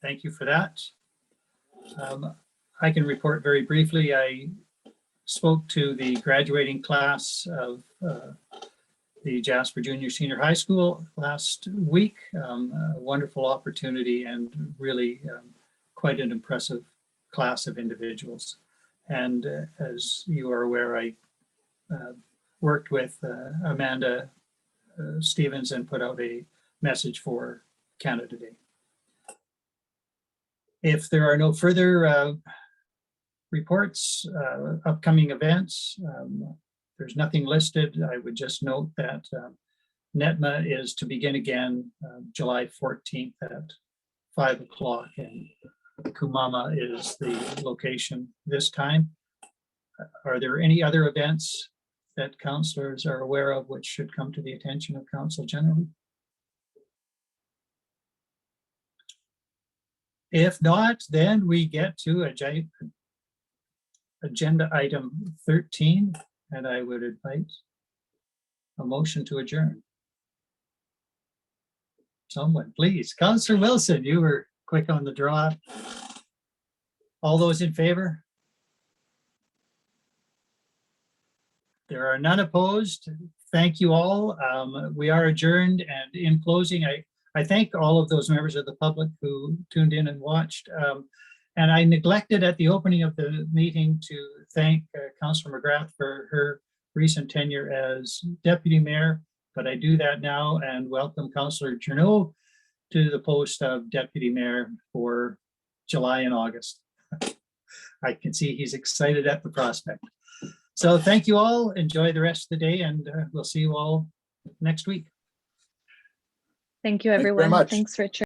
Thank you for that. I can report very briefly. I spoke to the graduating class of the Jasper Junior Senior High School last week. A wonderful opportunity and really quite an impressive class of individuals. And as you are aware, I worked with Amanda Stevens and put out a message for Canada Day. If there are no further reports, upcoming events, there's nothing listed. I would just note that NETMA is to begin again July 14th at 5 o'clock, and Kumama is the location this time. Are there any other events that councillors are aware of which should come to the attention of council generally? If not, then we get to agenda item 13, and I would invite a motion to adjourn. Someone, please. Councillor Wilson, you were quick on the draw. All those in favor? There are none opposed. Thank you all. We are adjourned, and in closing, I thank all of those members of the public who tuned in and watched. And I neglected at the opening of the meeting to thank Councillor McGrath for her recent tenure as Deputy Mayor, but I do that now and welcome Councillor Journeau to the post of Deputy Mayor for July and August. I can see he's excited at the prospect. So thank you all. Enjoy the rest of the day, and we'll see you all next week. Thank you, Thank you very everyone. much. Thanks, Richard.